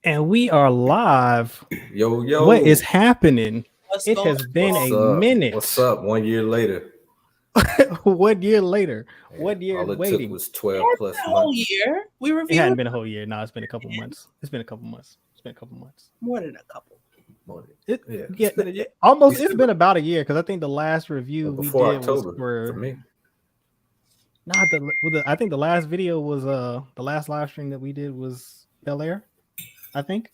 And we are live. Yo, What yo. is happening? What's It going has been What's a on? up? minute. What's up? 1 year later. 1 year later. Yeah, 1 year all it took waiting. was 12 It's plus been a whole months. year. We It hadn't reviewed been a whole year. No, it's been a couple months. It's been a couple months. It's been a couple months. more than a couple. It, Yeah, yeah, it's been a year. almost. We It's still- been about a year because I think the last review we Before did was October for me. not the. I think the last video was the last live stream that we did was Bel Air. I think,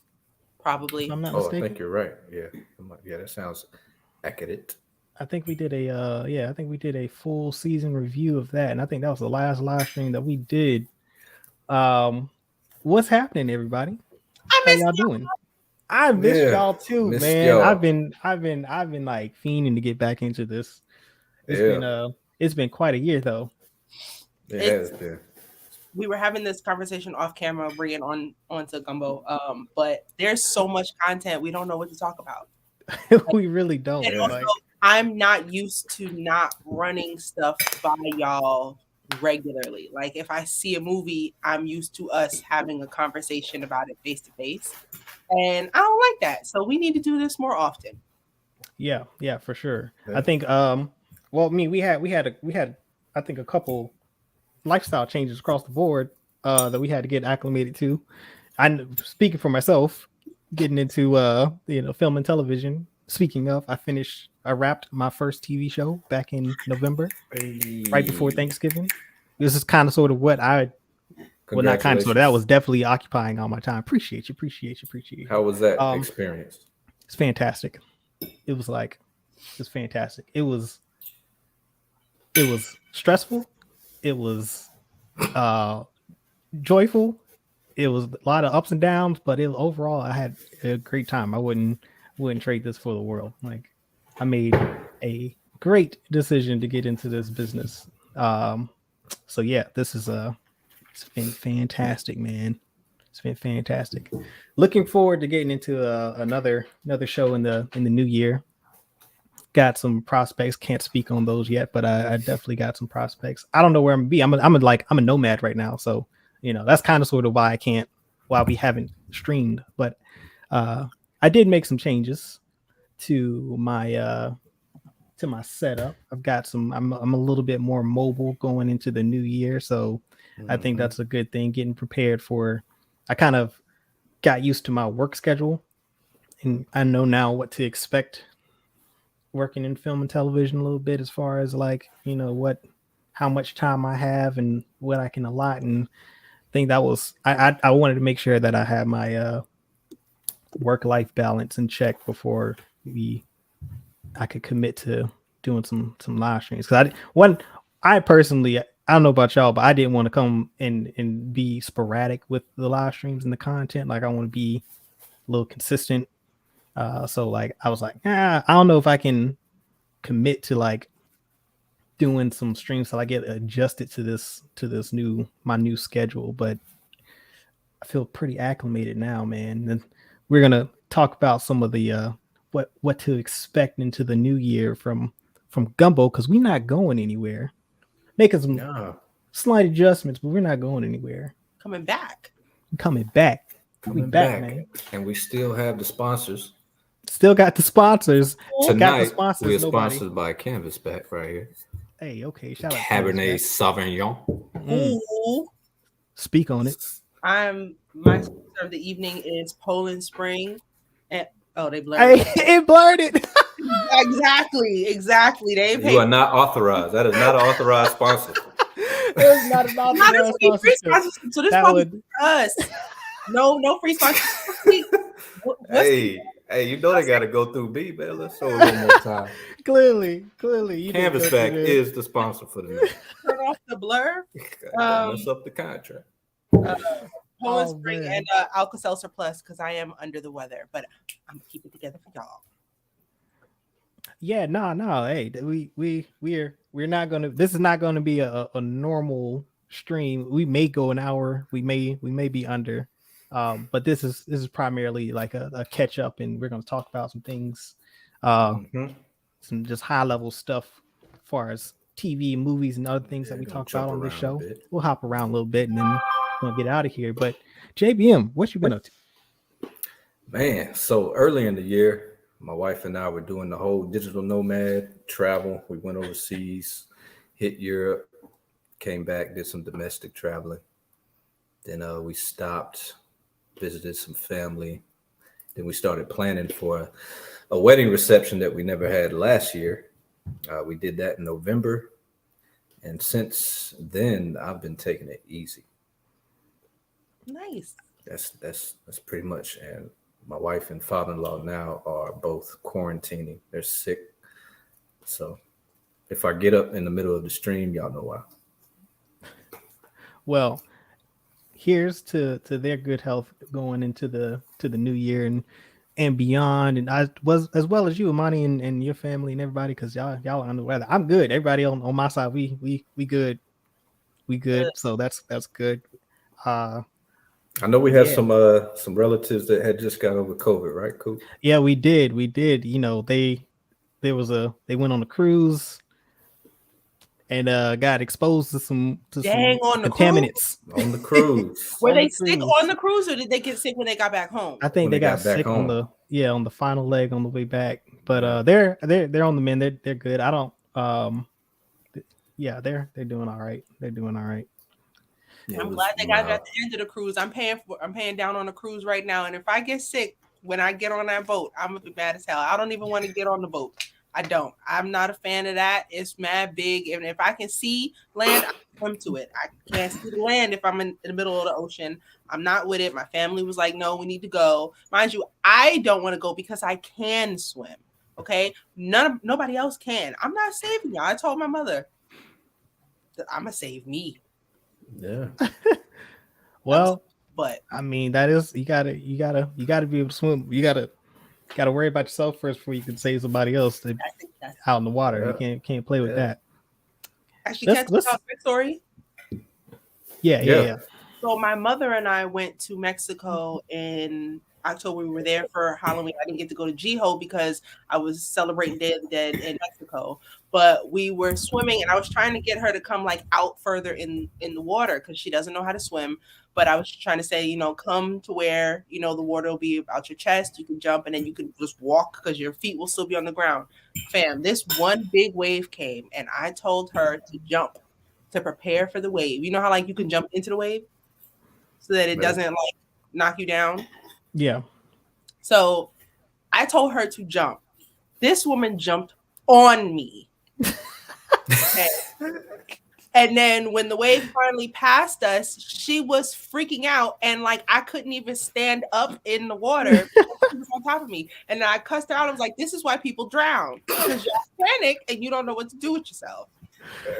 Probably. if I'm not Oh, I mistaken. think you're right. Yeah. Yeah, that sounds accurate. I think we did I think we did a full season review of that, and I think that was the last live stream that we did. What's happening, everybody? I How missed y'all doing? I missed Yeah. y'all too, Missed man. y'all. I've been like fiending to get back into this. Yeah. It's been quite a year though. It It's- has been. we were having this conversation off camera, bringing onto Gumbo. But there's so much content we don't know what to talk about. We really don't. And Yeah. also, I'm not used to not running stuff by y'all regularly. Like if I see a movie, I'm used to us having a conversation about it face to face. And I don't like that. So we need to do this more often. Yeah, for sure. Yeah. I think well, I mean, we had I think a couple lifestyle changes across the board that we had to get acclimated to. I'm speaking for myself, getting into film and television. Speaking of, I wrapped my first TV show back in November, right before Thanksgiving. This is kind of sort of what I well, not kind of sort of, that was definitely occupying all my time. Appreciate you. How was that experience? It's fantastic. It was fantastic. It was stressful. It was joyful. It was a lot of ups and downs, but overall I had a great time. I wouldn't trade this for the world. Like, I made a great decision to get into this business. So yeah, this is it's been fantastic, man. It's been fantastic. Looking forward to getting into another show in the new year. Got some prospects. Can't speak on those yet, but I definitely got some prospects. I don't know where I'm gonna be. I'm a nomad right now, so that's kind of sort of why we haven't streamed. But I did make some changes to my setup. I've got some. I'm a little bit more mobile going into the new year, so I think that's a good thing. Getting prepared for. I kind of got used to my work schedule, and I know now what to expect working in film and television a little bit, as far as how much time I have and what I can allot. And I think that was I wanted to make sure that I had my work-life balance in check before I could commit to doing some live streams. Because I personally, I don't know about y'all, but I didn't want to come and be sporadic with the live streams and the content. Like, I want to be a little consistent. So like I was like, I don't know if I can commit to like doing some streams till I get adjusted to this my new schedule. But I feel pretty acclimated now, man. And we're gonna talk about some of the what to expect into the new year from Gumbo, because we're not going anywhere. Making some slight adjustments, but we're not going anywhere. Coming back. Coming back, man. And we still have the sponsors. Still got the sponsors. Tonight, we're sponsored by Canvasback right here. Hey, okay. Shout out Cabernet Sauvignon. Ooh. Speak on it. My sponsor of the evening is Poland Spring. And they blurred it. It blurred it. Exactly. You are not authorized. That is not an authorized sponsor. It's not an authorized sponsorship. So this sponsorship for us. No free sponsorship. Hey, you know they got to go through B, man. Let's show a little more time. Clearly. Canvasback is the sponsor for the night. Turn off the blur. Mess up the contract. Poland Spring and Alka-Seltzer Plus, because I am under the weather, but I'm gonna keep it together for y'all. Yeah, no. Hey, we're not gonna. This is not gonna be a normal stream. We may go an hour. We may be under. But this is primarily like a catch up, and we're going to talk about some things, some just high level stuff as far as TV, movies, and other things that we talk about on this show. We'll hop around a little bit, and then gonna get out of here. But JBM, what you been up to? Man, so early in the year, my wife and I were doing the whole digital nomad travel. We went overseas, hit Europe, came back, did some domestic traveling. Then we stopped, visited some family. Then we started planning for a wedding reception that we never had last year. We did that in November. And since then, I've been taking it easy. Nice. That's pretty much. And my wife and father-in-law now are both quarantining. They're sick. So if I get up in the middle of the stream, y'all know why. Well, here's to their good health going into the new year and beyond. And I was as well as you, Amani, and your family and everybody, because y'all are under the weather. I'm good. Everybody on my side, we good. We good. So that's good. I know we had some relatives that had just got over COVID, right? Cool. Yeah, we did. You know, they went on a cruise and got exposed to some contaminants on the cruise. Were they sick on the cruise, or did they get sick when they got back home? I think they got sick on the final leg on the way back. But they're on the mend. They're good. I don't they're doing all right. They're doing all right. Yeah, I'm glad they got at the end of the cruise. I'm paying down on the cruise right now. And if I get sick when I get on that boat, I'm gonna be mad as hell. I don't even want to get on the boat. I don't. I'm not a fan of that. It's mad big. And if I can see land, I swim to it. I can't see the land if I'm in the middle of the ocean. I'm not with it. My family was like, no, we need to go. Mind you, I don't want to go because I can swim. Okay. Nobody else can. I'm not saving y'all. I told my mother that I'm gonna save me. Yeah. Well, but I mean, that is you gotta be able to swim. You gotta worry about yourself first before you can save somebody else out in the water. You can't play with that. Actually, can I tell a quick story? Yeah. So my mother and I went to Mexico in October. We were there for Halloween. I didn't get to go to Jiho because I was celebrating Day of the Dead in Mexico. But we were swimming, and I was trying to get her to come like out further in the water because she doesn't know how to swim. But I was trying to say, you know, come to where, you know, the water will be about your chest. You can jump, and then you can just walk because your feet will still be on the ground. Fam, this one big wave came, and I told her to jump to prepare for the wave. You know how like you can jump into the wave so that it doesn't like knock you down? Yeah. So I told her to jump. This woman jumped on me. Okay. And then when the wave finally passed us, she was freaking out, and like I couldn't even stand up in the water. She was on top of me, and I cussed her out. I was like, "This is why people drown, because you panic and you don't know what to do with yourself."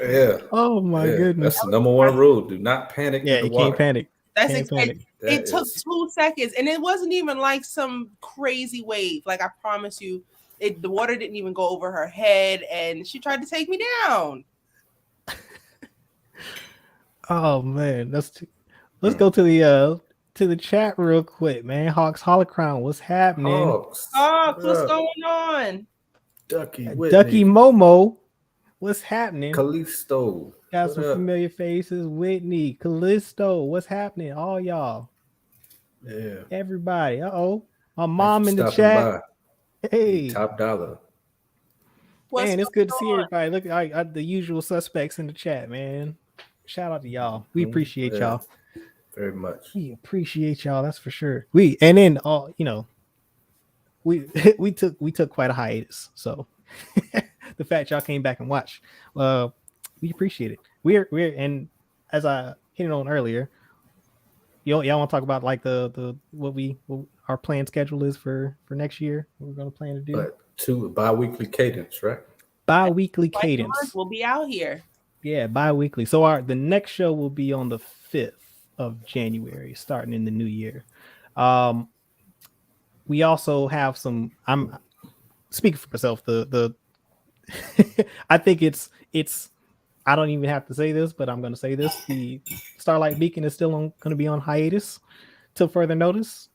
Yeah. Oh my goodness. That's the number one rule. Do not panic. Yeah, in the you water. can't panic. That's exactly. It took 2 seconds, and it wasn't even like some crazy wave. Like I promise you, the water didn't even go over her head, and she tried to take me down. Oh man, let's go to the chat real quick, man. Hawks Holocron, what's happening? Hawks, what's going on? Ducky Momo, what's happening? Callisto, got some familiar faces. Whitney, Callisto, what's happening? All y'all, everybody. My mom in the chat. Hey, top dollar. Man, it's good to see everybody. Look at the usual suspects in the chat, man. Shout out to y'all. We appreciate y'all very much. We appreciate y'all. That's for sure. We took quite a hiatus. So the fact y'all came back and watched, we appreciate it. We're and as I hit on earlier, y'all want to talk about like the what our planned schedule is for next year. What we're gonna plan to do. But 2 bi-weekly cadence, right? Bi-weekly cadence. We'll be out here. Yeah, bi-weekly. So the next show will be on the 5th of January, starting in the new year. We also have some. I'm speaking for myself. The I think it's. I don't even have to say this, but I'm going to say this: the Starlight Beacon is still going to be on hiatus till further notice,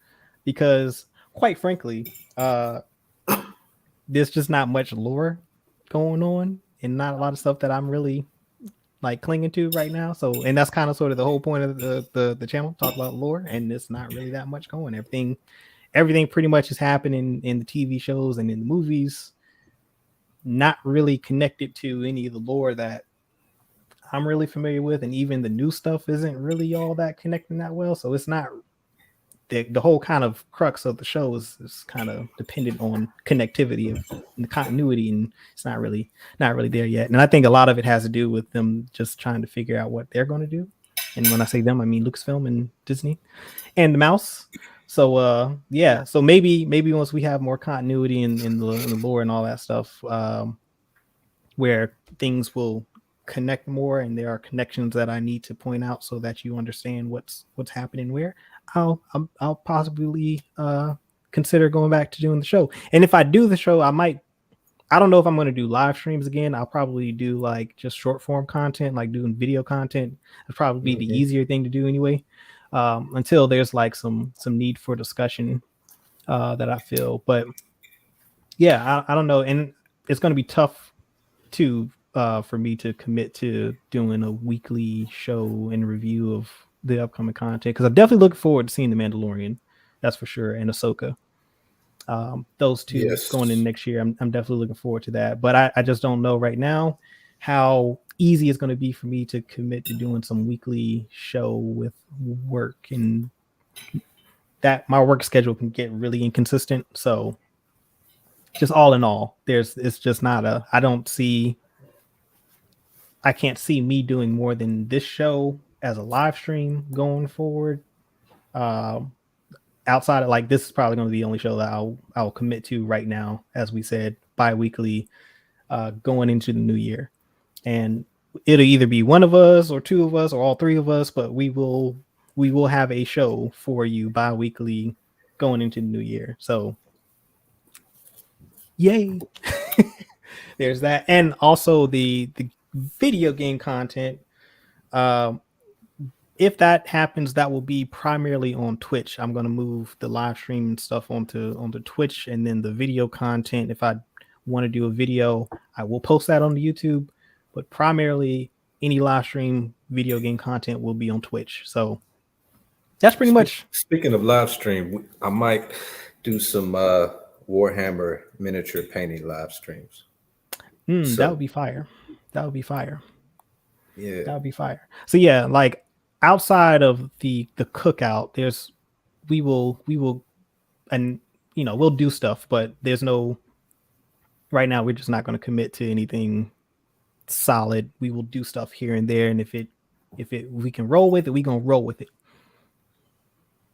because, quite frankly, there's just not much lore going on, and not a lot of stuff that I'm really like clinging to right now. So, and that's kind of sort of the whole point of the channel, talk about lore, and it's not really that much going. Everything pretty much is happening in the TV shows and in the movies, not really connected to any of the lore that I'm really familiar with, and even the new stuff isn't really all that connecting that well. So it's not the whole kind of crux of the show is kind of dependent on connectivity of the continuity, and it's not really there yet. And I think a lot of it has to do with them just trying to figure out what they're going to do. And when I say them, I mean Lucasfilm and Disney and the mouse. So yeah, so maybe once we have more continuity in the lore and all that stuff, where things will connect more, and there are connections that I need to point out so that you understand what's happening where, I'll possibly consider going back to doing the show. And if I do the show, I don't know if I'm going to do live streams again. I'll probably do like just short form content, like doing video content. It'd probably be the easier thing to do anyway, until there's like some need for discussion that I feel. But yeah, I don't know, and it's going to be tough to for me to commit to doing a weekly show and review of the upcoming content, because I'm definitely looking forward to seeing The Mandalorian, that's for sure, and Ahsoka. Those two going in next year, I'm definitely looking forward to that. But I just don't know right now how easy it's going to be for me to commit to doing some weekly show with work, and that my work schedule can get really inconsistent. So just all in all, it's just not I can't see me doing more than this show as a live stream going forward. Outside of, like, this is probably going to be the only show that I'll commit to right now, as we said, bi-weekly, going into the new year. And it'll either be one of us or two of us or all three of us, but we will have a show for you bi-weekly going into the new year. So yay. There's that. And also the video game content, if that happens, that will be primarily on Twitch. I'm going to move the live stream stuff onto Twitch, and then the video content, if I want to do a video, I will post that on the YouTube, but primarily any live stream video game content will be on Twitch. So that's pretty much. Speaking of live stream, I might do some Warhammer miniature painting live streams. That would be fire. That would be fire. Yeah, that would be fire. So yeah, like outside of the cookout, we will, and we'll do stuff, but there's no. Right now, we're just not going to commit to anything solid. We will do stuff here and there, and if we can roll with it, we're gonna roll with it.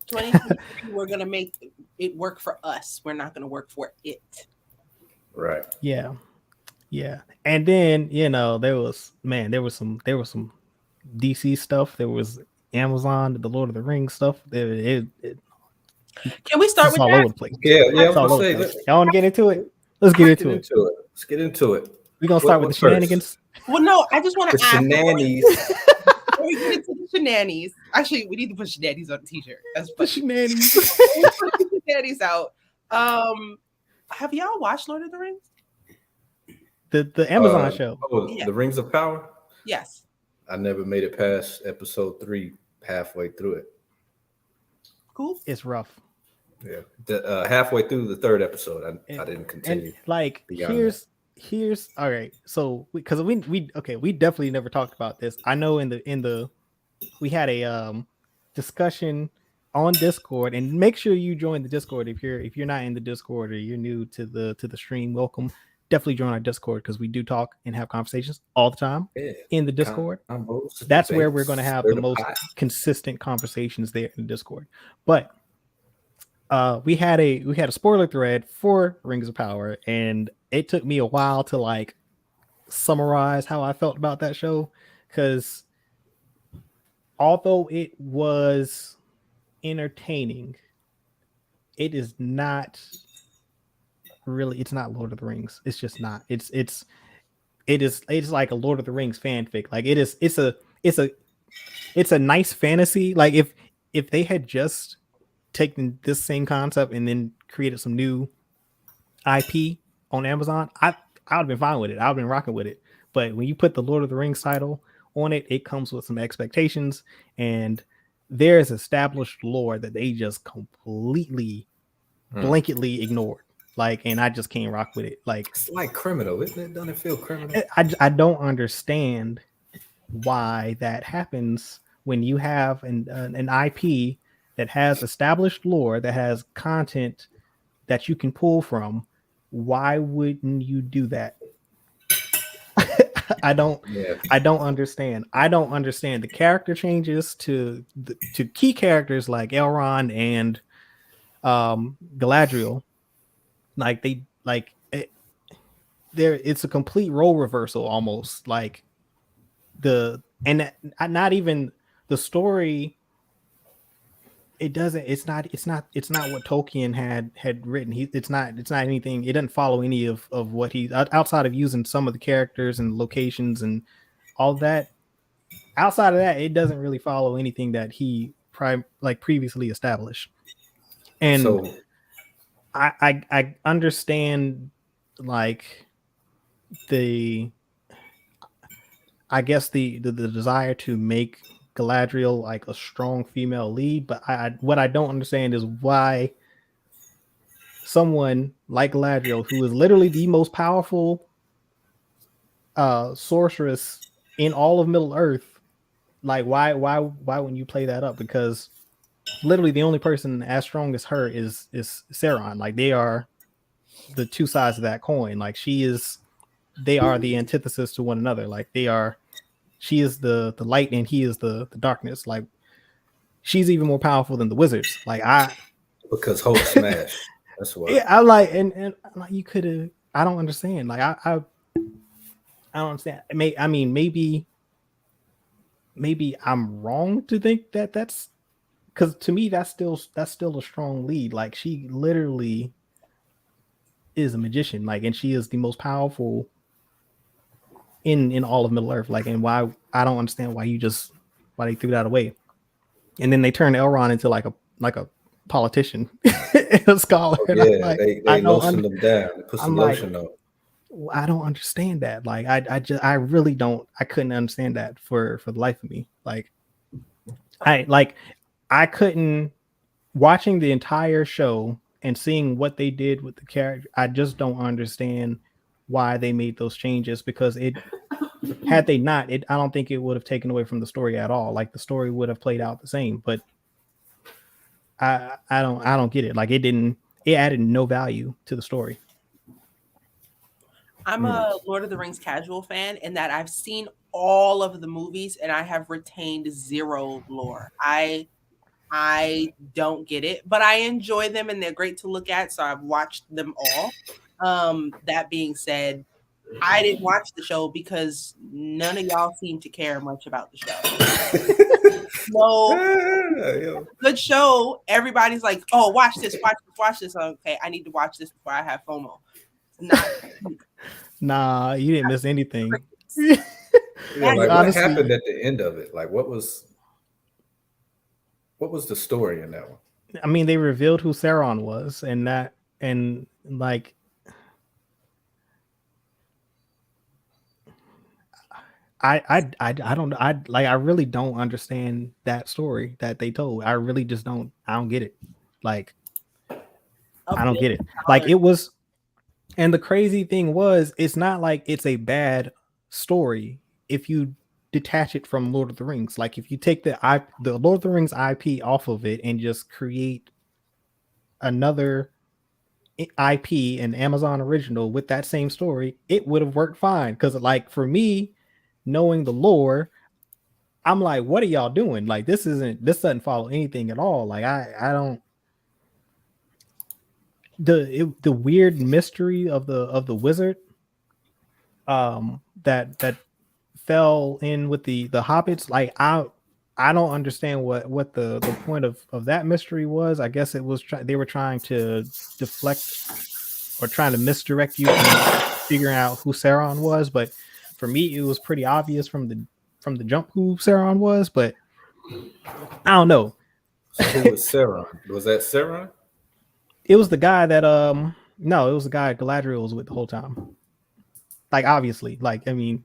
2023, we're gonna make it work for us. We're not gonna work for it. Right. Yeah. And then there was some DC stuff. There was Amazon, the Lord of the Rings stuff. Can we start with all that? over the place. Yeah. Y'all want to get into it? Let's get into it. Let's get into it. We're gonna start with the shenanigans. Well, no, I just want to ask. Shenanigans. Before we get into the shenanigans, actually, we need to put shenanigans on the t-shirt. That's the shenanigans. Shenanigans out. Have y'all watched Lord of the Rings? The Amazon show. The Rings of Power? Yes. I never made it past episode 3 halfway through it. Cool. It's rough. Yeah. Halfway through the 3rd episode, I didn't continue. And like here's all right. So because we definitely never talked about this. I know we had a discussion on Discord, and make sure you join the Discord if you're not in the Discord or you're new to the stream. Welcome. Definitely join our Discord, because we do talk and have conversations all the time in the Discord. That's where we're going to have the most consistent conversations there in the Discord. But we had a spoiler thread for Rings of Power, and it took me a while to like summarize how I felt about that show, because although it was entertaining, it is not really, it's not Lord of the Rings. It's just not. It's like a Lord of the Rings fanfic. Like it's a nice fantasy. Like if they had just taken this same concept and then created some new IP on Amazon, I would have been fine with it. I would have been rocking with it. But when you put the Lord of the Rings title on it, it comes with some expectations, and there's established lore that they just completely blanketly ignored. Like, and I just can't rock with it. Like, it's like criminal, isn't it? Doesn't it feel criminal? I don't understand why that happens when you have an IP that has established lore, that has content that you can pull from. Why wouldn't you do that? I don't understand. I don't understand the character changes to key characters like Elrond and Galadriel. Like it's a complete role reversal almost. Like not even the story. It's not what Tolkien had written. It's not anything. It doesn't follow any of what he, outside of using some of the characters and locations and all that. Outside of that, it doesn't really follow anything that he previously established. And so, I understand, like, I guess the desire to make Galadriel like a strong female lead, but what I don't understand is why someone like Galadriel, who is literally the most powerful sorceress in all of Middle Earth, like why wouldn't you play that up? Because literally the only person as strong as her is Sauron. Like, they are the two sides of that coin. Like, they are the antithesis to one another. Like, she is the light and he is the darkness. Like, she's even more powerful than the wizards. Like, because Hulk smash. That's why. Yeah, I like and like, you could have. I don't understand. Like, I don't understand. Maybe I'm wrong to think that's, because to me that's still a strong lead. Like, she literally is a magician. Like, and she is the most powerful in all of Middle Earth. Like, and why I don't understand why they threw that away. And then they turned Elrond into like a politician, a scholar. Yeah, they lotioned them down. They put some lotion on. I don't understand that. Like, I really don't. I couldn't understand that for the life of me. Like, I couldn't, watching the entire show and seeing what they did with the character. I just don't understand why they made those changes, because had they not, I don't think it would have taken away from the story at all. Like, the story would have played out the same. But I don't get it. Like, it added no value to the story. I'm a Lord of the Rings casual fan in that I've seen all of the movies and I have retained zero lore. I don't get it, but I enjoy them and they're great to look at, so I've watched them all. That being said, I didn't watch the show because none of y'all seem to care much about the show. No, good show. Everybody's like, "Oh, watch this. Okay, I need to watch this before I have FOMO." Nah, you didn't miss anything. Yeah, like, honestly, what happened at the end of it? Like, what was the story in that one? I mean, they revealed who Sauron was, and like, I don't, I really don't understand that story that they told. I really just don't. I don't get it. Like, I don't get it. Like, it was, and the crazy thing was, it's not like it's a bad story if you detach it from Lord of the Rings. Like, if you take the Lord of the Rings IP off of it and just create another IP, an Amazon original with that same story, it would have worked fine. Because, like, for me, knowing the lore, I'm like, what are y'all doing? Like, this doesn't follow anything at all. Like, I don't. The weird mystery of the wizard that fell in with the hobbits. Like, I don't understand what the point of that mystery was. I guess it was they were trying to deflect or trying to misdirect you from figuring out who Sauron was. But for me, it was pretty obvious from the jump who Sauron was. But I don't know. So who was Sauron? Was that Sauron? It was the guy that no, it was the guy Galadriel was with the whole time. Like, obviously, like, I mean,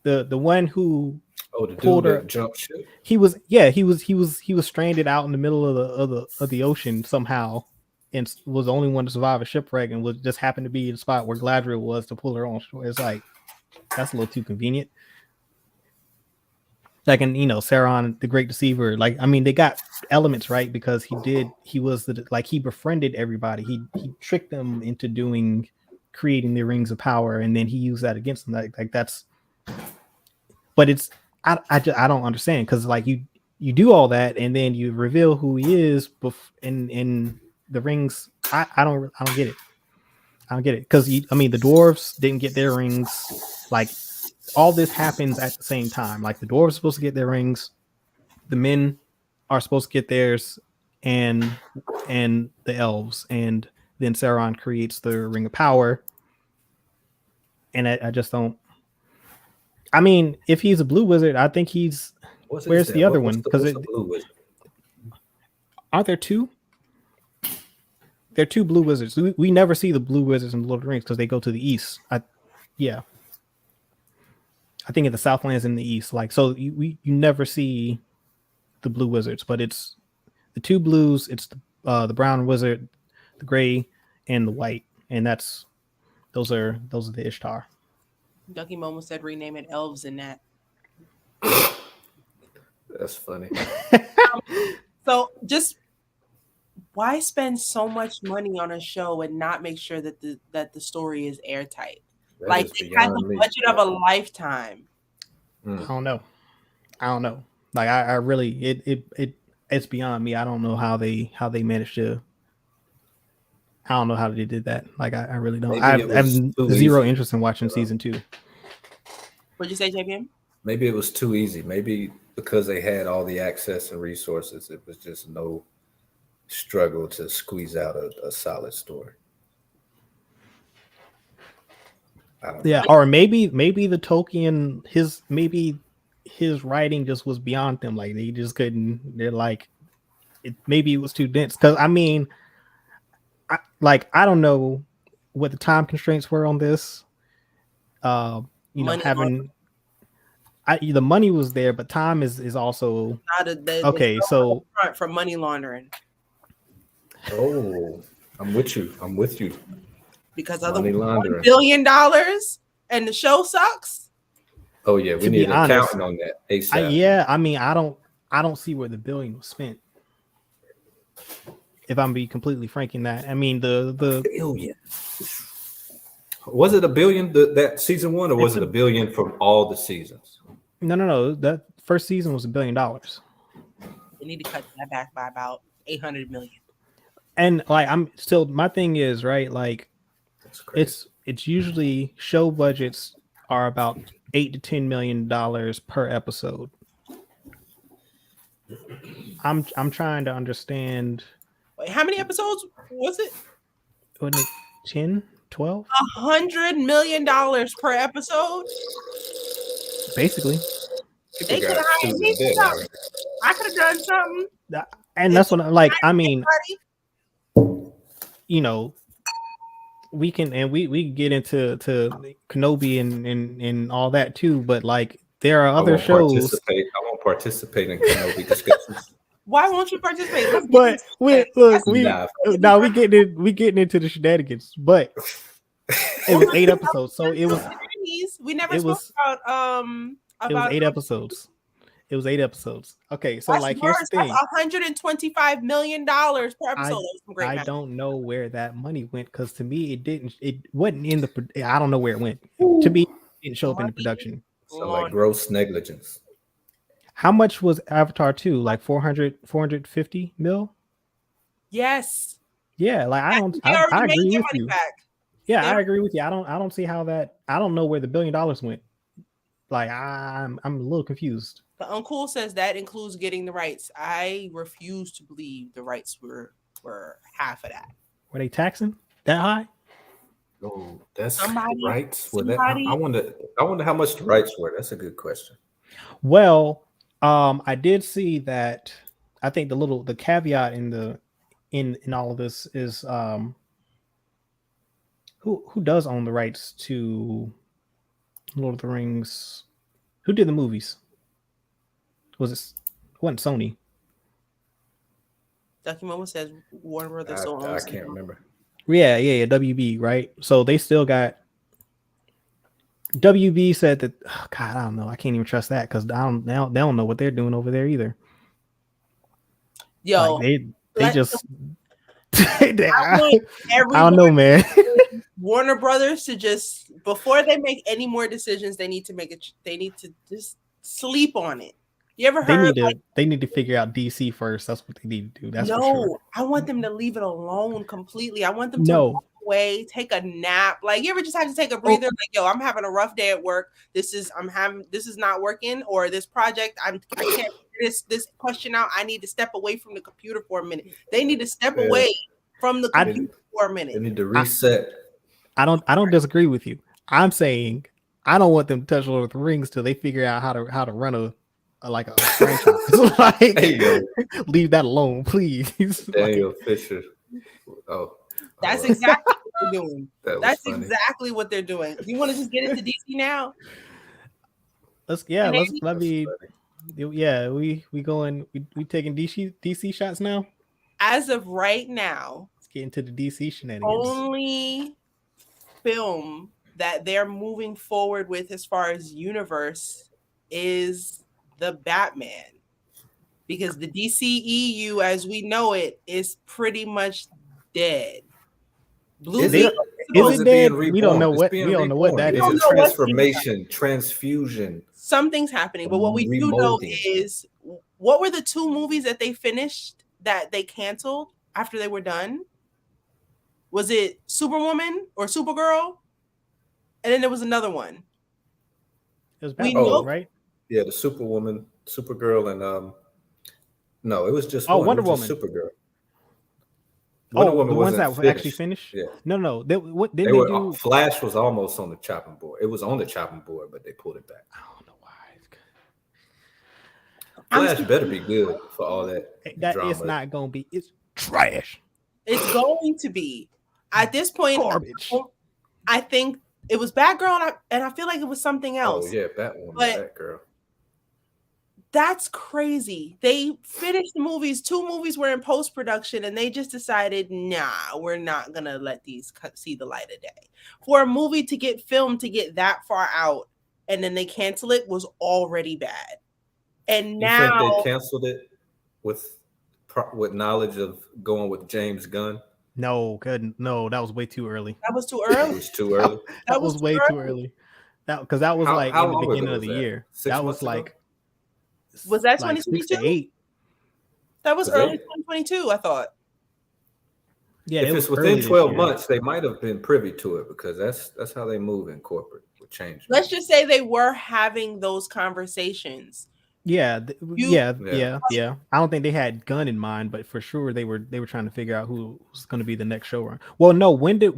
the one who Oh, the pulled dude her. that jumped ship. He was stranded out in the middle of the ocean somehow, and was the only one to survive a shipwreck, and was just happened to be the spot where Gladriel was to pull her on shore. It's like that's a little too convenient. Like, and Sauron, the Great Deceiver. Like, I mean, they got elements right because he was he befriended everybody. He tricked them into creating the rings of power, and then he used that against them. Like that's, but it's I don't understand because like you do all that and then you reveal who he is in the rings. I don't get it. I don't get it because I mean the dwarves didn't get their rings. Like all this happens at the same time. Like the dwarves are supposed to get their rings, the men are supposed to get theirs, and the elves, and then Sauron creates the ring of power. And I just don't. I mean, if he's a blue wizard, I think he's. Where's the other one? Because blue wizard? Aren't there two? There are two blue wizards. We never see the blue wizards in Lord of the Rings because they go to the east. Yeah. I think in the Southlands in the east. Like so, you never see the blue wizards, but it's the two blues. It's the brown wizard, the gray, and the white, and those are the Ishtar. Ducky Momo said rename it elves in that. That's funny. So just why spend so much money on a show and not make sure that the story is airtight? That like is it has beyond the me. budget of a lifetime. I don't know. Like I really it's beyond me. I don't know how they managed to. I don't know how they did that. Like I really don't. I have zero interest in watching season 2. What'd you say, JPM? Maybe it was too easy. Maybe because they had all the access and resources, it was just no struggle to squeeze out a solid story. Yeah, or maybe the Tolkien his writing just was beyond them. Like they just couldn't. They're like, maybe it was too dense. Because I mean, I don't know what the time constraints were on this. The money was there, but time is also okay. So for money laundering. Oh, I'm with you. Because of the $1 billion and the show sucks. Oh yeah, we need an accountant on that ASAP. I mean, I don't see where the billion was spent. If I'm being completely frank in that, I mean the billion. Was it $1 billion that season 1, or was it $1 billion from all the seasons? No. That first season was $1 billion. We need to cut that back by about 800 million. And like I'm still, my thing is right, like it's usually show budgets are about $8 to $10 million per episode. I'm trying to understand. Wait, how many episodes was it? Wasn't it 10, 12? $100 million per episode. Basically, they could have hired me for something. I could have done something. And that's what I like. I mean, we can get into Kenobi and all that too, but like there are other shows. I won't participate in Kenobi discussions. Why won't you participate? But we getting into the shenanigans. But it was 8 episodes, so it was. We never spoke about It was 8 episodes. It was 8 episodes. Okay, so here's the thing. That's $125 million per episode. I don't know where that money went because to me it wasn't in the. I don't know where it went. To me, it didn't show up in the production. So like gross negligence. How much was Avatar 2? Like 450 mil? Yes. Yeah, like I agree with you. Yeah, I agree with you. I don't see how that. I don't know where the $1 billion went. Like I'm a little confused. The Uncool says that includes getting the rights. I refuse to believe the rights were half of that. Were they taxing that high? Oh, that's rights. I wonder how much the rights were. That's a good question. Well, I did see that. I think the caveat in all of this is who does own the rights to Lord of the Rings? Who did the movies? Was it wasn't Sony? Ducky Momo says Warner Brothers still I owns can't remember. Yeah, WB, right? So they still got WB said that. Oh God, I don't know. I can't even trust that because they don't know what they're doing over there either. Yo, Like they let- just I want I don't know, man. Warner Brothers to just before they make any more decisions, they need to make it. They need to just sleep on it. You ever They heard? need to figure out DC first. That's what they need to do. That's No, for sure. I want them to leave it alone completely. I want them to No. walk away, take a nap. Like you ever just have to take a breather? Like, yo, I'm having a rough day at work. This is not working, or this project, I can't figure this question out. I need to step away from the computer for a minute. They need to step away from the computer for a minute. They need to reset. I don't disagree with you. I'm saying I don't want them to touch Lord of the Rings till they figure out how to run a franchise. Like, Hey, leave that alone, please. Daniel Fisher. Oh, that's exactly what they're doing. That's funny. exactly what they're doing. You want to just get into DC now? We taking DC shots now. As of right now, let's get into the DC shenanigans. Only film that they're moving forward with as far as universe is the Batman, because the DCEU as we know it is pretty much dead. Is it dead? We don't know what that is. It's a transformation, transfusion. Something's happening, but what we do know is what were the two movies that they finished that they canceled after they were done? Was it Superwoman or Supergirl? And then there was another one. It was Batman, right? Yeah, the Superwoman, Supergirl, and no, it was just Wonder Woman, Supergirl. Wonder Woman, the ones that were actually finished. Yeah, no. What they were? Do? Flash was almost on the chopping board. It was on the chopping board, but they pulled it back. I don't know why. Flash better be good for all that. Drama. It's not gonna be. It's trash. It's going to be at this point garbage. I think it was Batgirl, and I feel like it was something else. Oh yeah, Batwoman, Batgirl. That's crazy. They finished the movies. 2 movies were in post-production, and they just decided, nah, we're not gonna let these see the light of day. For a movie to get filmed to get that far out, and then they cancel it was already bad. And now you think they canceled it with knowledge of going with James Gunn? No, that was way too early. That was too early. It was too early. that was way too early. Because that was like in the beginning of the year. That was like. Was that 2022? That was early 2022, I thought. Yeah, if it's within 12 months, they might have been privy to it because that's how they move in corporate with change. Let's just say they were having those conversations. Yeah. I don't think they had Gunn in mind, but for sure they were trying to figure out who was going to be the next showrunner. Well, no, when did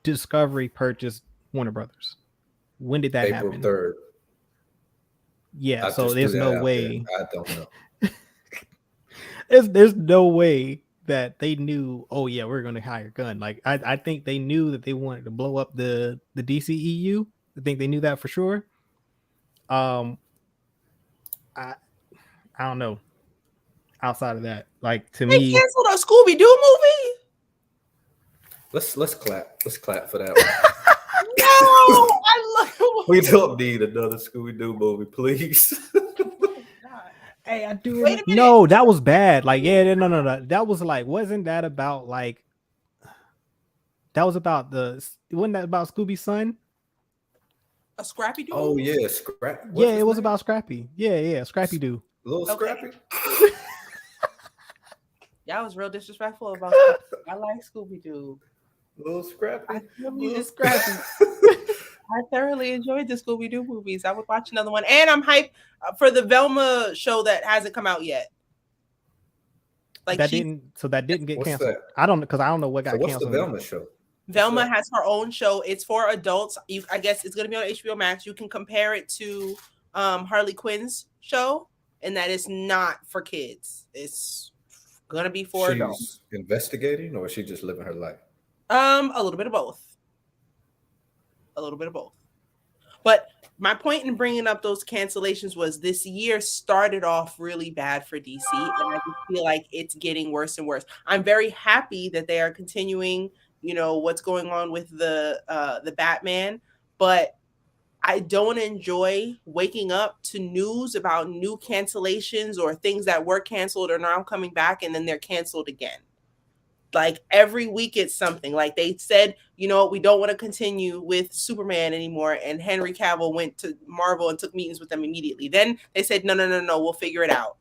Discovery purchase Warner Brothers? When did that happen? April 3rd. Yeah, so there's no way. I don't know. there's no way that they knew. Oh yeah, we're going to hire Gunn. Like I think they knew that they wanted to blow up the DCEU. I think they knew that for sure. I don't know. Outside of that, like to me, they canceled a Scooby-Doo movie. Let's clap. Let's clap for that one. No, we don't need another Scooby-Doo movie, please. Hey, I do. No, that was bad. Like, yeah, no. That was like, wasn't that about like? That was about wasn't that about Scooby's son? A Scrappy Doo? Oh yeah, Scrappy. Yeah, it was about Scrappy. Yeah, Scrappy Doo. Little Scrappy. Y'all was real disrespectful about Scrappy. I like Scooby Doo. Little Scrappy. Scrappy. I thoroughly enjoyed the Scooby Doo movies. I would watch another one, and I'm hyped for the Velma show that hasn't come out yet. Like that didn't get canceled. That? I don't know what got canceled. What's the Velma show? Velma has her own show. It's for adults. I guess it's going to be on HBO Max. You can compare it to Harley Quinn's show, and that is not for kids. It's going to be for adults. Investigating, or is she just living her life? A little bit of both. But my point in bringing up those cancellations was this year started off really bad for DC, and I just feel like it's getting worse and worse. I'm very happy that they are continuing, what's going on with the Batman, but I don't enjoy waking up to news about new cancellations or things that were canceled or now coming back and then they're canceled again. Like every week it's something. Like they said, we don't want to continue with Superman anymore, and Henry Cavill went to Marvel and took meetings with them immediately. Then they said, no, we'll figure it out.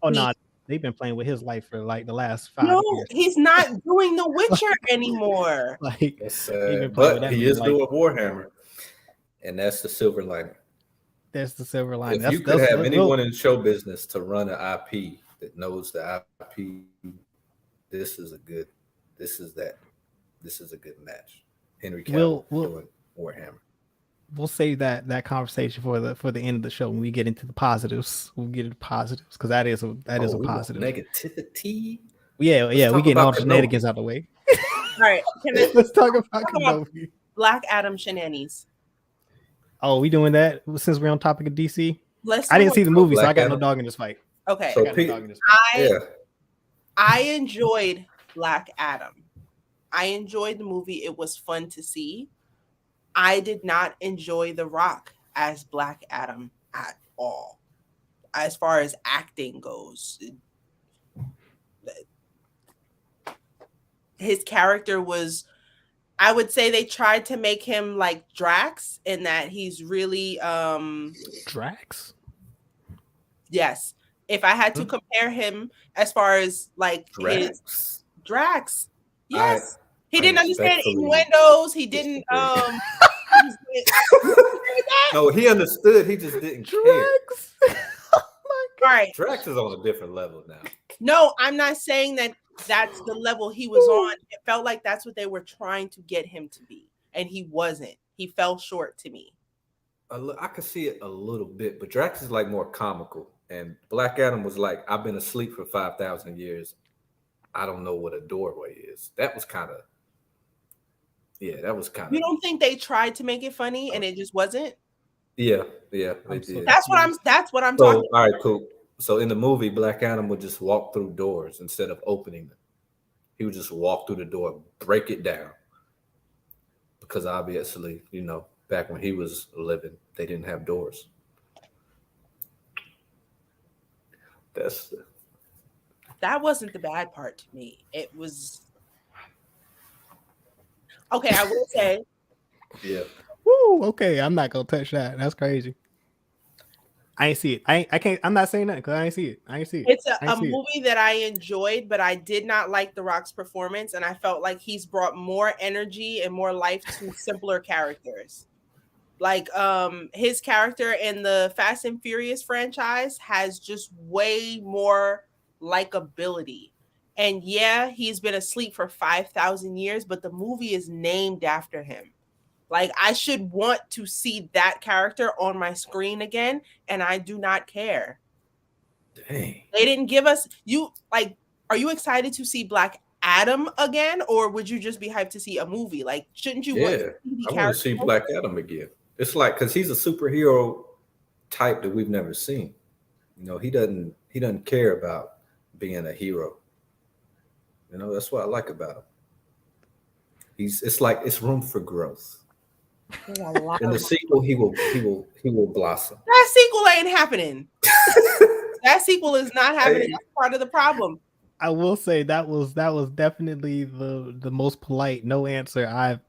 Oh no, they've been playing with his life for like the last 5 No, years. he's not doing The Witcher anymore. Like, but he is doing Warhammer, and that's the silver lining. That's the silver lining. If you could have anyone in show business to run an IP that knows the IP, this is a good match. Henry Cavill doing Warhammer. We'll save that conversation for the end of the show when we get into the positives. We'll get into positives because that is a positive. Negativity. Yeah. We getting all the shenanigans out of the way. All right, let's talk about Kenobi. Black Adam shenanigans. Oh, we doing that since we're on topic of DC? I didn't see the movie, so I got no dog in this fight. Okay. So I enjoyed Black Adam. I enjoyed the movie. It was fun to see. I did not enjoy The Rock as Black Adam at all. As far as acting goes, his character was, I would say they tried to make him like Drax in that he's really Drax? Yes. If I had to compare him as far as like his Drax. Yes. He didn't understand innuendos. He didn't No, he understood. He just didn't care. Oh my God. All right. Drax is on a different level now. No, I'm not saying that that's the level he was on. It felt like that's what they were trying to get him to be, and he wasn't. He fell short to me. I could see it a little bit, but Drax is like more comical, and Black Adam was like, I've been asleep for 5,000 years. I don't know what a doorway is. That was kind of. You don't think they tried to make it funny and it just wasn't? Yeah, they did. That's what I'm talking about. All right, cool. So in the movie, Black Adam would just walk through doors instead of opening them. He would just walk through the door, break it down. Because obviously, back when he was living, they didn't have doors. That wasn't the bad part to me. It was okay. I will say, yeah. Woo. Okay, I'm not gonna touch that. That's crazy. I ain't see it. I can't. I'm not saying that because I ain't see it. It's a movie that I enjoyed, but I did not like The Rock's performance, and I felt like he's brought more energy and more life to simpler characters. Like his character in the Fast and Furious franchise has just way more likability. And yeah, he's been asleep for 5,000 years, but the movie is named after him. Like, I should want to see that character on my screen again, and I do not care. Dang. They didn't give us are you excited to see Black Adam again, or would you just be hyped to see a movie? Like, shouldn't you want to see I want to see Black Adam again. It's like, because he's a superhero type that we've never seen. He doesn't care about being a hero. That's what I like about him. It's room for growth. In the sequel, he will blossom. That sequel ain't happening. That sequel is not happening. That's part of the problem. I will say that was definitely the most polite no answer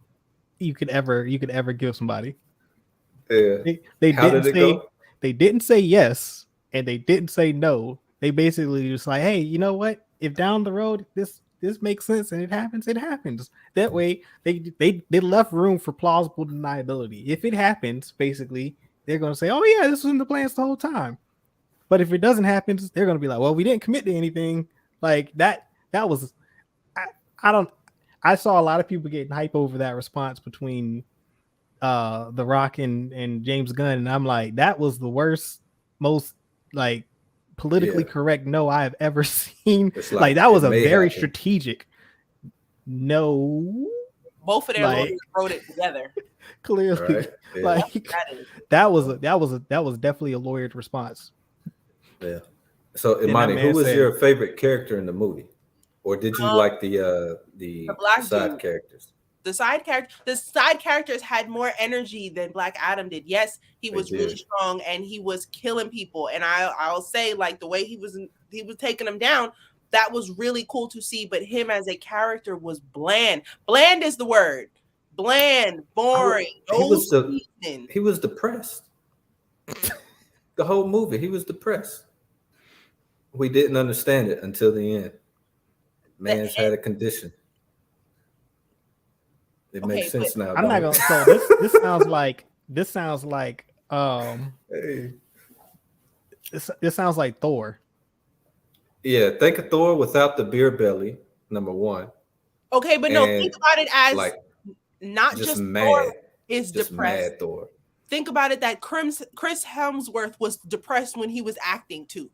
you could ever give somebody. Yeah. They didn't say yes and they didn't say no. They basically just like, hey, you know what? If down the road this makes sense and it happens. That way they left room for plausible deniability. If it happens, basically, they're gonna say, oh yeah, this was in the plans the whole time. But if it doesn't happen, they're gonna be like, well, we didn't commit to anything. Like that was I saw a lot of people getting hype over that response between The Rock and James Gunn, and I'm like, that was the worst, most like politically correct no I have ever seen. Like that was a very strategic no. Both of their lawyers wrote it together. Clearly, Right. Yeah. like That is. that was definitely a lawyered response. Yeah. So And that Imani, who man was said, your favorite character in the movie? Or did you Um, like the the black side dude. characters? The side characters had more energy than Black Adam did. Yes, he They was really did. strong and he was killing people. And I'll say, like, the way he was taking them down, that was really cool to see. But him as a character was bland. Bland is the word. Bland, boring, He no was season. he was depressed. The whole movie, he was depressed. We didn't understand it until the end. Man's had a condition. It makes Okay, but sense now, I'm not don't gonna. it? So this sounds like Hey. this sounds like Thor. Yeah, think of Thor without the beer belly, number one. okay, but no, think And about it as like not just just Thor mad. is Just depressed. mad Thor. Think about it that Chris Hemsworth was depressed when he was acting too.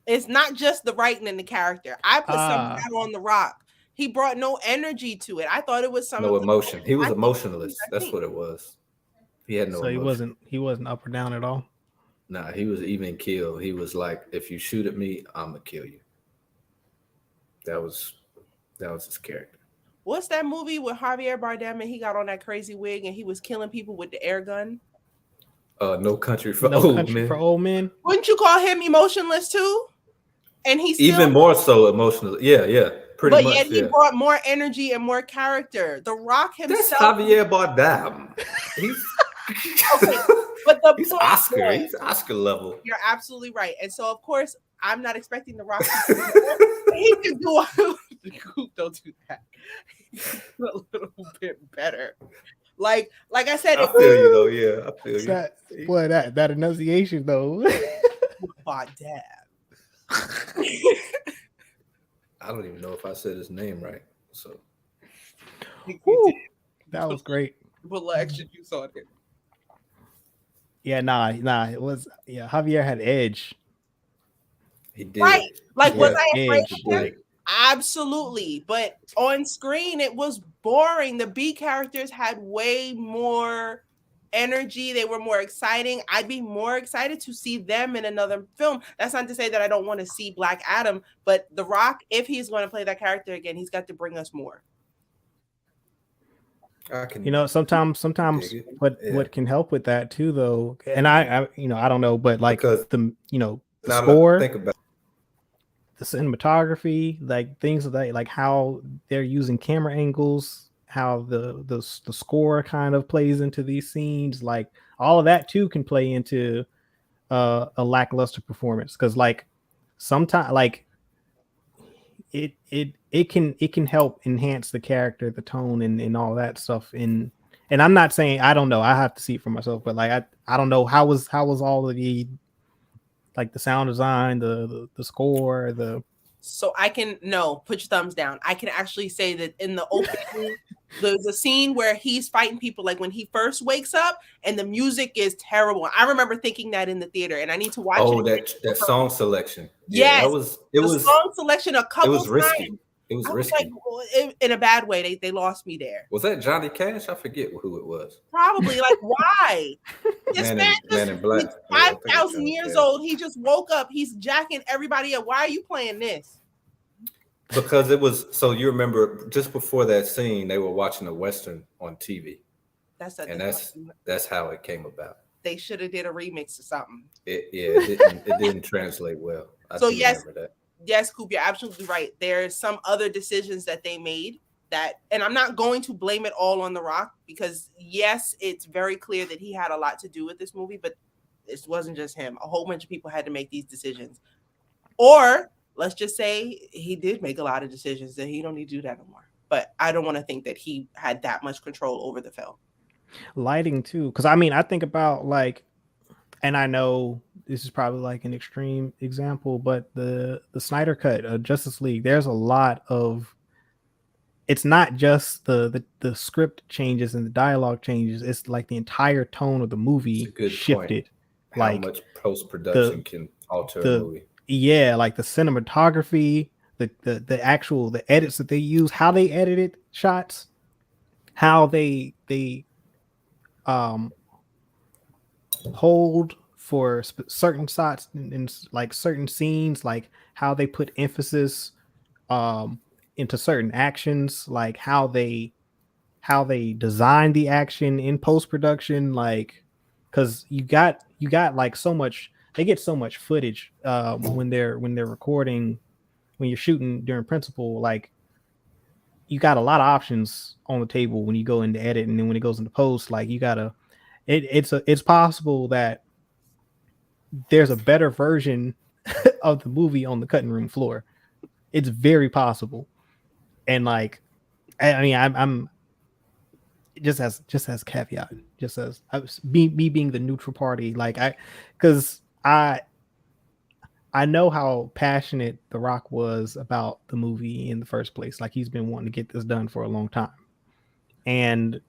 It's not just the writing and the character. I put some of Ah, that on The Rock. He brought no energy to it. I thought it was some No of the. emotion. He was I emotionless. That's think what it was. He had no so he emotion. wasn't up or down at all. Nah, he was even kill. He was like, if you shoot at me, I'm gonna kill you. That was his character. what's that movie with Javier Bardem and he got on that crazy wig and he was killing people with the air gun? No Country for No Old Country for Men. Old Men. Wouldn't you call him emotionless too? And he still, Even more so emotional. Yeah, yeah. Pretty but much. yet he Yeah. brought more energy and more character. The Rock That's himself. Javier Bardem. He's Okay, but the he's point Oscar. was, He's Oscar level. you're absolutely right. And so, of course, I'm not expecting The Rock to do that. He can do don't do that. A little bit better. Like I said, I if feel you though. Yeah, I feel you. That boy, that enunciation though. Bardem. I don't even know if I said his name right. So Woo, that was great. Put a little extra juice on it. Yeah, nah, it was Javier had edge. he did. Right. Like, He was had I afraid edge. of him? Like, Absolutely. But on screen, it was boring. The B characters had way more energy. They were more exciting. I'd be more excited to see them in another film. That's not to say that I don't want to see Black Adam, but The Rock, if he's going to play that character again, he's got to bring us more. I can. sometimes dig it. what can help with that too though, and I I don't know, but like Because the now score, think about the cinematography, like things of that, like how they're using camera angles, how the score kind of plays into these scenes, like all of that too can play into a lackluster performance, because like sometimes like it can help enhance the character, the tone, and all that stuff. And I'm not saying, I don't know, I have to see it for myself, but like I don't know how was all of the like the sound design, the score, So I can put your thumbs down. I can actually say that in the opening, there's a scene where he's fighting people, like when he first wakes up, and the music is terrible. I remember thinking that in the theater, and I need to watch it. that song selection. Yes, it the was song selection a couple it was risky. times. It was I was risky. like, in a bad way. They lost me there. Was that Johnny Cash? I forget who it was. Probably, like, why? This man Man in Black. he's Yeah, I think it's 5,000 Johnny years Cash. old. He just woke up. He's jacking everybody up. Why are you playing this? Because it was, so you remember just before that scene, they were watching a Western on TV. That's how it came about. They should have did a remix or something. It didn't translate well. I So do yes, remember that. Yes, Coop, you're absolutely right. There's some other decisions that they made and I'm not going to blame it all on The Rock, because yes, it's very clear that he had a lot to do with this movie, but it wasn't just him. A whole bunch of people had to make these decisions. Or let's just say he did make a lot of decisions that he don't need to do that no more. But I don't want to think that he had that much control over the film. lighting too, because I mean I think about like, and I know this is probably like an extreme example, but the Snyder cut of Justice League, there's a lot of, it's not just the script changes and the dialogue changes, it's like the entire tone of the movie shifted. How like much post-production can alter a movie. Yeah, like the cinematography, the actual edits that they use, how they edited shots, how they um hold for certain shots and like certain scenes, like how they put emphasis um into certain actions, like how they design the action in post production, like because you got like so much, they get so much footage when they're recording, when you're shooting during principal, like you got a lot of options on the table when you go into edit, and then when it goes into post, like you gotta it's possible that there's a better version of the movie on the cutting room floor. It's very possible. And like I mean I'm just as caveat, just as me being the neutral party, like because I know how passionate The Rock was about the movie in the first place. Like he's been wanting to get this done for a long time, and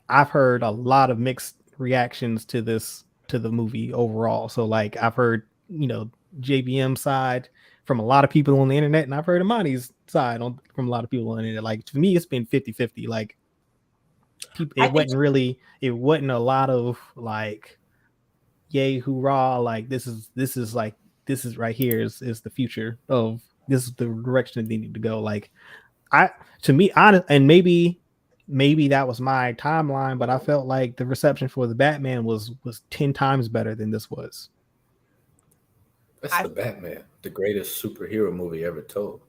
I've heard a lot of mixed reactions to this, to the movie overall. So like I've heard, JBM side from a lot of people on the internet, and I've heard Amani's side from a lot of people on the internet. Like to me, it's been 50-50. Like people, I think it wasn't a lot of like yay hoorah, like this is right here is the future of, this is the direction they need to go. Like I to me honest, and maybe that was my timeline, but I felt like the reception for the Batman was 10 times better than this was. That's the Batman, the greatest superhero movie ever told.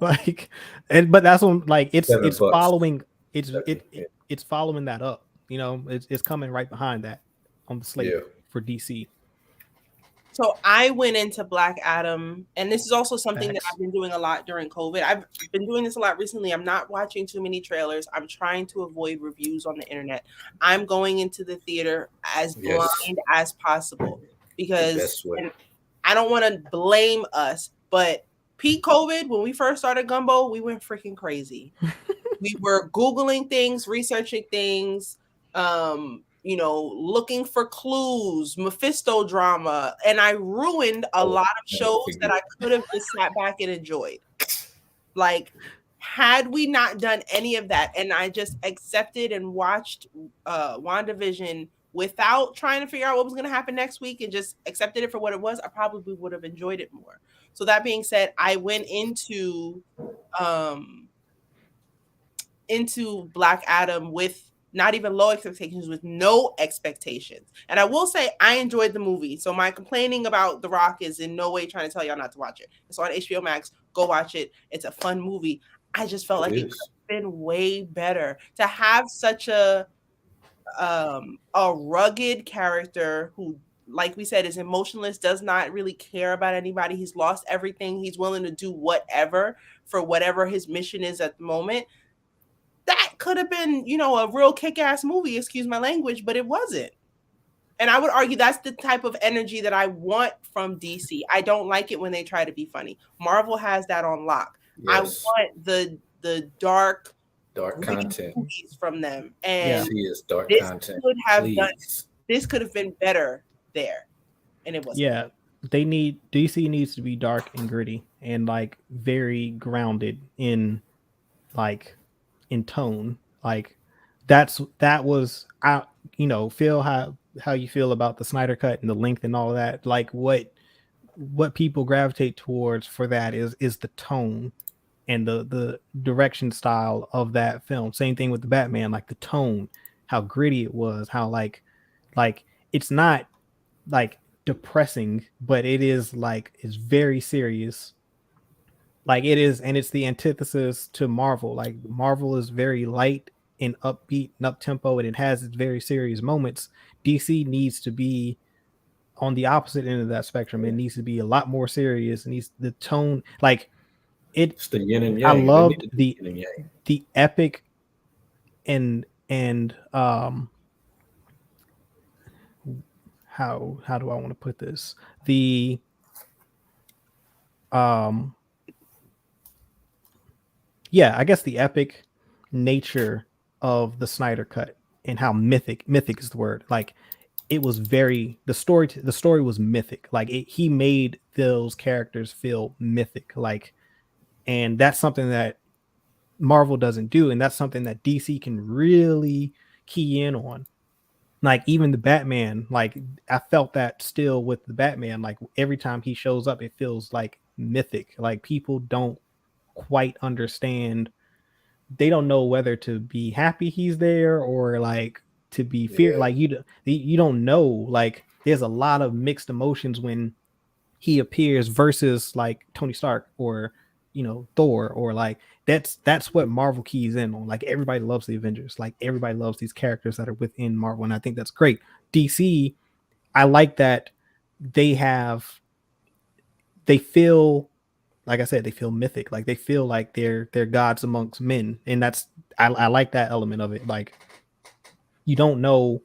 Like, but that's when like it's $7. following Seven, it's following that up. It's coming right behind that on the slate for DC. So I went into Black Adam, and this is also something that Facts. I've been doing a lot during COVID. I've been doing this a lot recently. I'm not watching too many trailers. I'm trying to avoid reviews on the internet. I'm going into the theater as blind as possible because I don't want to blame us, but peak COVID, when we first started Gumbo, we went freaking crazy. We were Googling things, researching things, looking for clues, Mephisto drama, and I ruined a lot of shows that I could have just sat back and enjoyed. Like, had we not done any of that, and I just accepted and watched WandaVision without trying to figure out what was going to happen next week and just accepted it for what it was, I probably would have enjoyed it more. So that being said, I went into Black Adam with not even low expectations, with no expectations. And I will say I enjoyed the movie. So my complaining about The Rock is in no way trying to tell y'all not to watch it. It's on HBO Max. Go watch it. It's a fun movie. I just felt like it could have been way better to have such a rugged character who, like we said, is emotionless, does not really care about anybody. He's lost everything. He's willing to do whatever for whatever his mission is at the moment. That could have been, a real kick-ass movie, excuse my language, but it wasn't. And I would argue that's the type of energy that I want from DC. I don't like it when they try to be funny. Marvel has that on lock. Yes. I want the dark content movies from them. And dark this content. Could have this could have been better there. And it wasn't. Yeah. DC needs to be dark and gritty and like very grounded in like in tone. Like that was out, feel how you feel about the Snyder cut and the length and all of that. Like what people gravitate towards for that is the tone and the direction style of that film. Same thing with the Batman, like the tone, how gritty it was, how like it's not like depressing, but it is like, it's very serious. Like it is, and it's the antithesis to Marvel. Like Marvel is very light and upbeat and up tempo, and it has its very serious moments. DC needs to be on the opposite end of that spectrum. It needs to be a lot more serious. It needs the tone, like it's the yin and yang. I loved the epic and how do I want to put this? I guess the epic nature of the Snyder cut and how mythic is the word. Like it was very, the story was mythic. Like he made those characters feel mythic. Like, and that's something that Marvel doesn't do, and that's something that DC can really key in on. Like even the Batman, like I felt that still with the Batman. Like every time he shows up, it feels like mythic. Like people don't quite understand. They don't know whether to be happy he's there or like to be fear. Yeah, Like you don't know. Like there's a lot of mixed emotions when he appears versus like Tony Stark or Thor or like that's what Marvel keys in on. Like everybody loves the Avengers. Like everybody loves these characters that are within Marvel, and I think that's great. DC, I like that they have they feel like I said, they feel mythic. Like they feel like they're gods amongst men, and I like that element of it. Like you don't know,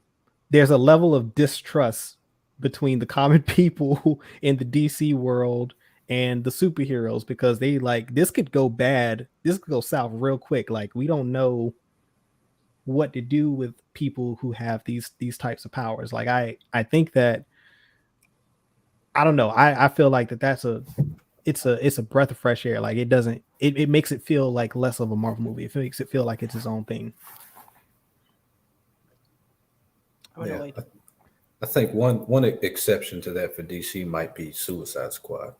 there's a level of distrust between the common people in the DC world and the superheroes because they like this could go bad, this could go south real quick. Like we don't know what to do with people who have these types of powers. Like I think that I don't know. I feel like that's it's a breath of fresh air. Like it makes it feel like less of a Marvel movie. It makes it feel like it's its own thing. yeah. I think one exception to that for DC might be Suicide Squad.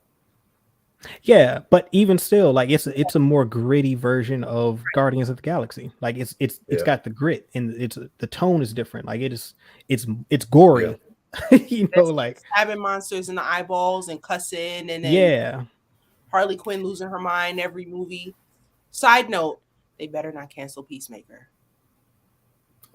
Yeah, but even still, like it's a more gritty version of Guardians of the Galaxy. Like it's Yeah, got the grit and the tone is different. Like it's yeah, gory. That's Like stabbing monsters in the eyeballs and cussing, and then yeah. Harley Quinn losing her mind every movie. Side note: they better not cancel Peacemaker.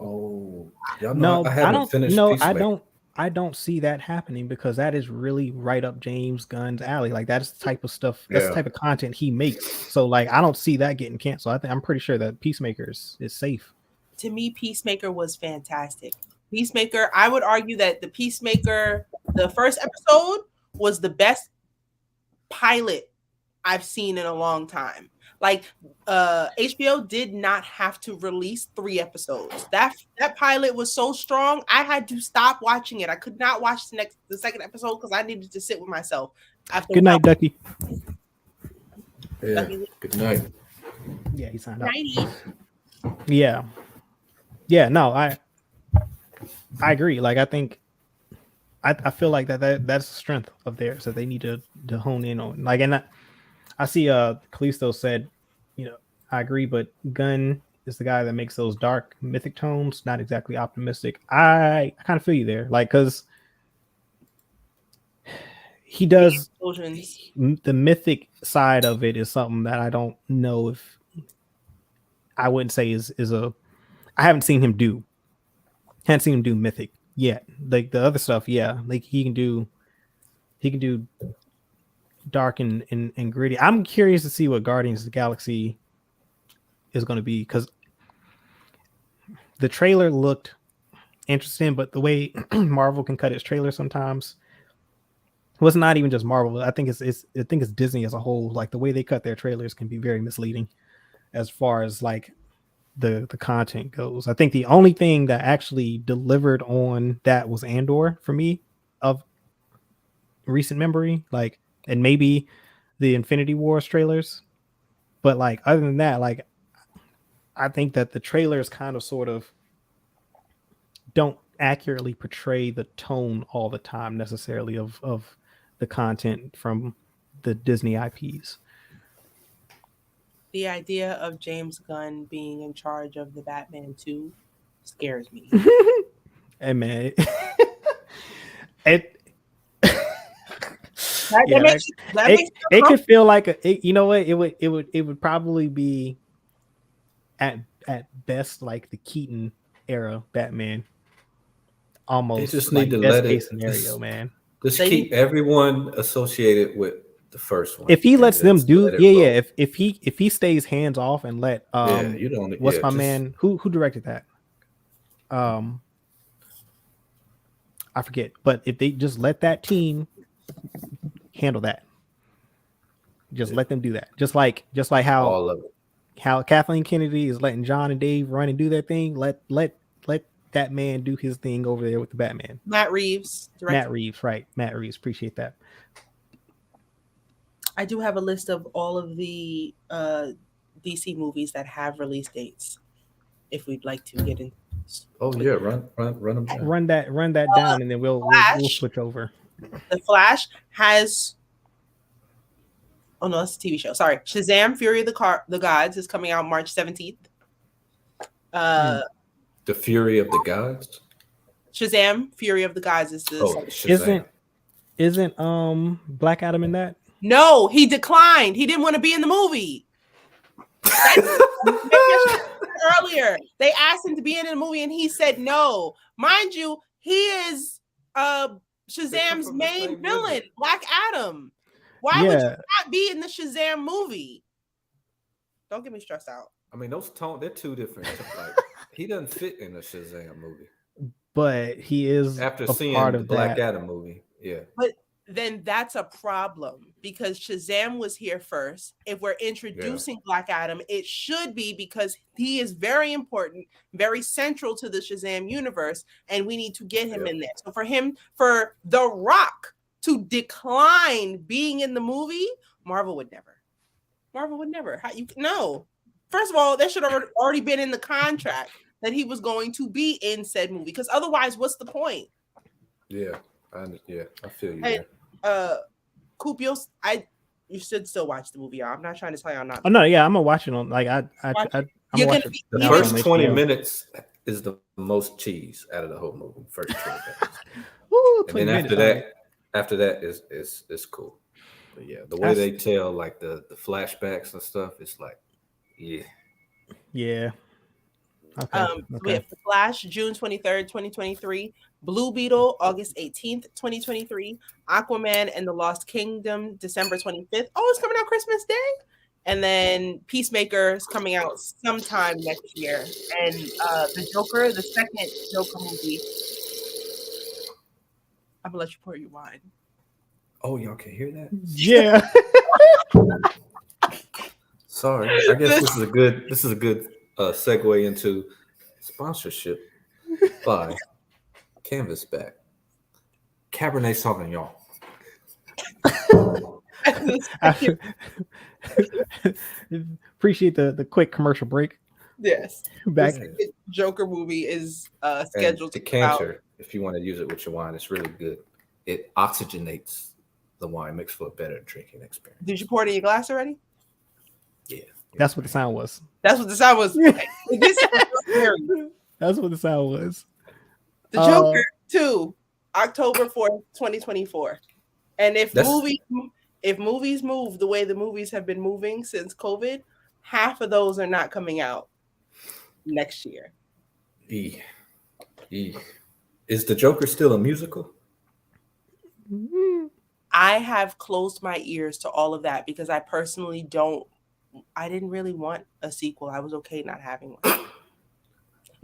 Oh, y'all know I No, I haven't don't finished no, Peacemaker. I don't see that happening because that is really right up James Gunn's alley. Like that's the type of stuff, that's the Yeah, type of content he makes. So like I don't see that getting canceled. I'm pretty sure that Peacemaker is safe. To me, Peacemaker was fantastic. Peacemaker, I would argue that the Peacemaker, the first episode was the best pilot I've seen in a long time. Like HBO did not have to release 3 episodes. That pilot was so strong, I had to stop watching it. I could not watch the second episode because I needed to sit with myself after Good about night, Ducky. yeah. Good night. Yeah, he signed up. 90. Yeah. Yeah, no, I agree. Like I think I feel like that's the strength of theirs that they need to hone in on. Like and I see Callisto said, I agree, but Gunn is the guy that makes those dark mythic tones, not exactly optimistic. I kind of feel you there. Like cuz he does Children's. the mythic side of it is something that I don't know if I wouldn't say is a I haven't seen him do. Haven't seen him do mythic yet. Like the other stuff, yeah. Like he can do dark and gritty. I'm curious to see what Guardians of the Galaxy is going to be because the trailer looked interesting, but the way Marvel can cut its trailer sometimes was not even just Marvel. I think it's Disney as a whole. Like the way they cut their trailers can be very misleading as far as like the content goes. I think the only thing that actually delivered on that was Andor for me of recent memory, like and maybe the Infinity Wars trailers. But like other than that, like I think that the trailers kind of sort of don't accurately portray the tone all the time necessarily of the content from the Disney IPs. The idea of James Gunn being in charge of the Batman 2 scares me. Hey man, it That, yeah, that it makes you it could uncomfortable. feel like you know what it would probably be at best like the Keaton era Batman, They almost just need like to best let case it scenario, man. just They need keep everyone associated with the first one If he and lets them just do, let it yeah, roll. if he stays hands off and let Yeah, you don't. what's Yeah, my just man who directed that, um I forget, but if they just let that team handle that, just yeah, let them do that, just like how all of it. Kathleen Kennedy is letting John and Dave run and do their thing. Let that man do his thing over there with the Batman. Matt Reeves Matt directed. Reeves, right? Matt Reeves, appreciate that. I do have a list of all of the DC movies that have release dates. If we'd like to get into Oh yeah, run them down. Run that down, and then we'll Flash. switch over. The Flash has. Oh no, that's a TV show. Sorry, Shazam: Fury of the Gods is coming out March 17th. The Fury of the Gods. Shazam: Fury of the Gods is the. Shazam. Isn't Black Adam in that? No, he declined. He didn't want to be in the movie. Earlier, they asked him to be in the movie, and he said no. Mind you, he is Shazam's main villain, Black Adam. Why would you not be in the Shazam movie? Don't get me stressed out. I mean, they're two different. Like, he doesn't fit in a Shazam movie. But he is after a seeing part the of Black that. Adam movie. Yeah. But then that's a problem because Shazam was here first. If we're introducing Black Adam, it should be because he is very important, very central to the Shazam universe, and we need to get him in there. So for The Rock to decline being in the movie, Marvel would never. No. First of all, that should have already been in the contract that he was going to be in said movie, because otherwise, what's the point? Yeah. I feel you. Coop, you should still watch the video. I'm not trying to tell y'all not. Oh no, yeah, I'm gonna watch it on. Like I'm You're watch gonna it. The first 20 minutes is the most cheese out of the whole movie. First 20 minutes. Woo, and then after that is cool. But yeah, the way they tell like the flashbacks and stuff, it's like, yeah. Okay. We have The Flash, June 23rd, 2023. Blue Beetle, August 18th, 2023. Aquaman and the Lost Kingdom, December 25th. Oh, it's coming out Christmas Day. And then Peacemaker is coming out sometime next year. And the Joker, the second Joker movie. I'm gonna let you pour your wine. Oh, y'all can hear that? Yeah. Sorry. I guess this is a good segue into sponsorship by Canvasback Cabernet Sauvignon. Appreciate the quick commercial break. Yes. Back. The Joker movie is scheduled to decanter, if you want to use it with your wine, it's really good. It oxygenates the wine, makes for a better drinking experience. Did you pour it in your glass already? Yeah. That's what the sound was. That's what the sound was. That's what the sound was. The Joker 2, October 4th, 2024. And if movies move the way the movies have been moving since COVID, half of those are not coming out next year. Is the Joker still a musical? I have closed my ears to all of that because I personally didn't really want a sequel. I was okay not having one.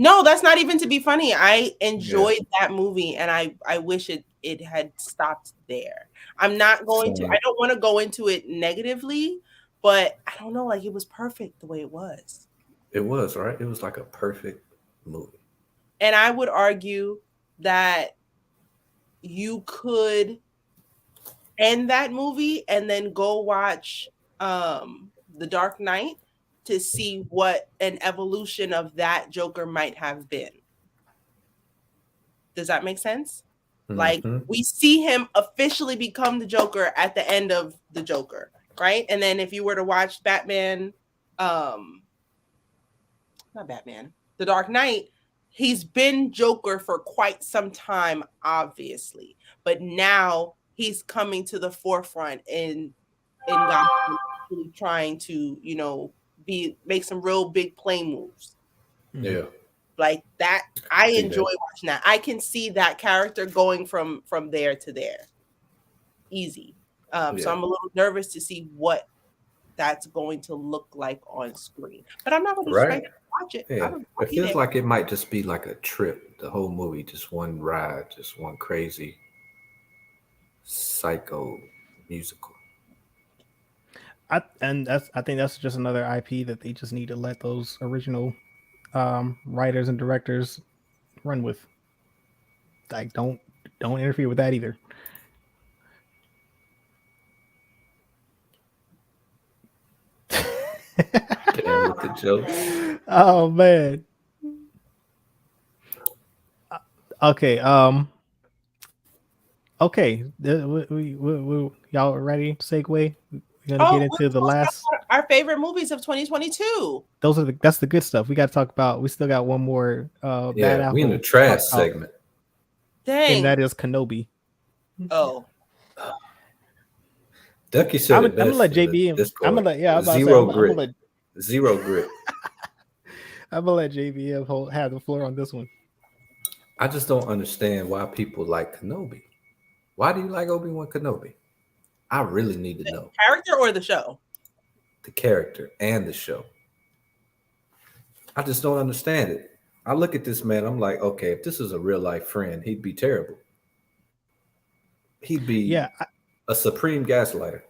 No, that's not even to be funny. I enjoyed that movie and I wish it had stopped there. I don't want to go into it negatively, but I don't know, like it was perfect the way it was. It was, right? It was like a perfect movie. And I would argue that you could end that movie and then go watch The Dark Knight to see what an evolution of that Joker might have been. Does that make sense? Mm-hmm. Like we see him officially become the Joker at the end of the Joker, right? And then if you were to watch The Dark Knight, he's been Joker for quite some time, obviously, but now he's coming to the forefront in Gotham, trying to, make some real big play moves. Yeah. Like that. I enjoy watching that. I can see that character going from there to there. Easy. So I'm a little nervous to see what that's going to look like on screen. But I'm not going to watch it. Yeah. It feels like it might just be like a trip. The whole movie, just one ride, just one crazy psycho musical. I think that's just another IP that they just need to let those original writers and directors run with. Like, don't interfere with that either. Damn with the jokes. Oh man. Okay. Okay. Y'all ready to segue? We're gonna Oh, get we're into the supposed to talk last. about our favorite movies of 2022. That's the good stuff. We got to talk about. We still got one more bad Yeah, we in the apple to talk trash about, segment. and Dang. that is Kenobi. Oh, Ducky said I'm it gonna let best in the JB. I'm gonna Discord. let, yeah. I'm about to say Zero I'm gonna grit. let Zero grit. JB have the floor on this one. I just don't understand why people like Kenobi. Why do you like Obi-Wan Kenobi? I really need to the know character or the show? the character and the show. I just don't understand it. I look at this man, I'm like, okay, if this is a real life friend, he'd be terrible. He'd be Yeah, a supreme gaslighter.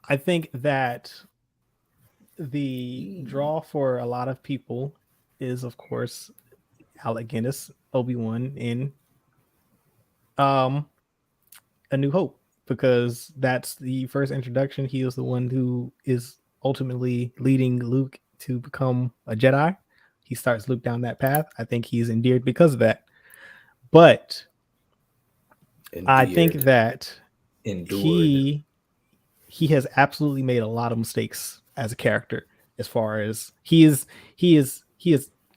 I think that the draw for a lot of people is, of course, Alec Guinness, Obi-Wan in um A New Hope, because that's the first introduction. He is the one who is ultimately leading Luke to become a Jedi. He starts Luke down that path. I think he's endeared because of that. But I think Endeared. that Endured. he he has absolutely made a lot of mistakes as a character. As far as he is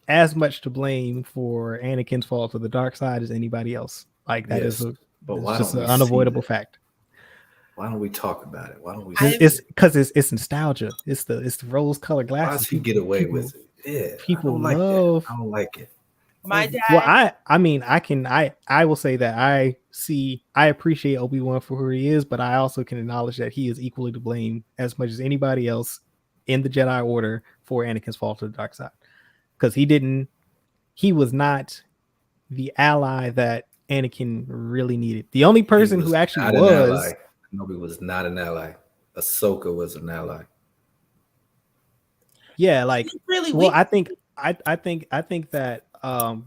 as much to blame for Anakin's fall to the dark side as anybody else. Like that is Yes. a But it's why just don't an we see unavoidable that? fact. Why don't we talk about it? Why don't we I've see It's it? because it's nostalgia. It's the rose colored Why glasses. does he get away People with it? Yeah, I people don't like that. love. I don't like it. my Well, dad. I mean I will say that I appreciate Obi-Wan for who he is, but I also can acknowledge that he is equally to blame as much as anybody else in the Jedi Order for Anakin's fall to the dark side. Because he was not the ally that Anakin really needed. The only He person who was actually not an ally. was, Kenobi was not an ally. Ahsoka was an ally. yeah, like, He's really well, weak. I think that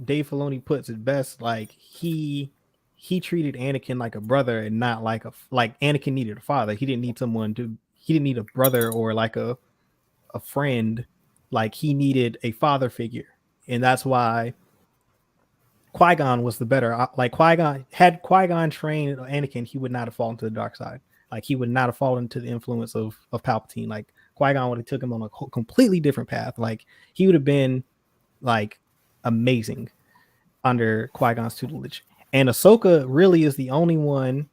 Dave Filoni puts it best. Like he treated Anakin like a brother and not like Anakin needed a father. He didn't need a brother or like a friend. Like he needed a father figure, and that's why Qui-Gon was the better. Like Qui-Gon trained Anakin, he would not have fallen to the dark side. Like he would not have fallen to the influence of Palpatine. Like Qui-Gon would have took him on a completely different path. Like he would have been like amazing under Qui-Gon's tutelage. And Ahsoka really is the only one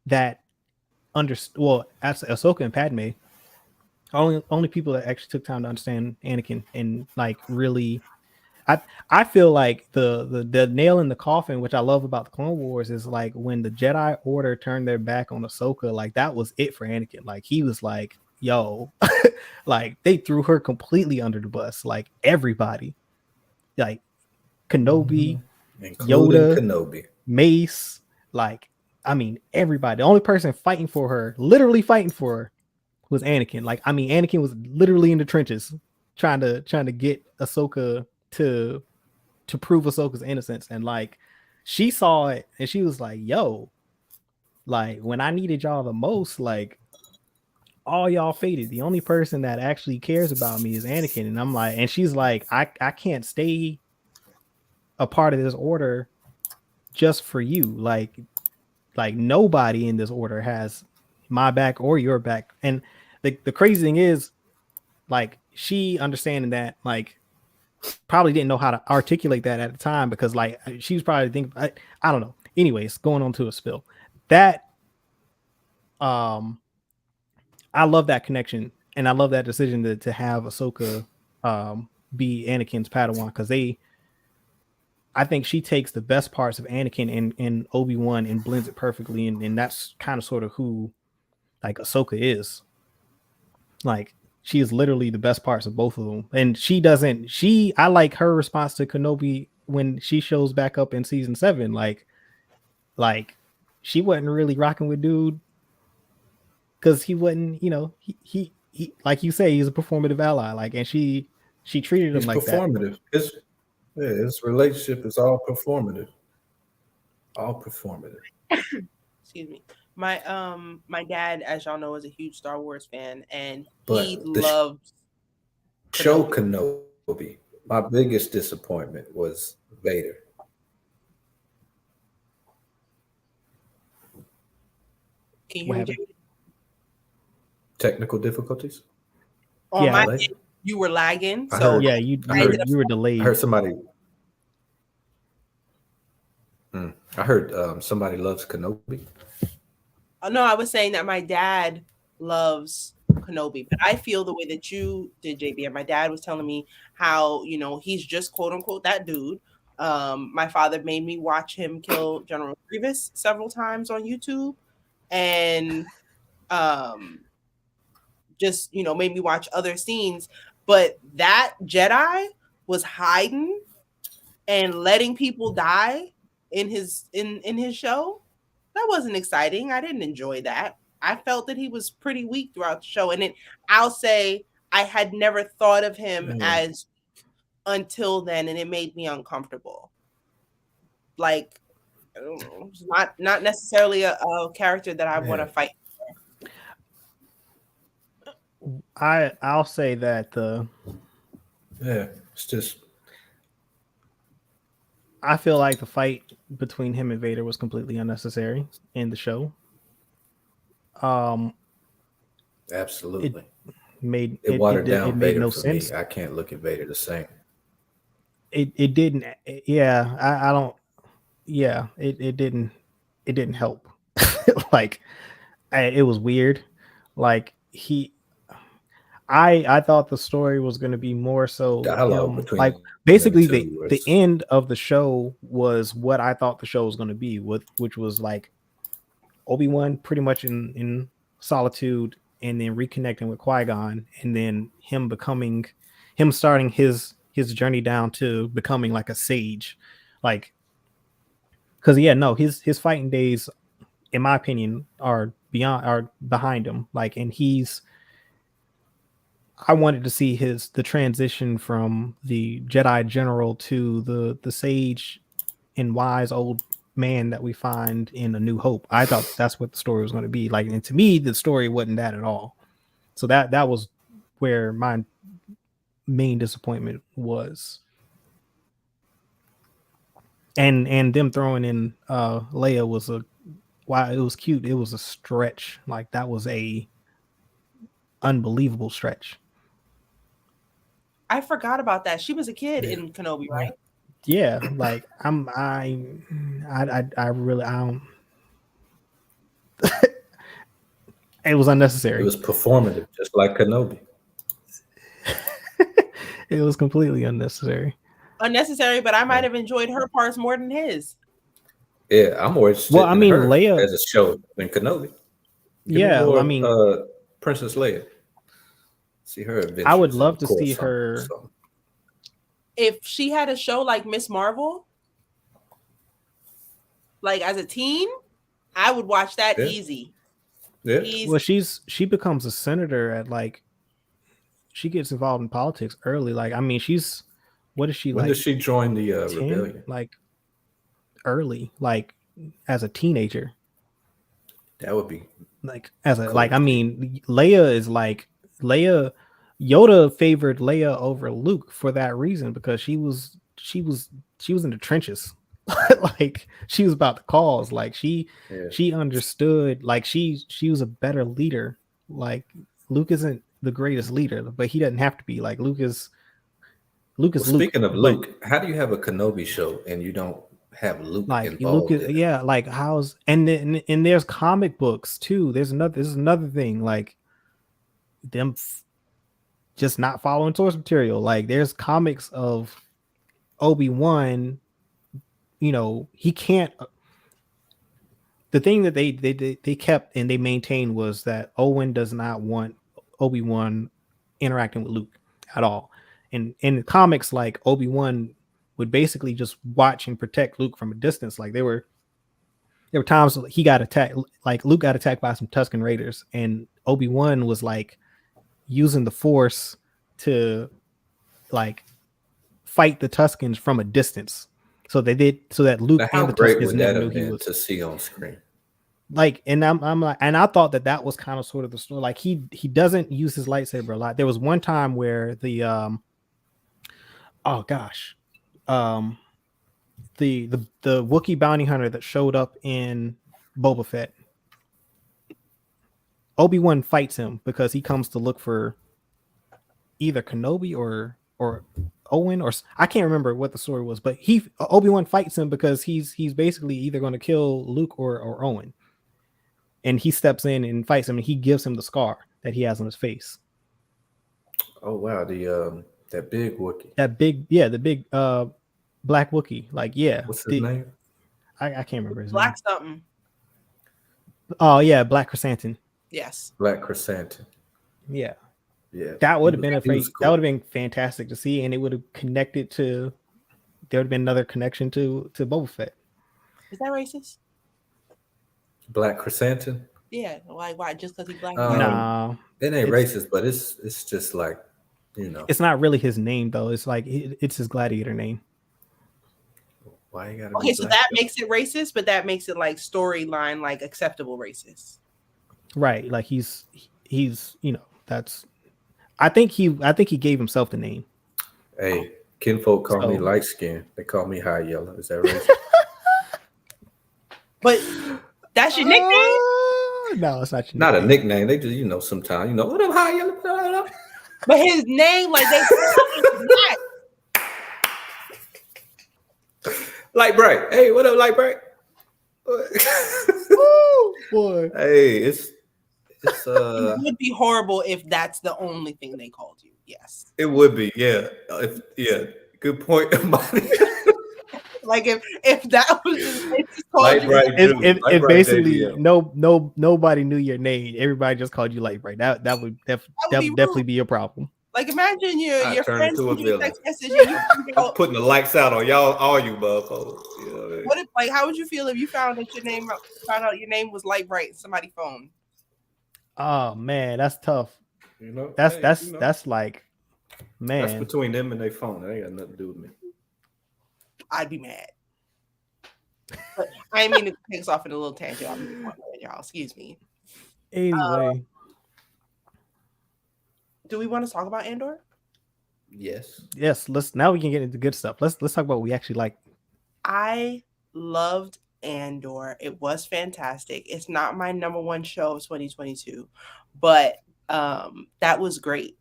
that understood. Well, as Ahsoka and Padme, only people that actually took time to understand Anakin and like really. I feel like the nail in the coffin, which I love about the Clone Wars, is like when the Jedi Order turned their back on Ahsoka, like that was it for Anakin. Like he was like, "Yo," like they threw her completely under the bus. Like everybody, like Kenobi, Including Yoda, Kenobi. Mace, like I mean everybody. The only person fighting for her, literally fighting for her, was Anakin. Like I mean, Anakin was literally in the trenches trying to get Ahsoka to prove Ahsoka's innocence. And like she saw it and she was like, yo, like when I needed y'all the most, like all y'all faded. The only person that actually cares about me is Anakin. And I'm like, and she's like, I can't stay a part of this order just for you. Like nobody in this order has my back or your back. And the crazy thing is, like, she understanding that, like, probably didn't know how to articulate that at the time because like she was probably thinking I don't know. Anyways, going on to a spill. That I love that connection and I love that decision to have Ahsoka be Anakin's Padawan because I think she takes the best parts of Anakin and Obi-Wan and blends it perfectly and that's kind of sort of who like Ahsoka is. Like she is literally the best parts of both of them. And I like her response to Kenobi when she shows back up in season 7. Like she wasn't really rocking with dude because he wasn't, he like you say, he's a performative ally. Like, and she treated him He's like that. performative. His relationship is all performative. All performative. Excuse me. My dad, as y'all know, is a huge Star Wars fan, and he But loves show Kenobi. Kenobi. My biggest disappointment was Vader. Can you What hear me, happened? Jamie? Technical difficulties. On Yeah, my Delay. end, you were lagging, I so heard. yeah. You I you I were ended heard. up. you were I heard delayed. somebody. I heard somebody loves Kenobi. No, I was saying that my dad loves Kenobi, but I feel the way that you did, JB. And my dad was telling me how he's just quote unquote that dude. My father made me watch him kill General Grievous several times on YouTube, and um, just made me watch other scenes. But that Jedi was hiding and letting people die in his show. That wasn't exciting. I didn't enjoy that. I felt that he was pretty weak throughout the show. And I'll say I had never thought of him Yeah. as until then, and it made me uncomfortable. Like, I don't know, it's not necessarily a character that I want Yeah. to fight. I'll say that Yeah. It's just. I feel like the fight between him and Vader was completely unnecessary in the show. Um, it Absolutely. made It watered it down made Vader no for me. sense. I can't look at Vader the same. It didn't. Yeah, I don't. Yeah, it didn't help. Like it was weird. Like I thought the story was going to be more so Dialogue him, like between them basically two the was. end of the show was what I thought the show was going to be, with which was like Obi-Wan pretty much in solitude, and then reconnecting with Qui-Gon, and then him starting his journey down to becoming like a sage. Like, because yeah, no, his fighting days, in my opinion, are behind him. Like, and I wanted to see the transition from the Jedi general to the sage and wise old man that we find in A New Hope. I thought that's what the story was going to be like, and to me, the story wasn't that at all. So that was where my main disappointment was. And them throwing in Leia was while it was cute, it was a stretch. Like, that was a unbelievable stretch. I forgot about that. She was a kid Yeah. in Kenobi, Yeah. right? Yeah, like I really I don't. It was It unnecessary. was performative, just like Kenobi. It was completely unnecessary. Unnecessary, but I might have enjoyed her parts more than his. Yeah, I'm more Well, interested I in mean, her Leia. as a show than Kenobi. Give me Yeah, I more mean, Princess Leia. See her I would adventures in love the to see Coruscant. her. So, If she had a show like Miss Marvel, like as a teen, I would watch that yeah, easy. yeah. Well, Easy. she becomes a senator at like, she gets involved in politics early. Like, I mean, what is she, When like, did she join the 10? rebellion? Like, early, like as a teenager. That would be Like, as a, cool like, to I see. mean, Leia is like Leia. Yoda favored Leia over Luke for that reason, because she was in the trenches. Like, she was about the cause. Like, Yeah. she understood. Like, she was a better leader. Like, Luke isn't the greatest leader, but he doesn't have to be. Like, Luke is Well, Luke. speaking of But Luke, how do you have a Kenobi show and you don't have Luke like, Luke involved is, in it? yeah, like, how's, and there's comic books too. This is another thing, like, them just not following source material. Like, there's comics of Obi-Wan, he can't. The thing that they kept and they maintained was that Owen does not want Obi-Wan interacting with Luke at all. And in the comics, like, Obi-Wan would basically just watch and protect Luke from a distance. Like, there were times he got attacked, like Luke got attacked by some Tusken Raiders, and Obi-Wan was like using the Force to, like, fight the Tuskens from a distance. So that Luke Now, how and the great Tuskens would never that knew have he been was, to see on screen? like, and I'm like, and I thought that was kind of sort of the story. Like, he doesn't use his lightsaber a lot. There was one time where the oh gosh, the Wookiee bounty hunter that showed up in Boba Fett. Obi-Wan fights him because he comes to look for either Kenobi or Owen, or I can't remember what the story was, but Obi-Wan fights him because he's basically either going to kill Luke or Owen. And he steps in and fights him, and he gives him the scar that he has on his face. Oh wow, the that big Wookiee. The big black Wookiee. Like, yeah. What's his name? I can't remember his Black name. something. Oh yeah, Black Chrysanthemum. Yes. Black Chrysanthemum. Yeah. Yeah. That would have been cool. That would have been fantastic to see, and it would have connected to. There would have been another connection to Boba Fett. Is that racist? Black Chrysanthemum. Yeah. Why? Just because he's black? Nah, it ain't racist, but it's just like, you know. It's not really his name though. It's like it's his gladiator name. Why you gotta? Okay, so that makes it racist, but that makes it like storyline, like acceptable racist. Right. Like he's that's. I think he gave himself the name. Hey, kinfolk call me light skin. They call me high yellow. Is that racist? But that's your nickname? No, it's not your Not nickname. a nickname. They just, sometimes, what up, high yellow? But his name, like they Light bright. Hey, what up, light bright? Ooh, boy. Hey, it's it would be horrible if that's the only thing they called you. Yes. It would be, yeah. Good point. Like if that was just called Light you, bright. If basically nobody knew your name, everybody just called you Light Bright. That would definitely be a problem. like imagine your turn friends into a send you a villain. text message and you I'm putting the lights out on y'all, all you motherfuckers. You know what I mean? what if, like, how would you feel if you found out your name was Light Bright in somebody's phone? Oh man, that's tough. That's like, man. That's between them and their phone. That ain't got nothing to do with me. I'd be mad. But I didn't mean to take us off in a little tangent. Y'all, excuse me. Anyway, do we want to talk about Andor? Yes. Now we can get into good stuff. Let's talk about what we actually like. I loved Andor. It was fantastic. It's not my number one show of 2022, but that was great.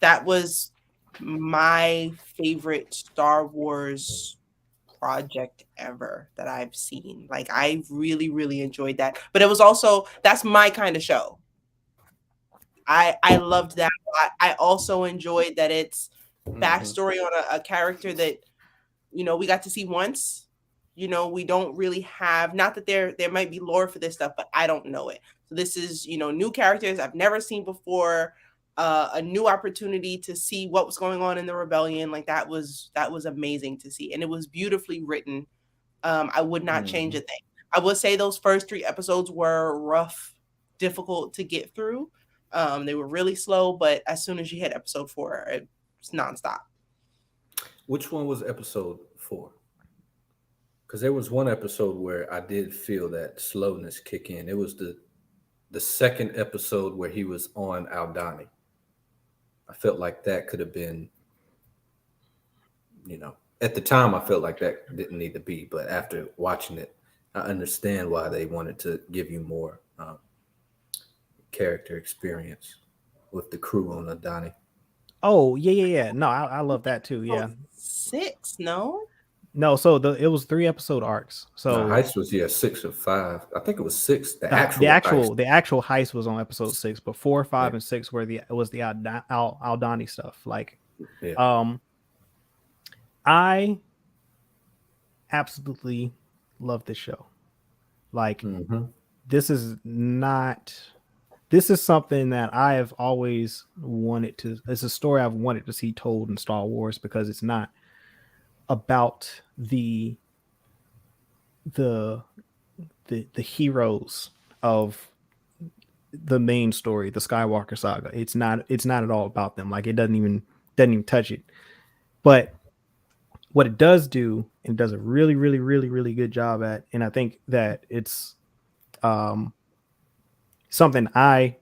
That was my favorite Star Wars project ever that I've seen. Like, I really, really enjoyed that. But it was also, that's my kind of show. I loved that a lot. I also enjoyed that it's backstory on a character that, we got to see once. We don't really have, not that there might be lore for this stuff, but I don't know it. So this is, new characters I've never seen before, a new opportunity to see what was going on in the rebellion. Like that was amazing to see. And it was beautifully written. I would not change a thing. I would say those first 3 episodes were rough, difficult to get through. They were really slow, but as soon as you hit episode 4, it's nonstop. Which one was episode 4? Because there was one episode where I did feel that slowness kick in. It was the second episode where he was on Aldhani. I felt like that could have been, at the time I felt like that didn't need to be, but after watching it, I understand why they wanted to give you more character experience with the crew on Aldhani. Oh yeah. No, I love that too. Yeah. 6, no. No, so it was 3 episode arcs. So heist was 6 or 5. I think it was 6. The actual heist was on episode 6, but 4, 5, and 6 was the Aldhani stuff. Like, I absolutely love this show. Like, this is something that I have always wanted to. It's a story I've wanted to see told in Star Wars because it's not about the heroes of the main story, the Skywalker saga. It's not at all about them. Like, it doesn't even touch it. But what it does do, and does a really, really, really, really good job at, and I think that it's something I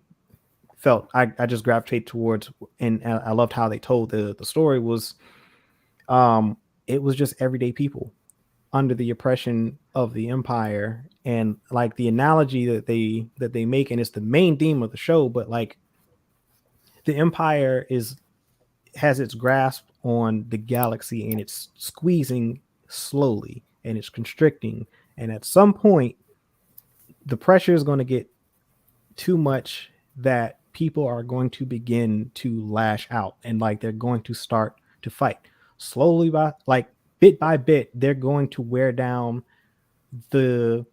felt I just gravitate towards, and I loved how they told the story was it was just everyday people. under the oppression of the empire. And like the analogy that they make, and it's the main theme of the show, but like the empire has its grasp on the galaxy and it's squeezing slowly and it's constricting, and at some point the pressure is going to get too much that people are going to begin to lash out, and like they're going to start to fight slowly, by like bit by bit. They're going to wear down the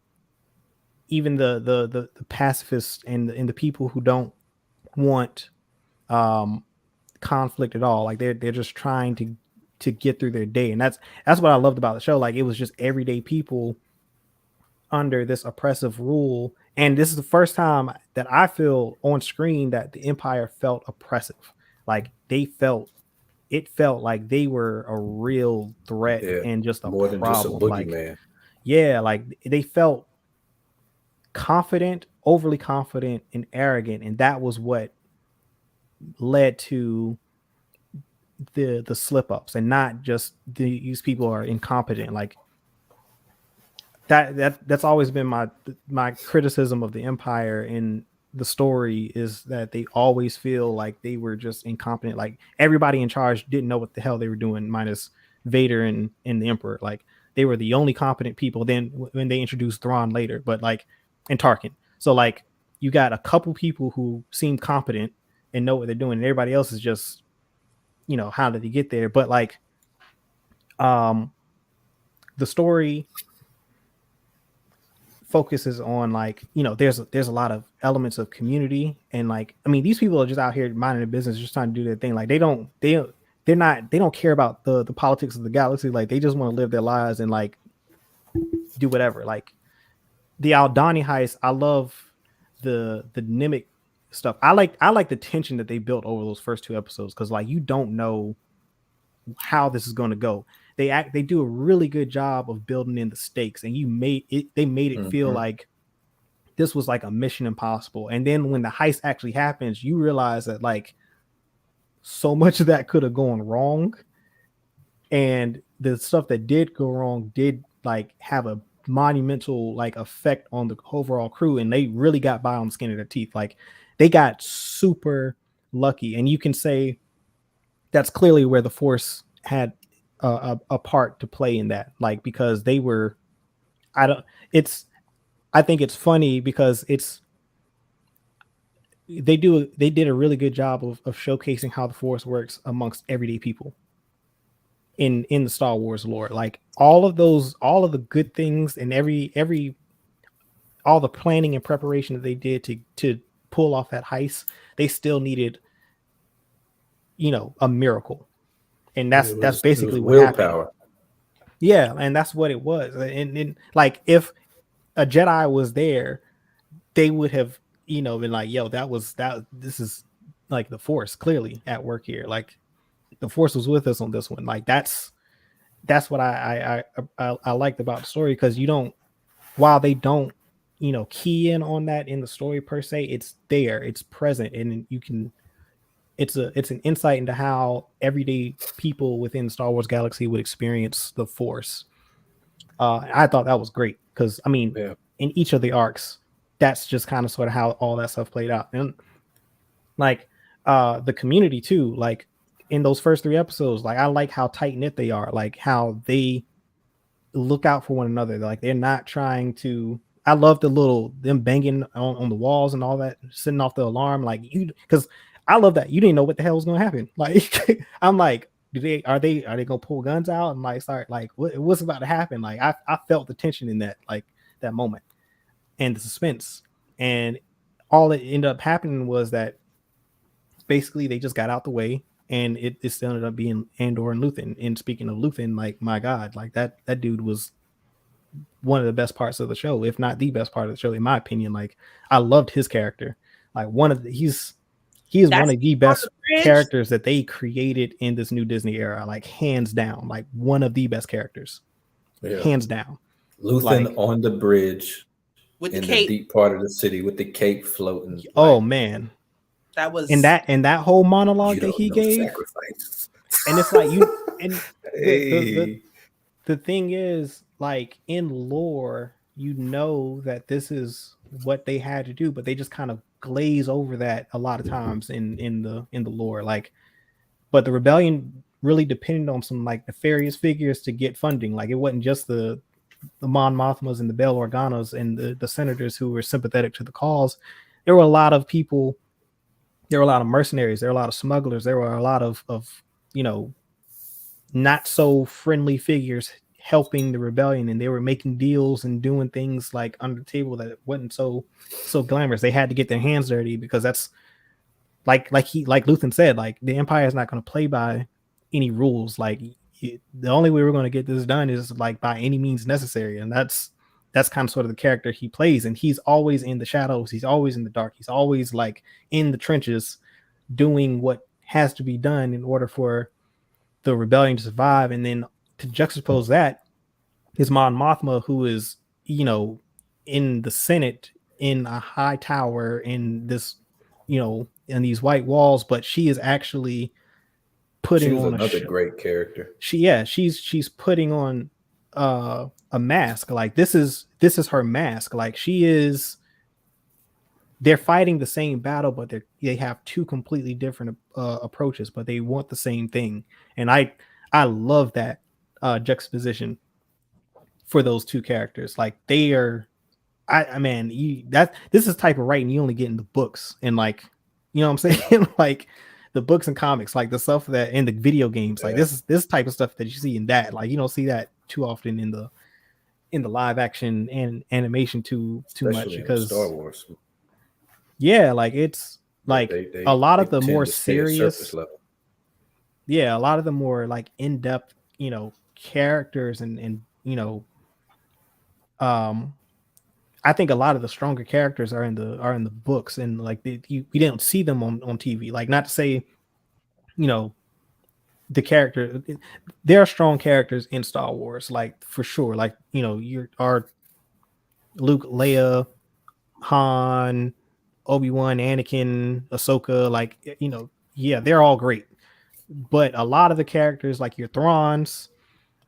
even the pacifists and the people who don't want um conflict at all. Like they're just trying to get through their day, and that's what I loved about the show. Like it was just everyday people under this oppressive rule, and this is the first time that I feel on screen that the empire felt oppressive. Like it felt like they were a real threat Yeah, and just a more than just a problem. Like boogeyman. yeah, like they felt confident, overly confident and arrogant, and that was what led to the slip ups, and not just these people are incompetent. Like that's always been my criticism of the empire in the story, is that they always feel like they were just incompetent. Like everybody in charge didn't know what the hell they were doing, minus Vader and the Emperor. Like they were the only competent people. Then when they introduced Thrawn later, but like and Tarkin. So like you got a couple people who seem competent and know what they're doing, and everybody else is just, you know, how did he get there? But like the story focuses on, like, you know, there's a lot of elements of community, and like I mean these people are just out here minding their business, just trying to do their thing. Like they don't care about the politics of the galaxy. Like they just want to live their lives and like do whatever. Like the Aldani heist, I love the Nimic stuff. I like the tension that they built over those first two episodes, because like you don't know how this is going to go. They do a really good job of building in the stakes, and they made it feel like this was like a Mission Impossible. And then when the heist actually happens, you realize that like so much of that could have gone wrong, and the stuff that did go wrong did like have a monumental like effect on the overall crew, and they really got by on the skin of their teeth. Like they got super lucky, and you can say that's clearly where the Force had a part to play in that. Like because they were, I think it's funny because they did a really good job of showcasing how the Force works amongst everyday people in the Star Wars lore. Like all of the good things and all the planning and preparation that they did to pull off that heist, they still needed, you know, a miracle. And that's basically what willpower happened. Yeah, and that's what it was. And like if a Jedi was there, they would have, you know, been like, yo, this is like the Force clearly at work here. Like the Force was with us on this one. Like that's what I liked about the story, because while they don't, you know, key in on that in the story per se, it's there, it's present, and you can. It's an insight into how everyday people within Star Wars galaxy would experience the Force. I thought that was great, because I mean, in each of the arcs, that's just kind of sort of how all that stuff played out. And like the community too, like in those first 3 episodes, like I like how tight knit they are, like how they look out for one another. Like they're not trying to. I love them banging on the walls and all that, setting off the alarm. Like because I love that you didn't know what the hell was going to happen. Like I'm like, are they going to pull guns out and like start like what's about to happen? Like I felt the tension in that, like that moment and the suspense, and all that ended up happening was that basically they just got out the way, and it still ended up being Andor and Luthen. And speaking of Luthen, like my God, like that dude was one of the best parts of the show, if not the best part of the show, in my opinion. Like I loved his character. Like he is one of the best characters that they created in this new Disney era, like hands down, like one of the best characters, hands down. Luthen like, on the bridge with in the cape, deep part of the city with the cape floating. Oh man, that was and that whole monologue that he gave. Sacrifices. And it's like you and the thing is, like in lore, you know that this is what they had to do, but they just kind of glaze over that a lot of times in the lore. Like, but the rebellion really depended on some like nefarious figures to get funding. Like, it wasn't just the Mon Mothmas and the Bail Organas and the senators who were sympathetic to the cause. There were a lot of people. There were a lot of mercenaries. There were a lot of smugglers. There were a lot of you know, not so friendly figures helping the rebellion, and they were making deals and doing things like under the table that wasn't so glamorous. They had to get their hands dirty because that's like Luthen said, like the Empire is not going to play by any rules. Like the only way we're going to get this done is like by any means necessary, and that's kind of sort of the character he plays. And he's always in the shadows. He's always in the dark. He's always like in the trenches, doing what has to be done in order for the rebellion to survive. And then to juxtapose that is Mon Mothma, who is, you know, in the Senate in a high tower in this, you know, in these white walls, but she is actually putting She was on another great character. She's putting on a mask. Like this is her mask. Like they're fighting the same battle, but they have two completely different approaches, but they want the same thing. And I love that juxtaposition for those two characters. Like they are, I man, this is type of writing you only get in the books and like, you know what I'm saying? Like the books and comics, like the stuff that in the video games, like this type of stuff that you see in that, like you don't see that too often in the live action and animation too much, because Star Wars. Yeah, like it's like a lot of the more serious, a lot of the more like in-depth, you know, characters and you know, I think a lot of the stronger characters are in the books, and like we didn't see them on TV. Like, not to say, you know, there are strong characters in Star Wars, like for sure. Like, you know, our Luke, Leia, Han, Obi-Wan, Anakin, Ahsoka, like, you know, yeah, they're all great. But a lot of the characters, like your Thrawns,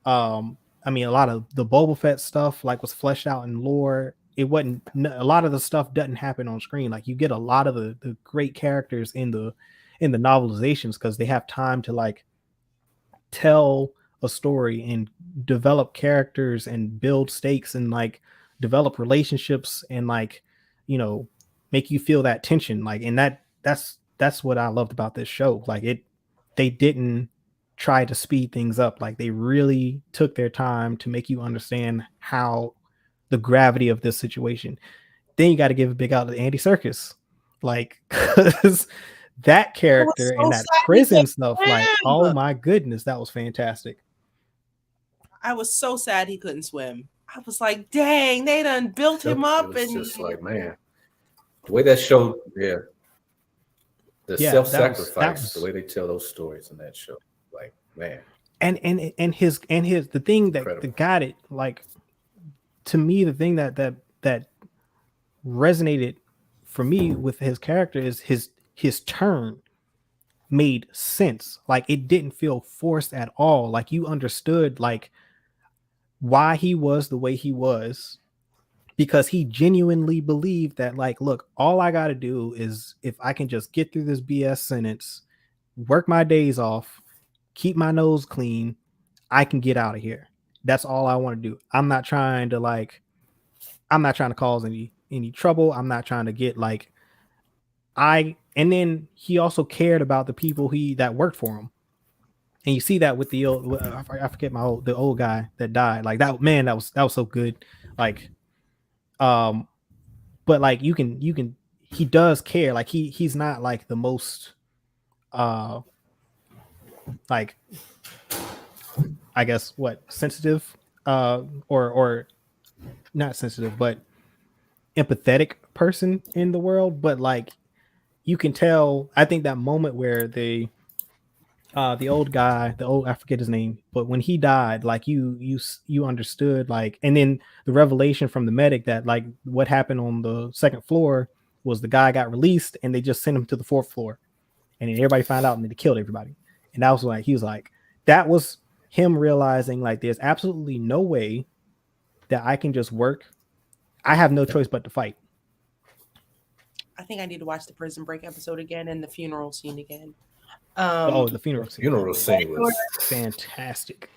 I mean, a lot of the Boba Fett stuff, like, was fleshed out in lore. It wasn't, a lot of the stuff doesn't happen on screen. Like, you get a lot of the great characters in the novelizations because they have time to like tell a story and develop characters and build stakes and like develop relationships and like, you know, make you feel that tension. Like, and that's what I loved about this show. Like, they didn't try to speed things up. Like, they really took their time to make you understand how the gravity of this situation. Then you got to give a big out to Andy Serkis, like, because that character and that prison stuff, like, oh my goodness, that was fantastic. I was so sad he couldn't swim. I was like, dang, they done built him up, and just like, man, the way that show, the self-sacrifice, the way they tell those stories in that show, like, man. And his the thing that got it, like, to me, the thing that resonated for me with his character is his turn made sense. Like, it didn't feel forced at all. Like, you understood like why he was the way he was, because he genuinely believed that, like, look, all I got to do is, if I can just get through this BS sentence, work my days off, keep my nose clean, I can get out of here. That's all I want to do. I'm not trying to cause any trouble. I'm not trying to get like, and then he also cared about the people that worked for him. And you see that with the old, I forget the old guy that died. Like, that, man, that was so good. Like, but like, you can he does care. Like, he's not like the most like, I guess, sensitive or not sensitive, but empathetic person in the world. But like, you can tell, I think that moment where the old guy, I forget his name, but when he died, like, you understood, like, and then the revelation from the medic that, like, what happened on the second floor was the guy got released and they just sent him to the fourth floor, and then everybody found out and they killed everybody. And that was like, he was like, that was him realizing, like, there's absolutely no way that I can just work, I have no choice but to fight. I think I need to watch the Prison Break episode again and the funeral scene again. Oh, the funeral scene. Funeral scene was Fantastic.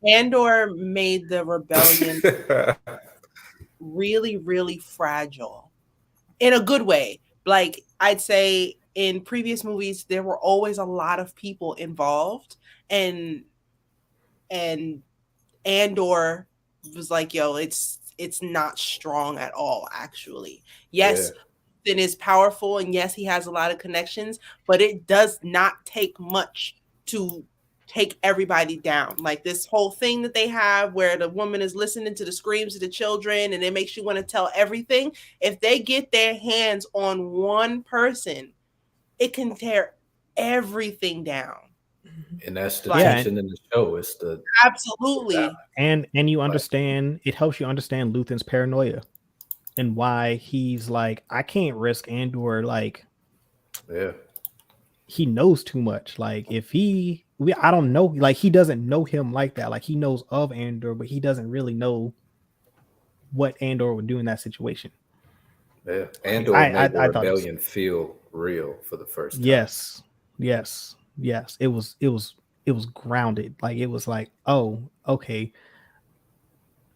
Andor made the rebellion really, really fragile in a good way. Like, I'd say in previous movies, there were always a lot of people involved, and Andor was like, yo, it's not strong at all, actually. Yes, Finn is powerful, and yes, he has a lot of connections, but it does not take much to take everybody down. Like this whole thing that they have where the woman is listening to the screams of the children and it makes you want to tell everything. If they get their hands on one person, it can tear everything down. And that's the Like, tension in the show. It's the absolutely. And you understand, it helps you understand Luthen's paranoia and why he's like, I can't risk Andor. Like, he knows too much. Like, if I don't know, like, he doesn't know him like that. Like, he knows of Andor, but he doesn't really know what Andor would do in that situation. Yeah, Andor made the rebellion feel real for the first time. Yes. It was grounded. Like, it was like, oh, okay,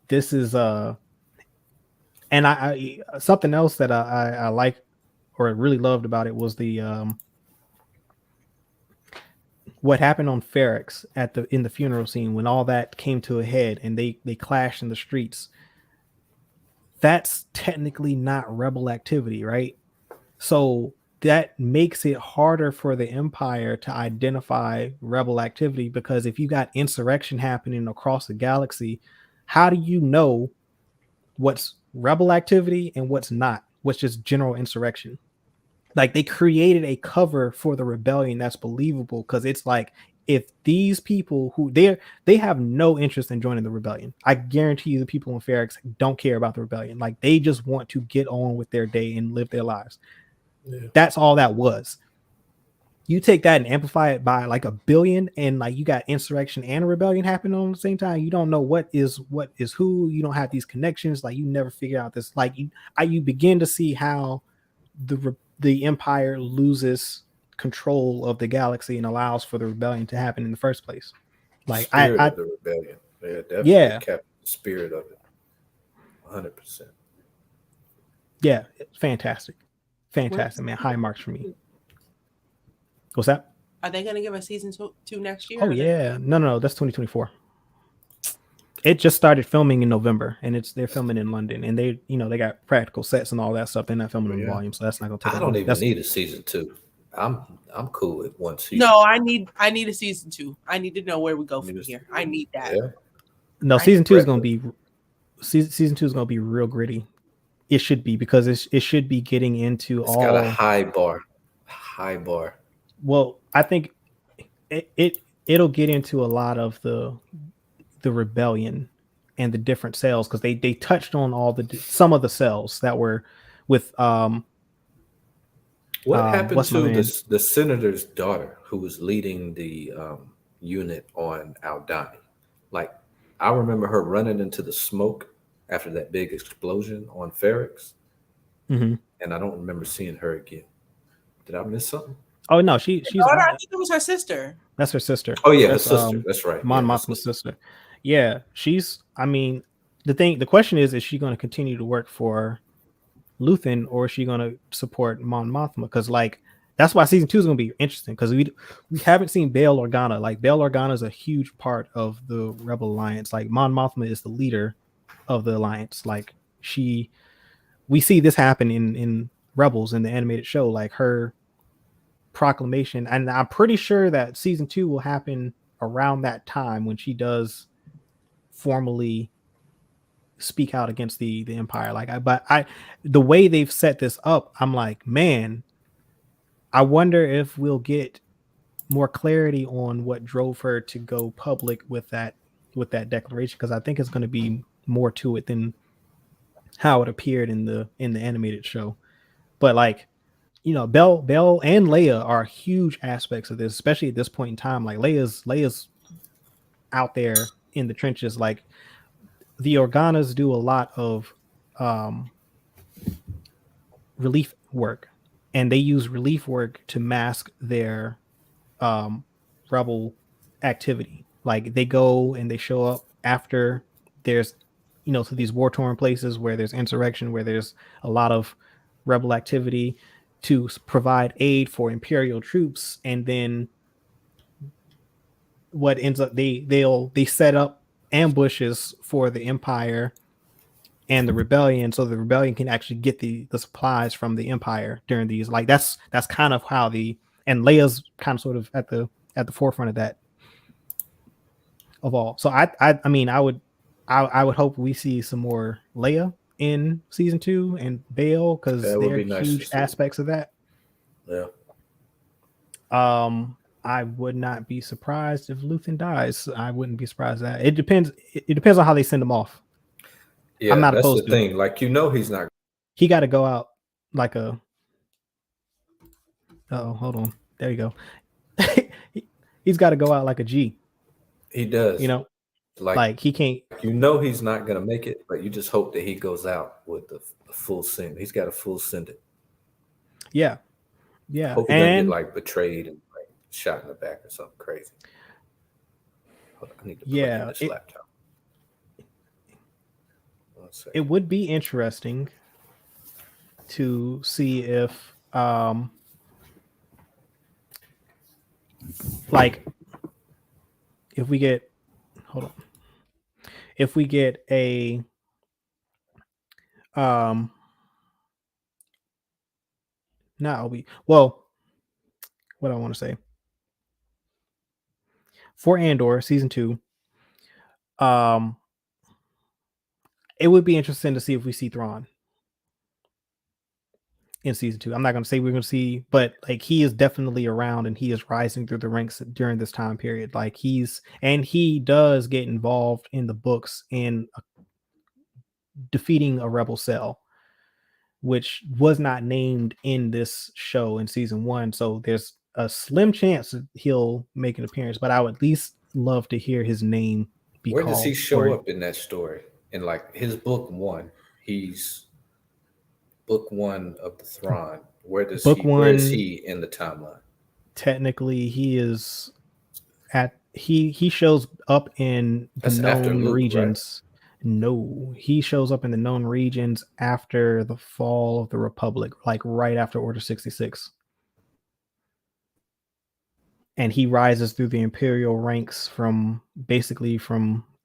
this is and I something else that I like or really loved about it was the what happened on Ferrix in the funeral scene when all that came to a head and they clashed in the streets. That's technically not rebel activity, right? So that makes it harder for the Empire to identify rebel activity, because if you got insurrection happening across the galaxy, how do you know what's rebel activity and what's not? What's just general insurrection? Like, they created a cover for the rebellion that's believable, because it's like, if these people who they have no interest in joining the rebellion, I guarantee you the people in Ferrix don't care about the rebellion. Like, they just want to get on with their day and live their lives. Yeah. That's all that was. You take that and amplify it by like 1 billion, and like you got insurrection and a rebellion happening on the same time. You don't know what is who. You don't have these connections. Like, you never figure out this. Like, you begin to see how the Empire loses control of the galaxy and allows for the rebellion to happen in the first place. Like, of the rebellion, definitely kept the spirit of it, 100%. Yeah, fantastic, man. High marks for me. What's that? Are they going to give a season 2 next year? Oh yeah, no, that's 2024. It just started filming in November, and they're filming in London, and they got practical sets and all that stuff. They're not filming in volume, so that's not going to take. I don't even need a season 2. I'm cool with one season. No, I need a season 2. I need to know where we go from here. I need that. Yeah. No, season 2 is going to be season 2 is going to be real gritty. It should be, because it should be getting into it's got a high bar. Well, I think it'll get into a lot of the rebellion and the different cells, because they touched on some of the cells that were with what happened to the senator's daughter who was leading the unit on Aldani? Like, I remember her running into the smoke after that big explosion on Ferrix, and I don't remember seeing her again. Did I miss something? Oh no, she's. I think it was her sister. That's her sister. Oh yeah, her sister. That's right. Mon Mothma's sister. Yeah, she's. I mean, the question is she going to continue to work for Luthen, or is she going to support Mon Mothma? Because like, that's why season 2 is going to be interesting, because we haven't seen Bail Organa. Like, Bail Organa is a huge part of the Rebel Alliance. Like, Mon Mothma is the leader of the Alliance. Like, we see this happen in Rebels, in the animated show. Like, her proclamation, and I'm pretty sure that season 2 will happen around that time when she does formally speak out against the Empire. Like, the way they've set this up, I'm like, man, I wonder if we'll get more clarity on what drove her to go public with that declaration, because I think it's going to be more to it than how it appeared in the animated show. But like, Bell and Leia are huge aspects of this, especially at this point in time. Like, Leia's out there in the trenches. Like, the Organas do a lot of um, relief work, and they use relief work to mask their um, rebel activity. Like they go and they show up after there's, to these war torn places where there's insurrection, where there's a lot of rebel activity to provide aid for imperial troops, and then what ends up they set up ambushes for the empire and the rebellion, so the rebellion can actually get the supplies from the empire during these. Like that's kind of how and Leia's kind of sort of at the forefront of that of all. So I mean I would hope we see some more Leia in season 2 and Bail, because That would they're be nice to huge see. aspects of that. Yeah. I would not be surprised if Luthen dies. I wouldn't be surprised that. It depends. It depends on how they send him off. Yeah, I'm not that's the opposed to. thing. Like, he's not. He got to go out like a. Oh, hold on. There you go. He's got to go out like a G. He does. Like he can't. He's not gonna make it, but you just hope that he goes out with the full send. He's got a full send it. Yeah. Hope he doesn't get like betrayed and like shot in the back or something crazy. Hold on, I need to plug in this laptop. It would be interesting to see if like if we get a not Obi. Well, what I want to say for Andor season 2, it would be interesting to see if we see Thrawn in season 2. I'm not going to say we're going to see, but like he is definitely around and he is rising through the ranks during this time period. Like he does get involved in the books in defeating a rebel cell, which was not named in this show in season 1. So there's a slim chance that he'll make an appearance, but I would at least love to hear his name be Where called. does he show up in that story? In like his book 1, he's book 1 of the Thrawn. Where is he in the timeline? Technically, he is he shows up in the known regions. Right? No, he shows up in the known regions after the fall of the Republic, like right after Order 66. And he rises through the Imperial ranks from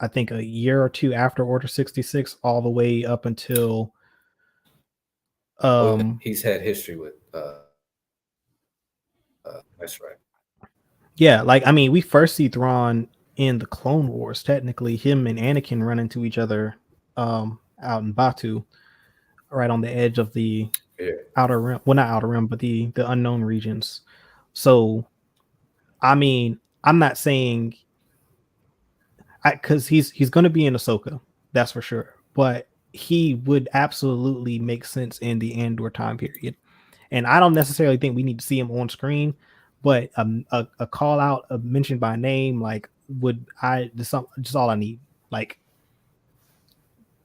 I think a year or two after Order 66 all the way up until he's had history with that's right. Yeah, like I mean, we first see Thrawn in the Clone Wars. Technically, him and Anakin run into each other out in Batu, right on the edge of the outer rim. Well, not outer rim, but the unknown regions. So, I mean, I'm not saying because he's going to be in Ahsoka, that's for sure. But he would absolutely make sense in the Andor time period, and I don't necessarily think we need to see him on screen. But a call out, a mention by name, like just all I need, like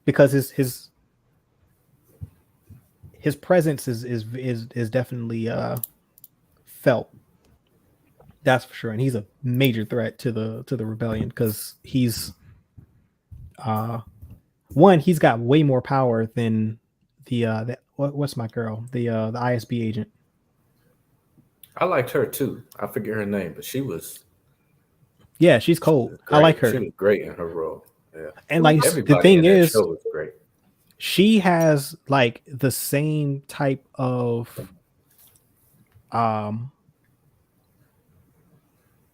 because his presence is definitely felt. That's for sure, and he's a major threat to the rebellion because he's one, he's got way more power than what's my girl, the ISB agent. I liked her too. I forget her name, but she's cold. I like her. She was great in her role. Yeah. And like the thing is, show was great. She has like the same type of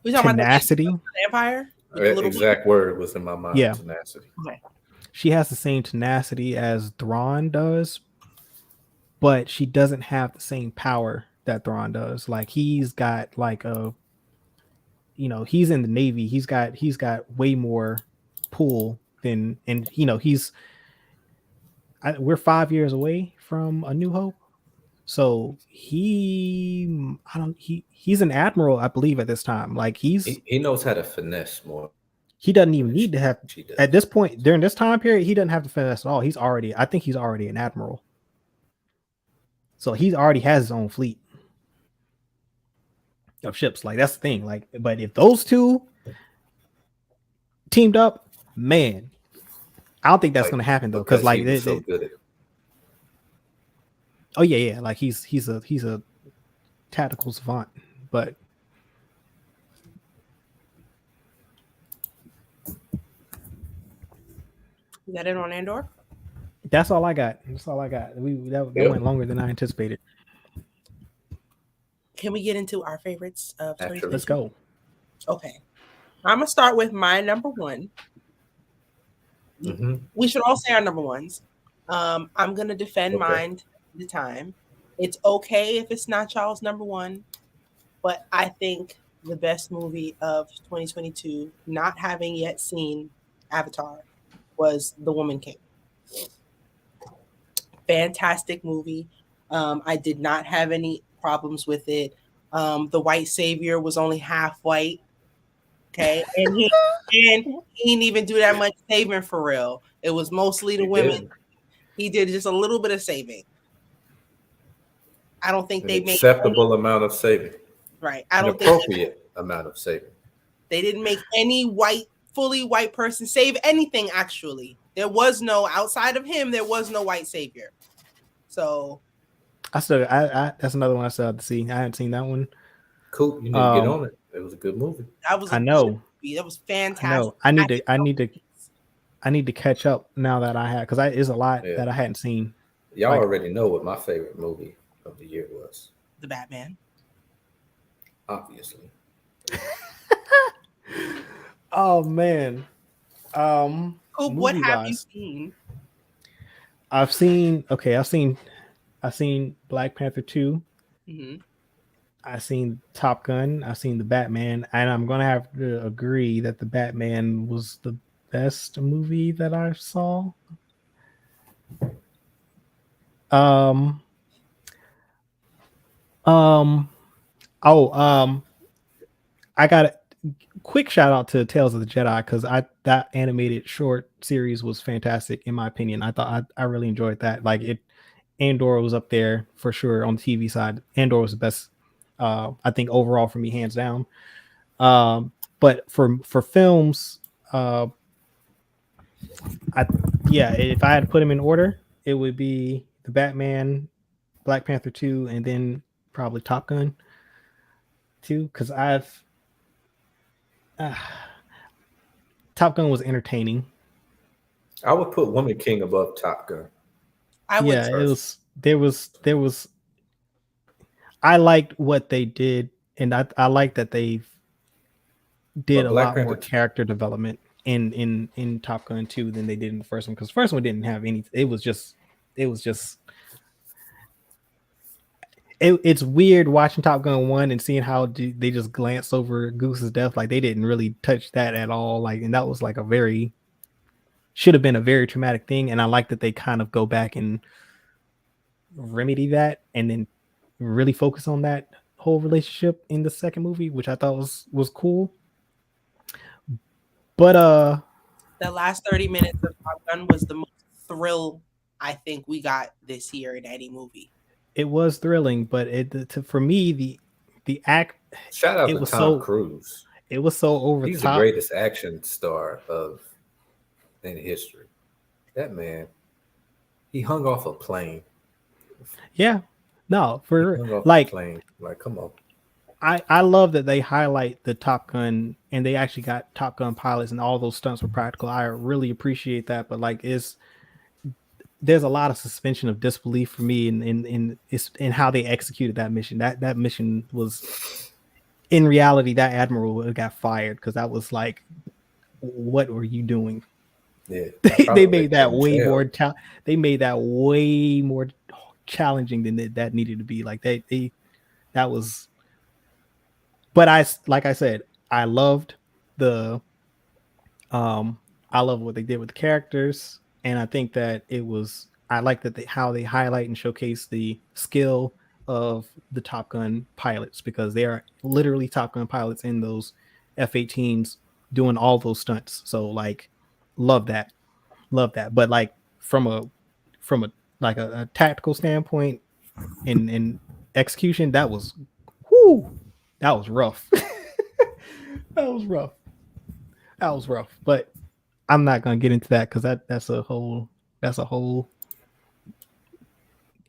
tenacity. Vampire? Exact word was in my mind. Yeah. Tenacity. Okay. She has the same tenacity as Thrawn does, but she doesn't have the same power that Thrawn does. Like he's got like he's in the Navy. He's got way more pull than, and we're 5 years away from A New Hope. So he's an admiral, I believe, at this time. Like he knows how to finesse more. he doesn't even need to have She at does. this point during this time period. He doesn't have to finesse at all. I think he's already an admiral. So he's already has his own fleet of ships. Like that's the thing. Like, but if those two teamed up, man, I don't think that's Like, gonna happen though. Because because like, he was so good at it. oh yeah, like he's a tactical savant. But Is that it on Andor? that's all I got. That's all I got. That went longer than I anticipated. Can we get into our favorites of Naturally. Let's 2022? go. Okay. I'm gonna start with my number one. Mm-hmm. We should all say our number ones. I'm gonna defend mine the time. It's okay if it's not y'all's number one, but I think the best movie of 2022, not having yet seen Avatar, was The Woman King. Fantastic movie. I did not have any problems with it. The white savior was only half white. Okay, and he didn't even do that much saving for real. It was mostly the women. Didn't. He did just a little bit of saving. I don't think An they made acceptable amount of saving. right. I An don't think appropriate amount of saving. they didn't make any fully white person save anything. Actually, there was no outside of him. There was no white savior. So I that's another one I still have to see. I haven't seen that one. Cool. You need to get on it. It was a good movie. that was I know. that was fantastic. I know. I need to catch up now that I have because it's a lot that I hadn't seen. Y'all already know what my favorite movie of the year was. The Batman. Obviously. Oh man. What have you seen? I've seen Black Panther 2. Mm-hmm. I've seen Top Gun. I've seen the Batman, and I'm gonna have to agree that the Batman was the best movie that I saw. I got a quick shout out to Tales of the Jedi because that animated short series was fantastic in my opinion. I thought I really enjoyed that. Like Andor was up there for sure on the TV side. Andor was the best. I think overall for me, hands down. But for films, if I had to put them in order, it would be the Batman, Black Panther 2, and then probably Top Gun 2. Because Top Gun was entertaining. I would put Woman King above Top Gun. I would. Yeah, it was. There was. I liked what they did, and I like that they did a lot more character development in Top Gun 2 than they did in the first one. Because the first one didn't have any. It was just. It's weird watching Top Gun 1 and seeing how they just glanced over Goose's death. Like they didn't really touch that at all. Like, and that was like should have been a very traumatic thing. And I like that they kind of go back and remedy that and then really focus on that whole relationship in the second movie, which I thought was cool. But the last 30 minutes of Top Gun was the most thrill I think we got this year in any movie. It was thrilling, but for me the act. Shout out to Tom Cruise. It was so over He's the top. The greatest action star in history. That man, he hung off a plane. Yeah, no, for plane. Like, come on. I love that they highlight the Top Gun and they actually got Top Gun pilots and all those stunts were practical. I really appreciate that, but like there's a lot of suspension of disbelief for me in how they executed that mission. That mission was, in reality, that admiral got fired because that was like, what were you doing? Yeah, they made that way more. They made that way more challenging than that needed to be. Like that was. But like I said, I loved I love what they did with the characters. And I think that I like that how they highlight and showcase the skill of the Top Gun pilots because they are literally Top Gun pilots in those F-18s doing all those stunts. So like, love that, love that. But like from a like a tactical standpoint and execution, that was, whoo, that was rough. That was rough. That was rough. But I'm not gonna get into that because that's a whole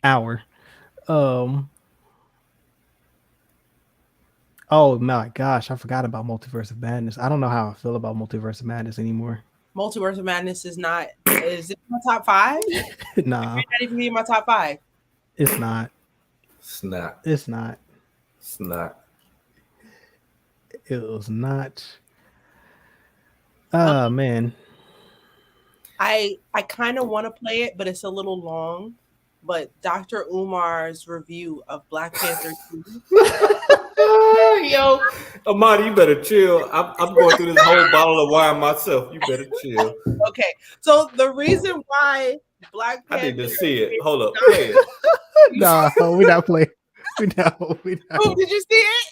hour. Um. Oh my gosh, I forgot about Multiverse of Madness. I don't know how I feel about Multiverse of Madness anymore. Multiverse of Madness is not. Is it my top 5? It may Nah, not even be in my top 5. it's not. It's not. It's not. It's not. It was not. Oh man. I kind of want to play it, but it's a little long. But Dr. Umar's review of Black Panther 2. Yo, Amadi, you better chill. I'm going through this whole bottle of wine myself. You better chill. Okay, so the reason why Black Panther. I need to see it. Hold up, play it. Nah, we not playing. We not. Oh, did you see it?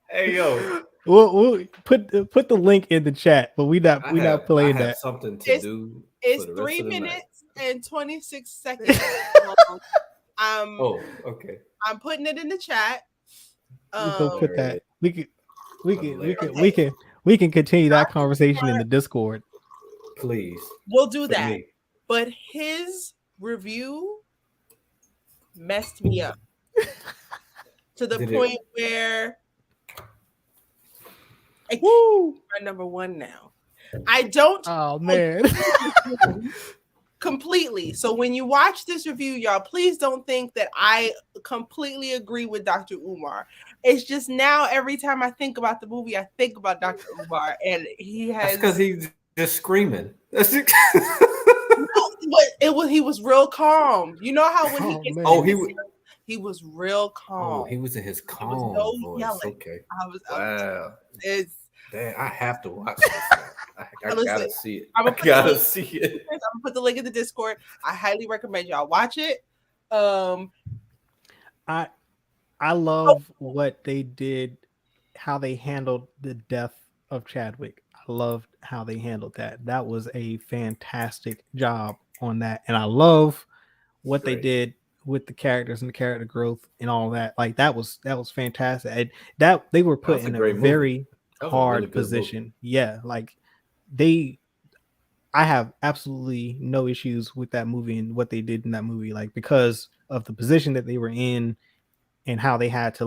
Hey yo, We'll put the link in the chat, but we not playing I have that. something to do. It's for the 3 rest of the night. minutes and 26 seconds long. Oh, okay. I'm putting it in the chat. We go put that. We can continue that conversation in the Discord. Please. We'll do For that. me. But his review messed me up to the point where Woo! my number 1 now. I don't. Oh man. Completely. So when you watch this review, y'all, please don't think that I completely agree with Dr. Umar. It's just now every time I think about the movie, I think about Dr. Umar, and he has. That's because he's just screaming. That's it. But he was real calm. You know how when he gets he was real calm. Oh, he was in his calm voice. Yelling. Okay. Wow. Damn, I have to watch this. I gotta see it. I'm gonna see it. I'm gonna put the link in the Discord. I highly recommend y'all watch it. I love what they did, how they handled the death of Chadwick. I loved how they handled that. That was a fantastic job on that, and I love what they did with the characters and the character growth and all that. Like that was fantastic. And that they were put in a very hard position. Movie. Yeah, like I have absolutely no issues with that movie and what they did in that movie, like because of the position that they were in and how they had to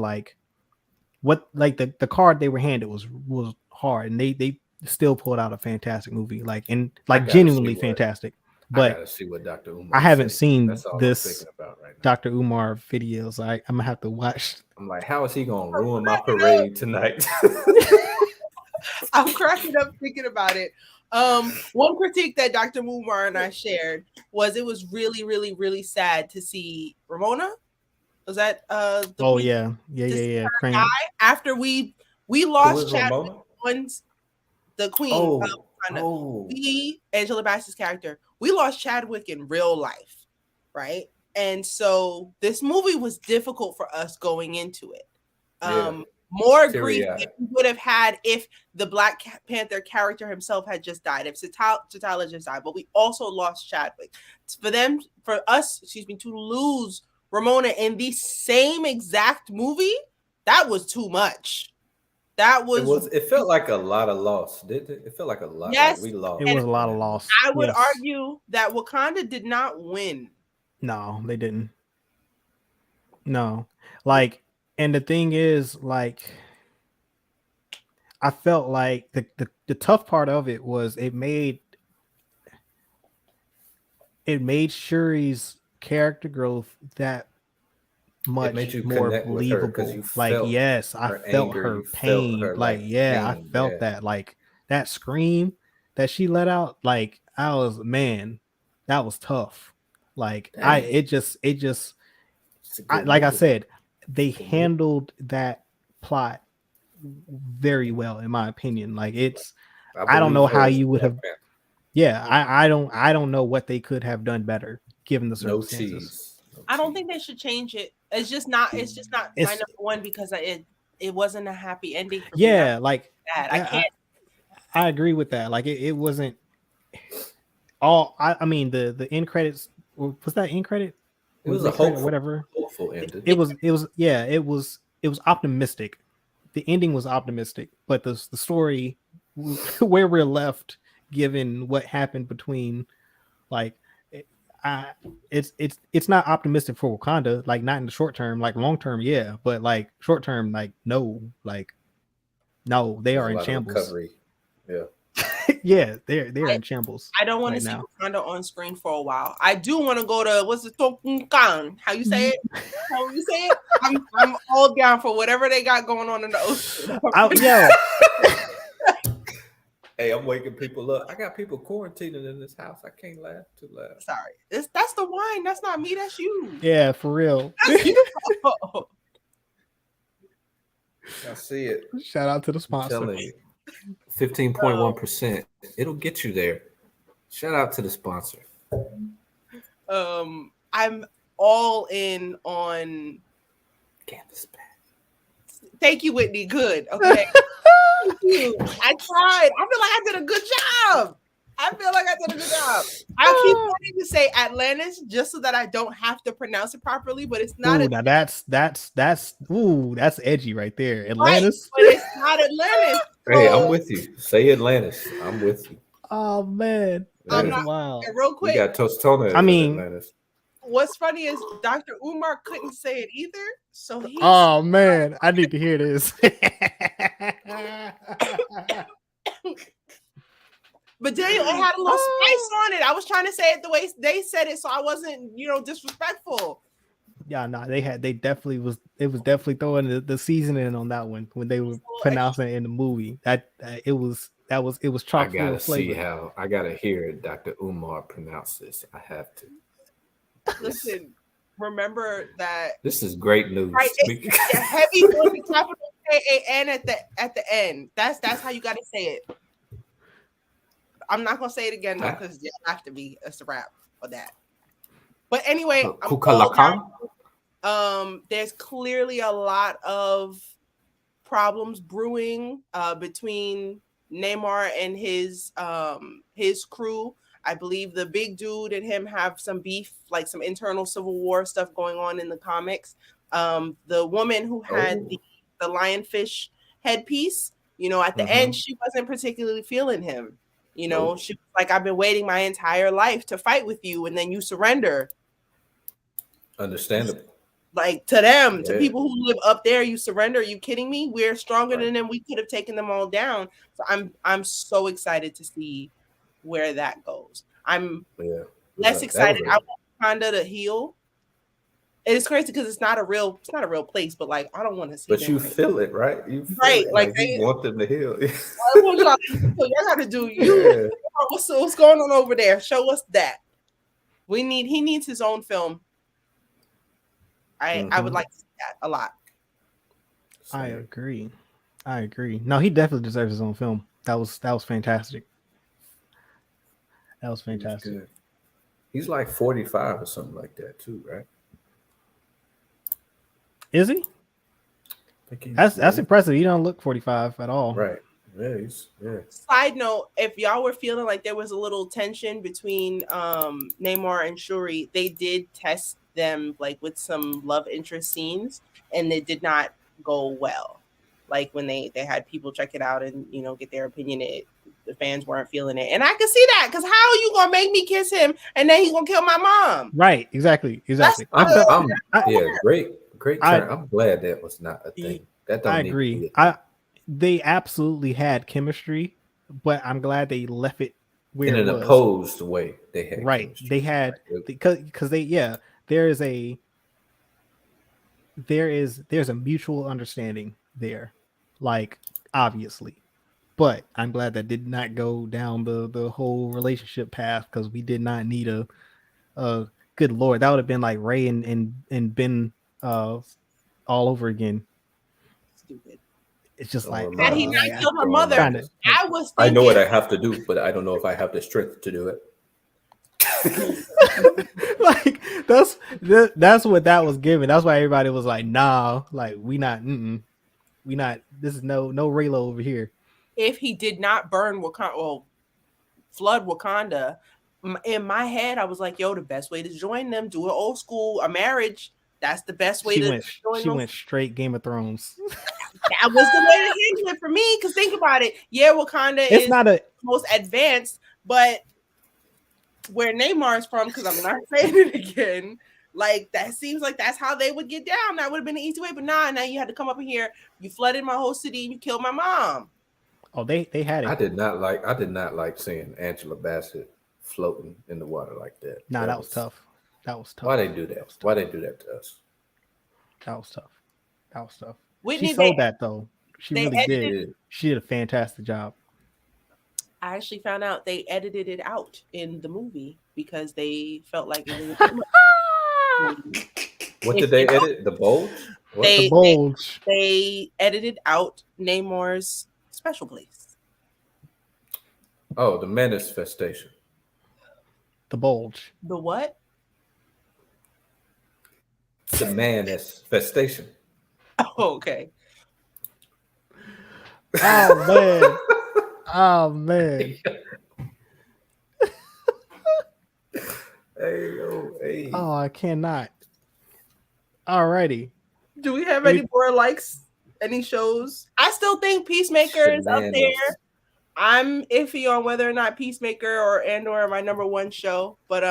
the card they were handed was hard, and they still pulled out a fantastic movie, genuinely fantastic. But I gotta see what Dr. Umar. I haven't seen this I'm thinking about right now. Dr. Umar videos. I'm gonna have to watch. I'm like, how is he gonna ruin my parade tonight? I'm cracking up thinking about it. One critique that Dr. Umar and I shared was it was really, really, really sad to see Ramona. Was that yeah. Die after we lost Chadwick, the queen. Angela Bassett's character. We lost Chadwick in real life, right? And so this movie was difficult for us going into it. More grief than we would have had if the Black Panther character himself had just died, if T'Challa just died. But we also lost Chadwick. For us, to lose Ramona in the same exact movie, that was too much. It felt like a lot of loss. Did it? It felt like a lot. Yes, we lost. It was a lot of loss. I would argue that Wakanda did not win. No, they didn't. No, and the thing is, I felt like the tough part of it was it made Shuri's character growth that much more believable. I felt her pain. I felt that. Like that scream that she let out. Like that was tough. Like I said, they handled that plot very well, in my opinion. Like I don't know how you would have. Yeah, I don't know what they could have done better given the circumstances. No cheese. I don't think they should change it. It's just not my number 1 because it wasn't a happy ending for me. Like I can't. I agree with that. Like it wasn't all. I mean the end credits was that end credit? It was a mid credit or hopeful, whatever. hopeful ending. It was yeah. It was optimistic. The ending was optimistic, but the story where we're left, given what happened between, like, I it's not optimistic for Wakanda. Like not in the short term. Like long term, yeah, but like short term, like no, no, they There's are a in lot of shambles. recovery. Yeah. Yeah, they're in shambles. I don't want right to see now. Wakanda on screen for a while. I do want to go to what's the Cookout? How you say it? How you say it? I'm all down for whatever they got going on in the ocean. Yo, Hey, I'm waking people up. I got people quarantining in this house. I can't laugh too loud. Sorry, that's the wine. That's not me. That's you. yeah, for real. That's you. I see it. Shout out to the I'm sponsor. telling you. 15.1%. It'll get you there. Shout out to the sponsor. I'm all in on Canvas bag. Thank you, Whitney. Good. Okay. Thank you. I tried. I feel like I did a good job. I keep wanting to say Atlantis just so that I don't have to pronounce it properly, but it's not. Ooh, now that's edgy right there. Atlantis. Right, but it's not Atlantis. Hey, I'm with you. Say Atlantis. I'm with you. Oh man, I'm that's not- wild. And real We quick, got Tostona. I mean- Atlantis. what's funny is Dr. Umar couldn't say it either, so he. Oh man, I need to hear this. But Daniel, it had a little spice on it. I was trying to say it the way they said it, so I wasn't, disrespectful. Yeah, no, it was definitely throwing the seasoning on that one when they were pronouncing it in the movie. It was I chock full gotta of see flavor. how. I gotta hear Dr. Umar pronounce this. I have to. Listen, remember that. This is great news. Right, it's heavy on the capital K-A-N at the end. That's how you got to say it. I'm not gonna say it again though because it have to be a wrap for that. But anyway, there's clearly a lot of problems brewing between Namor and his crew. I believe the big dude and him have some beef, like some internal civil war stuff going on in the comics. The woman who had the lionfish headpiece, at the end, she wasn't particularly feeling him. She was like, I've been waiting my entire life to fight with you, and then you surrender. Understandable. Like to them, to people who live up there, you surrender. Are you kidding me? We're stronger than them. We could have taken them all down. So I'm so excited to see where that goes. I'm less excited. I want Wakanda to heal. It's crazy because it's not a real place, but like I don't want to see. But you feel it, right? You feel it. Like you want them to heal. I want y'all got to do you. Yeah. What's going on over there? Show us that. He needs his own film. I would like to see that a lot. I agree. No, he definitely deserves his own film. That was fantastic. That was fantastic. He's like 45 or something like that too, right? Is he? That's impressive. He don't look 45 at all. Right. Yeah, Side note, if y'all were feeling like there was a little tension between Namor and Shuri, they did test them like with some love interest scenes, and it did not go well. Like when they had people check it out and get their opinion, the fans weren't feeling it, and I could see that because how are you gonna make me kiss him and then he's gonna kill my mom? Right? Exactly. Great turn. I'm glad that was not a thing. I agree. They absolutely had chemistry, but I'm glad they left it where in an opposed way. They had chemistry. They had because there's a mutual understanding there, like obviously, but I'm glad that did not go down the whole relationship path because we did not need a good Lord, that would have been like Ray and Ben all over again. Stupid. It's just like had he not killed her mother, I know what I have to do, but I don't know if I have the strength to do it. Like that's what that was given. That's why everybody was like, nah, like we not. This is no Raylo over here. if he did not burn Wakanda, well, flood Wakanda, in my head, I was like, yo, the best way to join them, do an old school, a marriage. That's the best way to join She them. went straight Game of Thrones. That was the way to handle it for me. Because think about it. Yeah, Wakanda It's is not a most advanced, but where Neymar is from, because I'm not saying it again, like that seems like that's how they would get down. That would have been the easy way. But nah, now you had to come up in here. You flooded my whole city and you killed my mom. Oh, they had it. I did not like seeing Angela Bassett floating in the water like that. Nah, that was tough. That was tough. Why they do that? Why they do that to us? That was tough. That was tough. Whitney, she sold that though. She really edited, did. She did a fantastic job. I actually found out they edited it out in the movie because they felt like it was. What did they edit? The bulge? The bulge. They edited out Namor's special place. Oh, the manifestation. The bulge. The what? The manifestation. Oh, okay. Oh man. Oh man. Hey. Oh, I cannot. Alrighty. Do we have any more likes? Any shows? I still think Peacemaker is up there. I'm iffy on whether or not Peacemaker or Andor are my number one show, but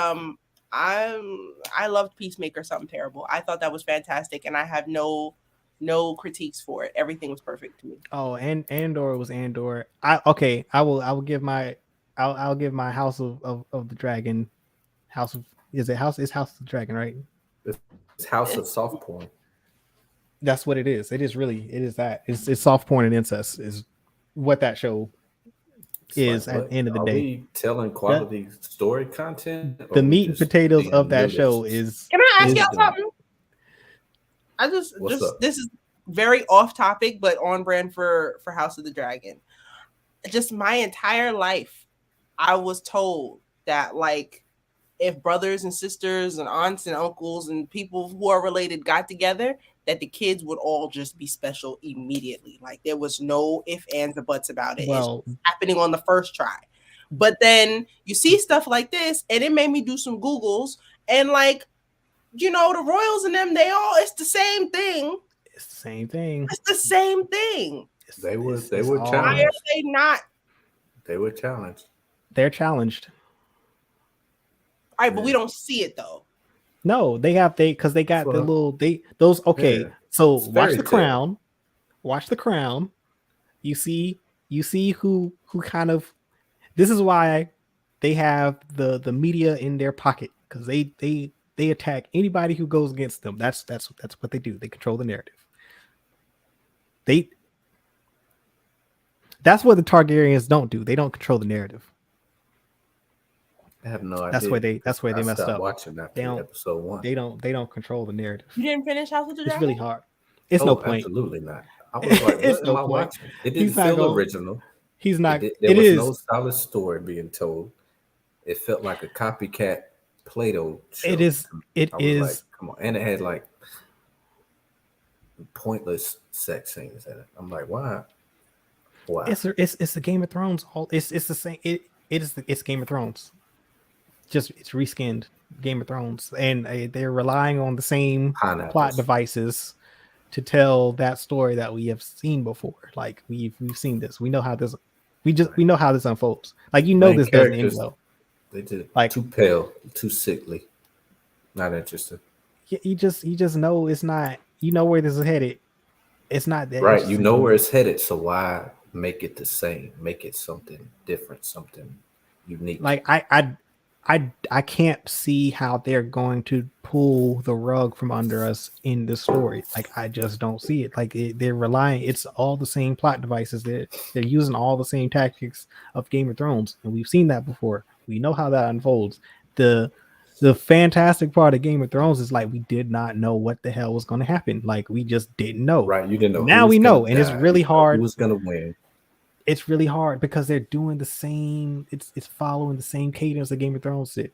I loved Peacemaker. Something terrible. I thought that was fantastic, and I have no critiques for it. Everything was perfect to me. Oh, and Andor was Andor. I'll give my House of the Dragon. It's House of the Dragon, right? It's House of Soft Porn. That's what it is. It is that. It's soft porn and incest is what that show is at the end of the day. Are we telling quality story content? The meat and potatoes of that show is. Can I ask y'all something? This is very off topic, but on brand for House of the Dragon. Just my entire life, I was told that like if brothers and sisters and aunts and uncles and people who are related got together, that the kids would all just be special immediately. Like there was no ifs, ands, or buts about it. Well, it's happening on the first try. But then you see stuff like this, and it made me do some Googles, and like, you know, the Royals and them, it's the same thing. It's the same thing. It's the same thing. They were challenged. Why are they not? They were challenged. They're challenged. All right, but we don't see it though. No, because they got the little those. Okay, yeah. So watch The Crown. Watch The Crown. You see who kind of. This is why they have the media in their pocket, because they attack anybody who goes against them. That's what they do. They control the narrative. That's what the Targaryens don't do. They don't control the narrative. I have no idea. That's where they messed up. Watching after episode 1. They don't control the narrative. You didn't finish House of the Dragon? It's really hard. It's no point. Absolutely not. I was like, what am I watching? It didn't feel original. He's not. There was no solid story being told. It felt like a copycat Play-Doh show. It is. It is. Like, come on, and it had like pointless sex scenes in it. I'm like, why? It's the Game of Thrones. It's the same. It's Game of Thrones. Just it's reskinned Game of Thrones, and they're relying on the same plot devices to tell that story that we have seen before. Like we've seen this. We know how this. We know how this unfolds. Like this doesn't end well. They did like too pale, too sickly. Not interested. You just know it's not. You know where this is headed. It's not that right. You know where it's headed. So why make it the same? Make it something different, something unique. Like I can't see how they're going to pull the rug from under us in this story. Like I just don't see it. Like they're relying. It's all the same plot devices. They're using all the same tactics of Game of Thrones, and we've seen that before. We know how that unfolds. The fantastic part of Game of Thrones is like we did not know what the hell was going to happen. Like we just didn't know. Right? You didn't know. Now we know, and it's really hard. Who was going to win? It's really hard because they're doing the same. It's following the same cadence that Game of Thrones did.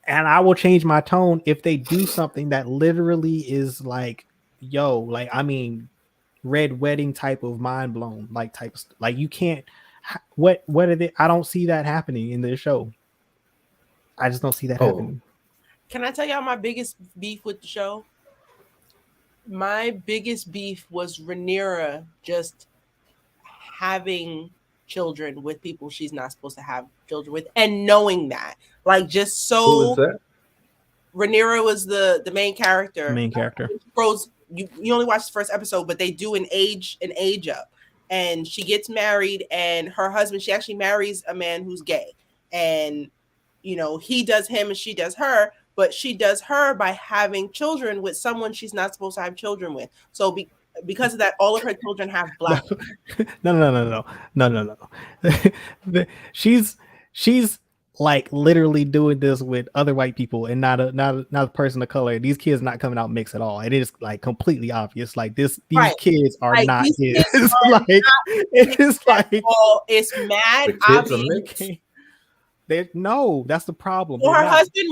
And I will change my tone if they do something that literally is like, yo, like I mean, red wedding type of mind blown like like you can't. What are they? I don't see that happening in this show. I just don't see that happening. Can I tell y'all my biggest beef with the show? My biggest beef was Rhaenyra just having children with people she's not supposed to have children with, and knowing that, like, just so. Who is that? Rhaenyra was the main character. Main character. Rose, you only watched the first episode, but they do an age up, and she gets married, and her husband, she actually marries a man who's gay, and you know, he does him and she does her, but she does her by having children with someone she's not supposed to have children with. So because of that, all of her children have black. No. she's like literally doing this with other white people and not a person of color. These kids not coming out mixed at all. It is like completely obvious. Like these kids are like, not his. It's mad obvious. No, that's the problem. Well, her husband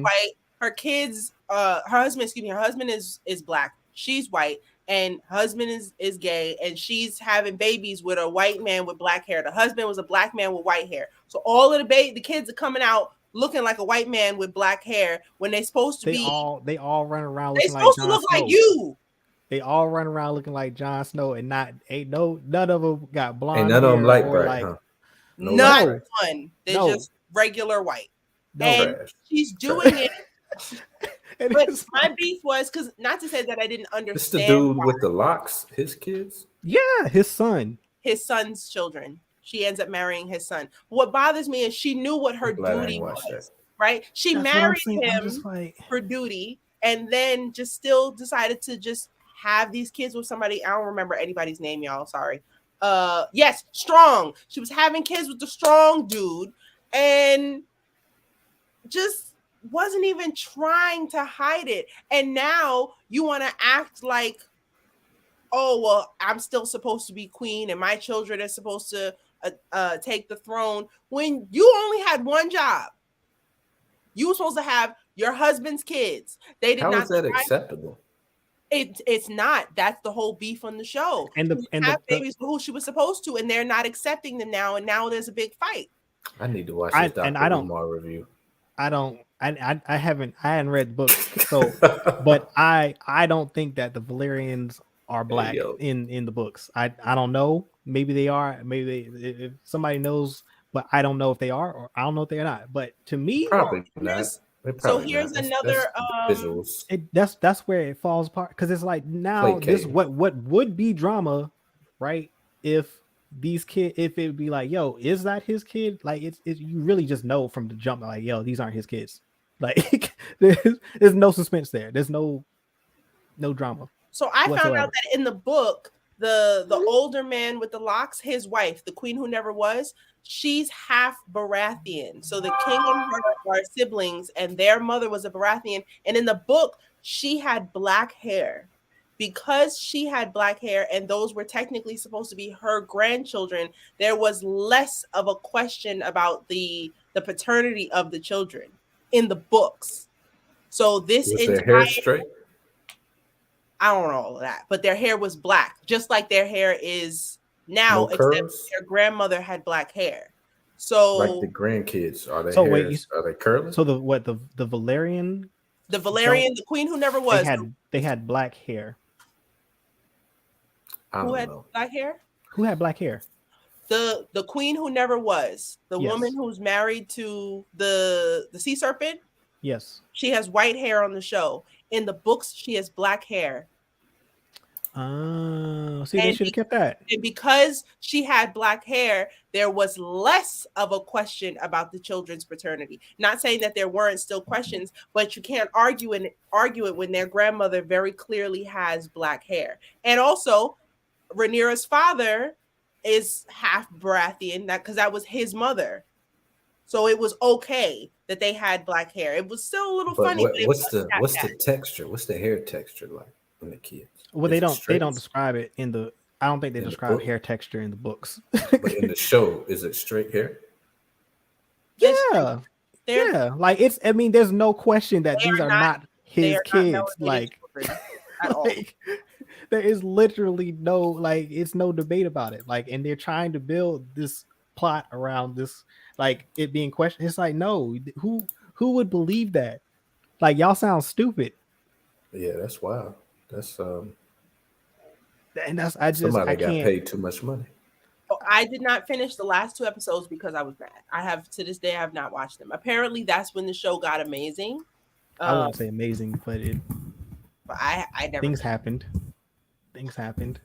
white. Her kids, her husband is black. She's white, and husband is gay, and she's having babies with a white man with black hair. The husband was a black man with white hair. So all of the kids are coming out looking like a white man with black hair when they're supposed to be. They all run around. They're supposed to look like you. They all run around looking like Jon Snow, and none of them got blonde. Ain't none of them light bright, huh? Not one. They're just regular white. And she's doing it. But my beef was, because not to say that I didn't understand. It's the dude with the locks, his kids? Yeah, his son's children. She ends up marrying his son. What bothers me is she knew what her duty was, right? She married him for duty, and then just still decided to just have these kids with somebody. I don't remember anybody's name, y'all. Sorry. Yes, Strong. She was having kids with the Strong dude, and just wasn't even trying to hide it. And now you want to act like, oh, well, I'm still supposed to be queen and my children are supposed to take the throne, when you only had one job. You were supposed to have your husband's kids. They did not. How is that acceptable? It's not. That's the whole beef on the show. And have babies with who she was supposed to, and they're not accepting them now. And now there's a big fight. I need to watch this Dr. Umar review. I hadn't read books, so but I don't think that the Valyrians are black in the books. I don't know. Maybe they are. Maybe if somebody knows, but I don't know if they are, or I don't know if they're not. But to me, probably not. So here's another visuals. That's where it falls apart, because it's like now this what would be drama, right? If these kids, if it would be like, yo, is that his kid? Like it's you really just know from the jump, like, yo, these aren't his kids. Like there's no suspense there. There's no drama. So I found out that in the book, the older man with the locks, his wife, the queen who never was, she's half Baratheon. So the king and her are siblings, and their mother was a Baratheon. And in the book, she had black hair. Because she had black hair, and those were technically supposed to be her grandchildren, there was less of a question about the paternity of the children in the books. So this was their hair straight? I don't know all of that, but their hair was black, just like their hair is now, except their grandmother had black hair. So like the grandkids, are they curly? So the Valyrian, the queen who never was, they had black hair. Who had black hair? Who had black hair? The queen who never was, the woman who's married to the sea serpent. Yes, she has white hair on the show. In the books, she has black hair. They should have kept that. And because she had black hair, there was less of a question about the children's paternity. Not saying that there weren't still questions, but you can't argue it when their grandmother very clearly has black hair. And also, Rhaenyra's father is half Baratheon, because that was his mother. So it was okay that they had black hair. It was still a little funny. What's the texture? What's the hair texture like in the kids? Well, they don't describe it in the. I don't think they describe hair texture in the books. But in the show, is it straight hair? Yeah. Like it's. I mean, there's no question that these are not his kids. Like There is literally no like it's no debate about it. Like, and they're trying to build this plot around this, like it being questioned. It's like, no, who would believe that? Like, y'all sound stupid. Yeah, that's wild. That's And that's I somebody got can't. paid too much money. I did not finish the last 2 episodes because I was mad. I have to this day I have not watched them. Apparently, that's when the show got amazing. I wouldn't say amazing, but I never. Things happened. Things happened.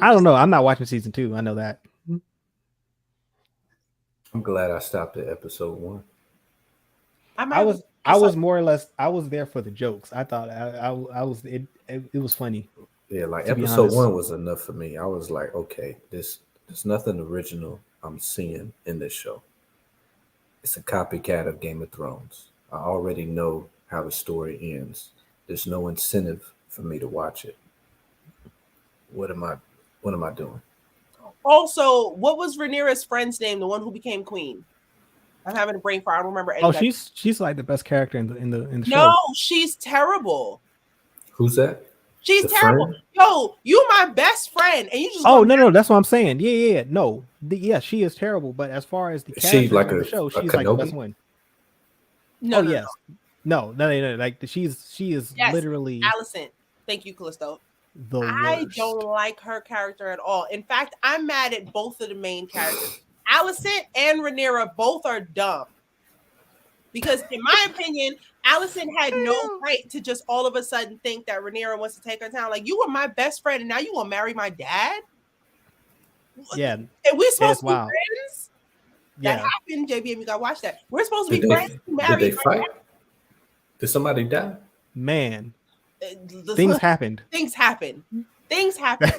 I don't know. I'm not watching season 2. I know that. I'm glad I stopped at episode 1. I was more or less. I was there for the jokes. I thought I was. It was funny. Yeah, like to be episode honest. 1 was enough for me. I was like, okay, there's nothing original I'm seeing in this show. It's a copycat of Game of Thrones. I already know how the story ends. There's no incentive for me to watch it. What am I doing? Also, what was Rhaenyra's friend's name? The one who became queen. I'm having a brain fart. I don't remember. Oh, she's like the best character in the show. No, she's terrible. Who's that? She's The terrible. friend? Yo, you my best friend, and you just Oh no, that's what I'm saying. Yeah. No, yeah, she is terrible. But as far as the Is she character like in the a show, she's like the best Kenobi? one. No, no, yes. No. Like she is Yes, literally Alicent. Thank you, Callisto. the I worst. don't like her character at all. In fact, I'm mad at both of the main characters. Alicent and Rhaenyra both are dumb. Because in my opinion, Alicent had no right to just all of a sudden think that Rhaenyra wants to take her town. Like, you were my best friend, and now you want to marry my dad? Yeah. And we're supposed to be wild. friends? Yeah. That happened, JBM. You got to watch that. We're supposed to be Did friends. they fight? Did somebody die? Man. Things happened. Things happen. Things happen.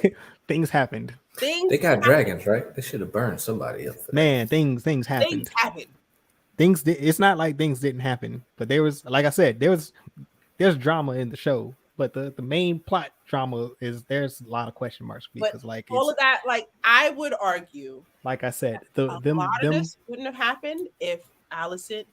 Things happened. They got dragons, right? They should have burned somebody up. For Man, things happened. Things happen. It's not like things didn't happen, but there was, like I said, there's drama in the show, but the main plot drama is there's a lot of question marks because but all of that, like I would argue, like I said, a lot of this wouldn't have happened if Alicent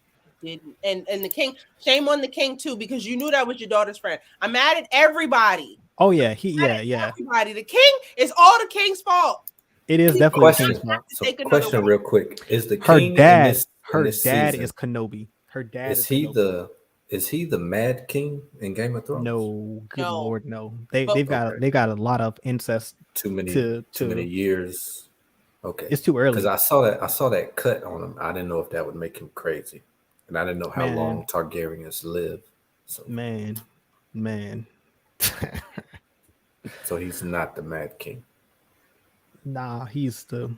didn't, and the king. Shame on the king too, because you knew that was your daughter's friend. I'm mad at everybody. Oh yeah, everybody. The king is all the king's fault. It is definitely the king's fault. So question real quick: is the her king dad? Her dad season, is Kenobi. Her dad is he Kenobi. Is he the Mad King in Game of Thrones? No, good lord, no. They've got a lot of incest. Too many years. Okay, it's too early because I saw that cut on him. I didn't know if that would make him crazy, and I didn't know how long Targaryens live. So man. So he's not the Mad King. Nah, he's the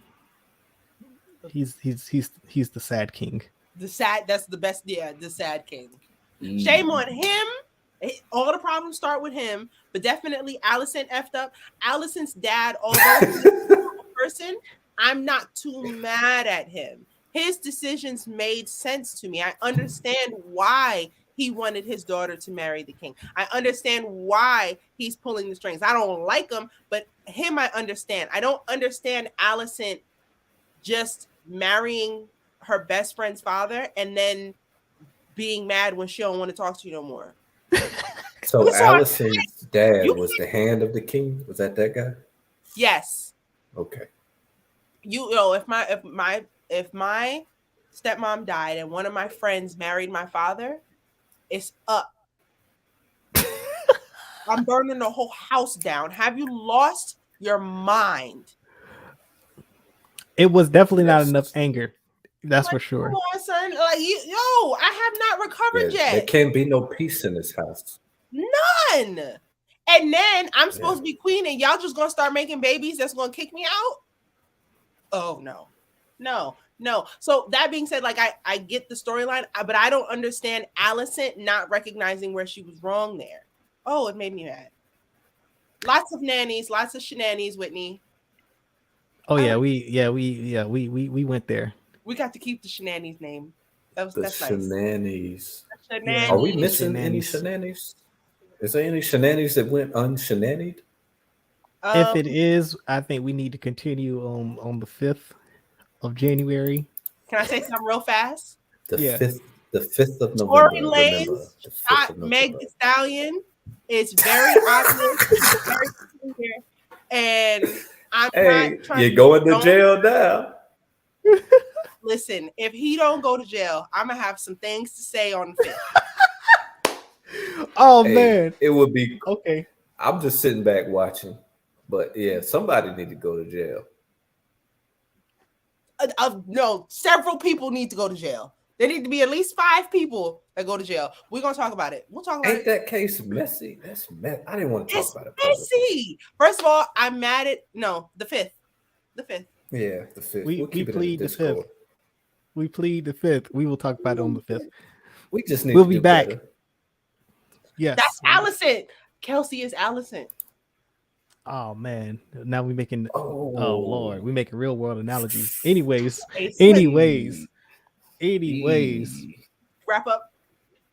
sad king. That's the best. Yeah, the sad king. Shame on him. All the problems start with him, but definitely Alicent effed up. Alicent's dad, although he's a person, I'm not too mad at him. His decisions made sense to me. I understand why he wanted his daughter to marry the king. I understand why he's pulling the strings. I don't like him, but him I understand. I don't understand Alicent just marrying her best friend's father and then being mad when she don't want to talk to you no more. So Alicent's dad was the hand of the king. Was that guy? Yes. Okay. You know, if my stepmom died and one of my friends married my father, it's up. I'm burning the whole house down. Have you lost your mind? It was definitely not enough anger. That's for sure. Come on, son. Like I have not recovered yet. There can't be no peace in this house. None. And then I'm supposed to be queen, and y'all just gonna start making babies that's gonna kick me out? Oh no. So that being said, like I get the storyline, but I don't understand Alicent not recognizing where she was wrong there. Oh, it made me mad. Lots of nannies, lots of shenanigans, Whitney. Oh yeah, we went there. We got to keep the shenanigans name. That's shenanigans. Nice. Yeah. Are we missing any shenanigans? Is there any shenanigans that went unshenanigans? If it is, I think we need to continue on the 5th of January. Can I say something real fast? The 5th of November. Tory Lanez shot Meg Thee Stallion It's very obvious. It's very clear. And I'm not Hey, trying you're to going to don't jail now. listen. If he don't go to jail, I'm gonna have some things to say on the 5th. Oh Hey, man. it would be. Okay. I'm just sitting back watching, but yeah, somebody need to go to jail. No, several people need to go to jail. There need to be at least 5 people that go to jail. We're gonna talk about it. We'll talk about Ain't it. that case messy? That's mess. I didn't want to talk It's about it publicly. messy. First of all, I'm mad at the 5th. The 5th. Yeah, the 5th. We We'll keep it in the plead the Discord. 5th. We plead the 5th. We will talk about it on the 5th. We just need We'll to be do back. better. Yes. That's Allison. Kelsey is Allison. Oh man. Now we making Oh, Lord, we making real world analogies. Anyways, Hey, anyways, wrap up.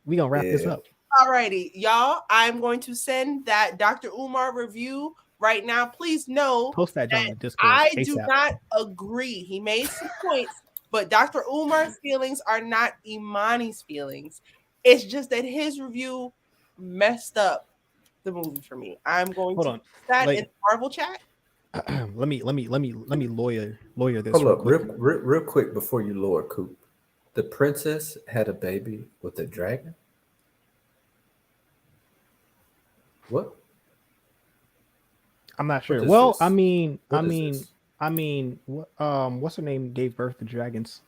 we gonna wrap this Yeah. up. Alrighty, y'all. I'm going to send that Dr. Umar review right now. Please know Post that John in the Discord. I ASAP. do not agree. He made some points, but Dr. Umar's feelings are not Imani's feelings. It's just that his review messed up the movie for me. I'm going Hold to on. put that Like- in the Marvel chat. let me lawyer this Hold real up, quick. real quick before you lower Coop. The princess had a baby with a dragon. What? I'm not sure. is Well, this? I mean, What is this? what's her name gave birth to dragons?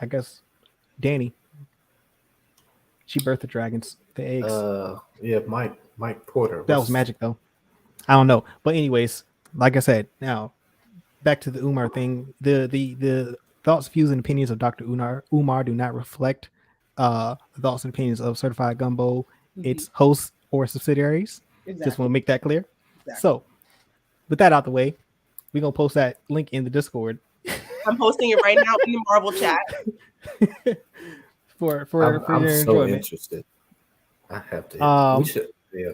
I guess Danny. She birthed the dragons, the eggs. Yeah, Mike Porter. That was magic though. I don't know. But anyways, like I said, now back to the Umar thing. The thoughts, views, and opinions of Dr. Umar do not reflect the thoughts and opinions of Certified Gumbo, its hosts or subsidiaries. Just want to make that clear. Exactly. So with that out the way, we're gonna post that link in the Discord. I'm posting it right now in the Marvel chat. for I'm your so enjoyment. interested. I have to. We should. Yeah.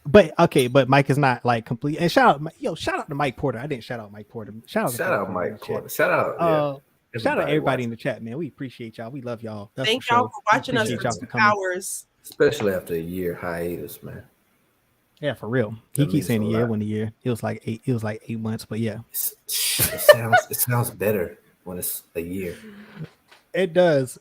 But okay, but Mike is not like complete. And shout out to Mike Porter. I didn't shout out Mike Porter. Shout out Mike in the Porter. chat. Shout out. Yeah. Shout out everybody in watching. the chat, man. We appreciate y'all. We love y'all. That's Thank for y'all sure. for watching us Appreciate for y'all 2 coming. hours. Especially after a year hiatus, man. Yeah, for real. He That keeps saying a means a year, lot. 1 year. It was like 8. It was like 8 months, but yeah, It sounds better when it's a year. it does.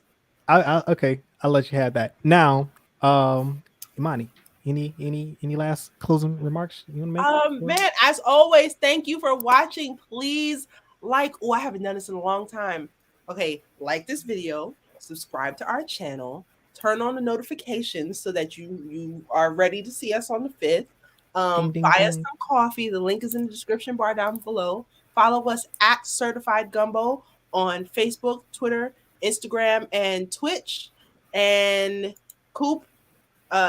Okay. I'll let you have that. Now, Imani, any last closing remarks you want to make? Man, as always, thank you for watching. Please like. Oh, I haven't done this in a long time. Okay, like this video, subscribe to our channel, turn on the notifications so that you are ready to see us on the 5th. Ding, ding, Buy ding. us some coffee. The link is in the description bar down below. Follow us at Certified Gumbo on Facebook, Twitter, Instagram, and Twitch. And Coop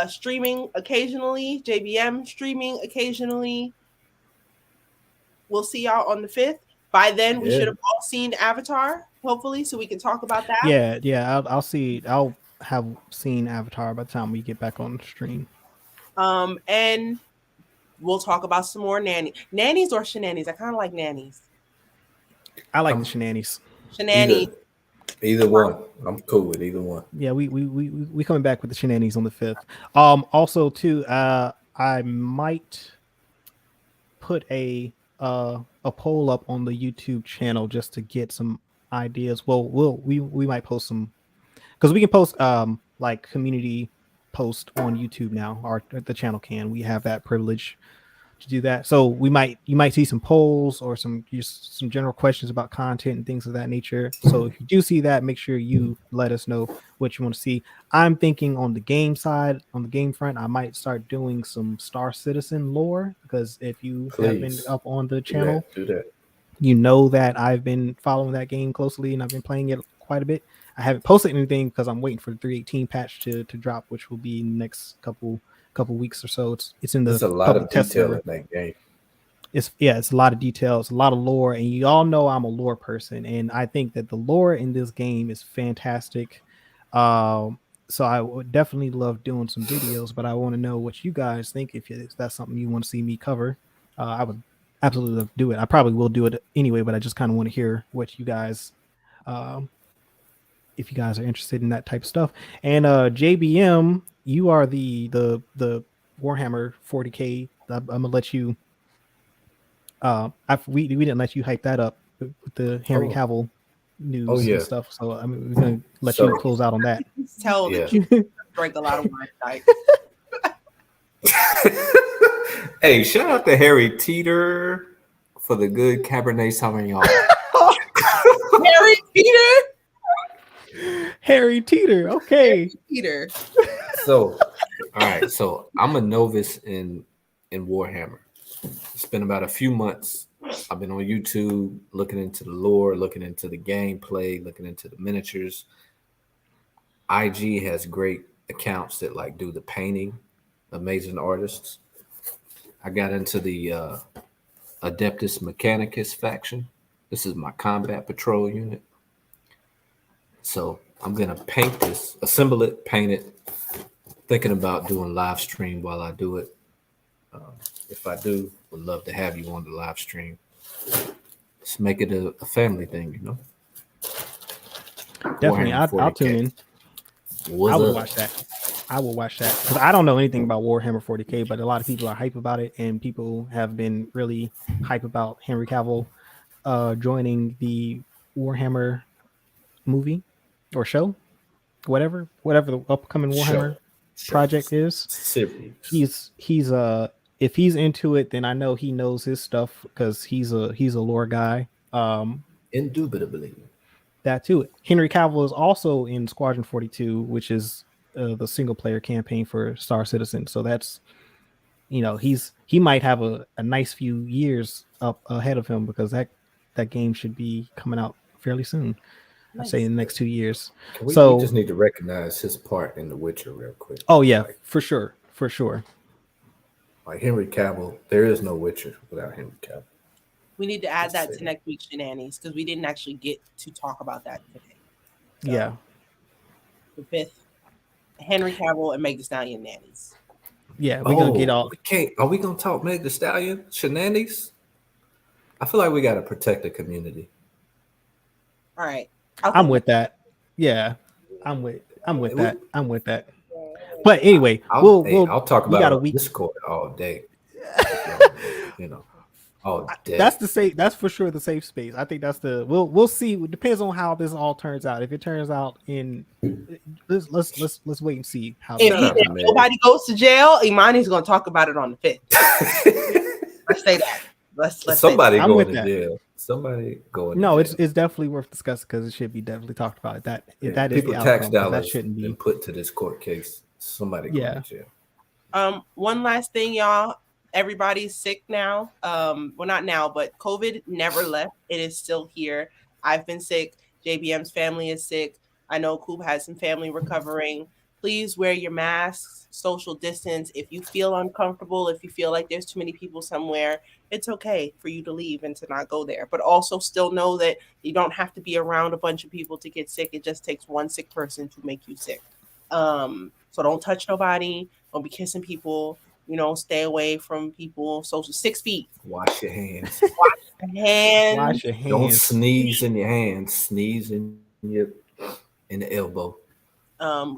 streaming occasionally, JBM streaming occasionally. We'll see y'all on the 5th. By then, we should have all seen Avatar, hopefully, so we can talk about that. Yeah. I'll see. I'll have seen Avatar by the time we get back on the stream. And we'll talk about some more nannies or shenanigans. I kind of like nannies. I like the shenanigans. Shenanigans. Either one. I'm cool with either one. Yeah, we coming back with the shenanigans on the 5th. Also too, I might put a poll up on the YouTube channel just to get some ideas. Well, we might post some, because we can post like community post on YouTube now, or the channel can. We have that privilege to do that. So you might see some polls or some general questions about content and things of that nature. So if you do see that, make sure you let us know what you want to see. I'm thinking on the game side, on the game front, I might start doing some Star Citizen lore, because if you have been up on the channel, do that. You know that I've been following that game closely and I've been playing it quite a bit. I haven't posted anything because I'm waiting for the 3.18 patch to drop, which will be in the next couple weeks or so. It's in the There's a lot of test detail server. in that game. It's a lot of details, a lot of lore, and you all know I'm a lore person, and I think that the lore in this game is fantastic. So I would definitely love doing some videos, but I want to know what you guys think. If that's something you want to see me cover, I would absolutely love to do it. I probably will do it anyway, but I just kind of want to hear what you guys, if you guys are interested in that type of stuff. And JBM, you are the Warhammer 40K. I'm gonna let you. We didn't let you hype that up with the Henry Oh, Cavill oh news and yeah. stuff. So I mean, we're gonna let you So close out on that. Just tell yeah. that you drank a lot of wine tonight. Hey, shout out to Harry Teeter for the good Cabernet Sauvignon. Harry Peter. Harry Teeter. Okay. Peter. So, all right. So I'm a novice in Warhammer. It's been about a few months. I've been on YouTube looking into the lore, looking into the gameplay, looking into the miniatures. IG has great accounts that like do the painting, amazing artists. I got into the Adeptus Mechanicus faction. This is my combat patrol unit. So I'm gonna paint this, assemble it, paint it. Thinking about doing live stream while I do it. If I do, would love to have you on the live stream. Let's make it a family thing, you know. Definitely, Warhammer I'll 40K. tune in. What's I would up? watch that. I will watch that because I don't know anything about Warhammer 40K, but a lot of people are hype about it, and people have been really hype about Henry Cavill joining the Warhammer movie or show, whatever the upcoming Warhammer project is. Series. He's if he's into it, then I know he knows his stuff because he's a lore guy. Indubitably. That too. Henry Cavill is also in Squadron 42, which is the single player campaign for Star Citizen. So that's, he might have a nice few years up ahead of him because that game should be coming out fairly soon. I'd say in the next 2 years. We So just need to recognize his part in The Witcher real quick. oh yeah, Like, for sure. like Henry Cavill, there is no Witcher without Henry Cavill. We need to add that to next week's shenanigans because we didn't actually get to talk about that today. So, Yeah. The fifth, Henry Cavill and Meg Thee Stallion nannies. Yeah, we're gonna get all. We can't. Are we gonna talk Meg Thee Stallion shenanigans? I feel like we gotta protect the community. All right. I'm with that. Yeah, I'm with that. I'm with that. But anyway, I'll talk about it on week. Discord all day. You know, all day. That's for sure the safe space. I think that's the. We'll see. It depends on how this all turns out. If it turns out in, let's wait and see how. If nobody goes to jail, Imani's gonna talk about it on the 5th. Let's say that. Let's somebody say going to jail. Somebody going. No, to jail. it's definitely worth discussing because it should be definitely talked about. That is people the tax outcome, dollars that shouldn't be put to this court case. Somebody going to jail. One last thing, y'all. Everybody's sick now. Well, not now, but COVID never left. It is still here. I've been sick. JBM's family is sick. I know Coop has some family recovering. Please wear your masks, social distance. If you feel uncomfortable, if you feel like there's too many people somewhere, it's okay for you to leave and to not go there. But also still know that you don't have to be around a bunch of people to get sick. It just takes one sick person to make you sick. So don't touch nobody. Don't be kissing people. Stay away from people. Social 6 feet. Wash your hands. Wash your hands. Don't sneeze in your hands. Sneeze in the elbow.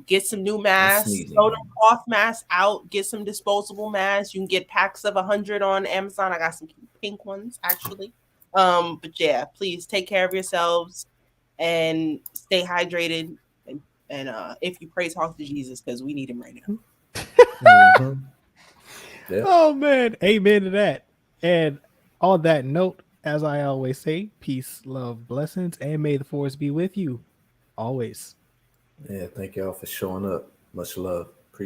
Get some new masks. Throw them cloth masks out. Get some disposable masks. You can get packs of 100 on Amazon. I got some pink ones actually. But yeah, please take care of yourselves and stay hydrated. And if you pray, talk to Jesus because we need him right now. Mm-hmm. Yeah. Oh man, amen to that. And on that note, as I always say, peace, love, blessings, and may the force be with you always. Yeah, thank y'all for showing up. Much love.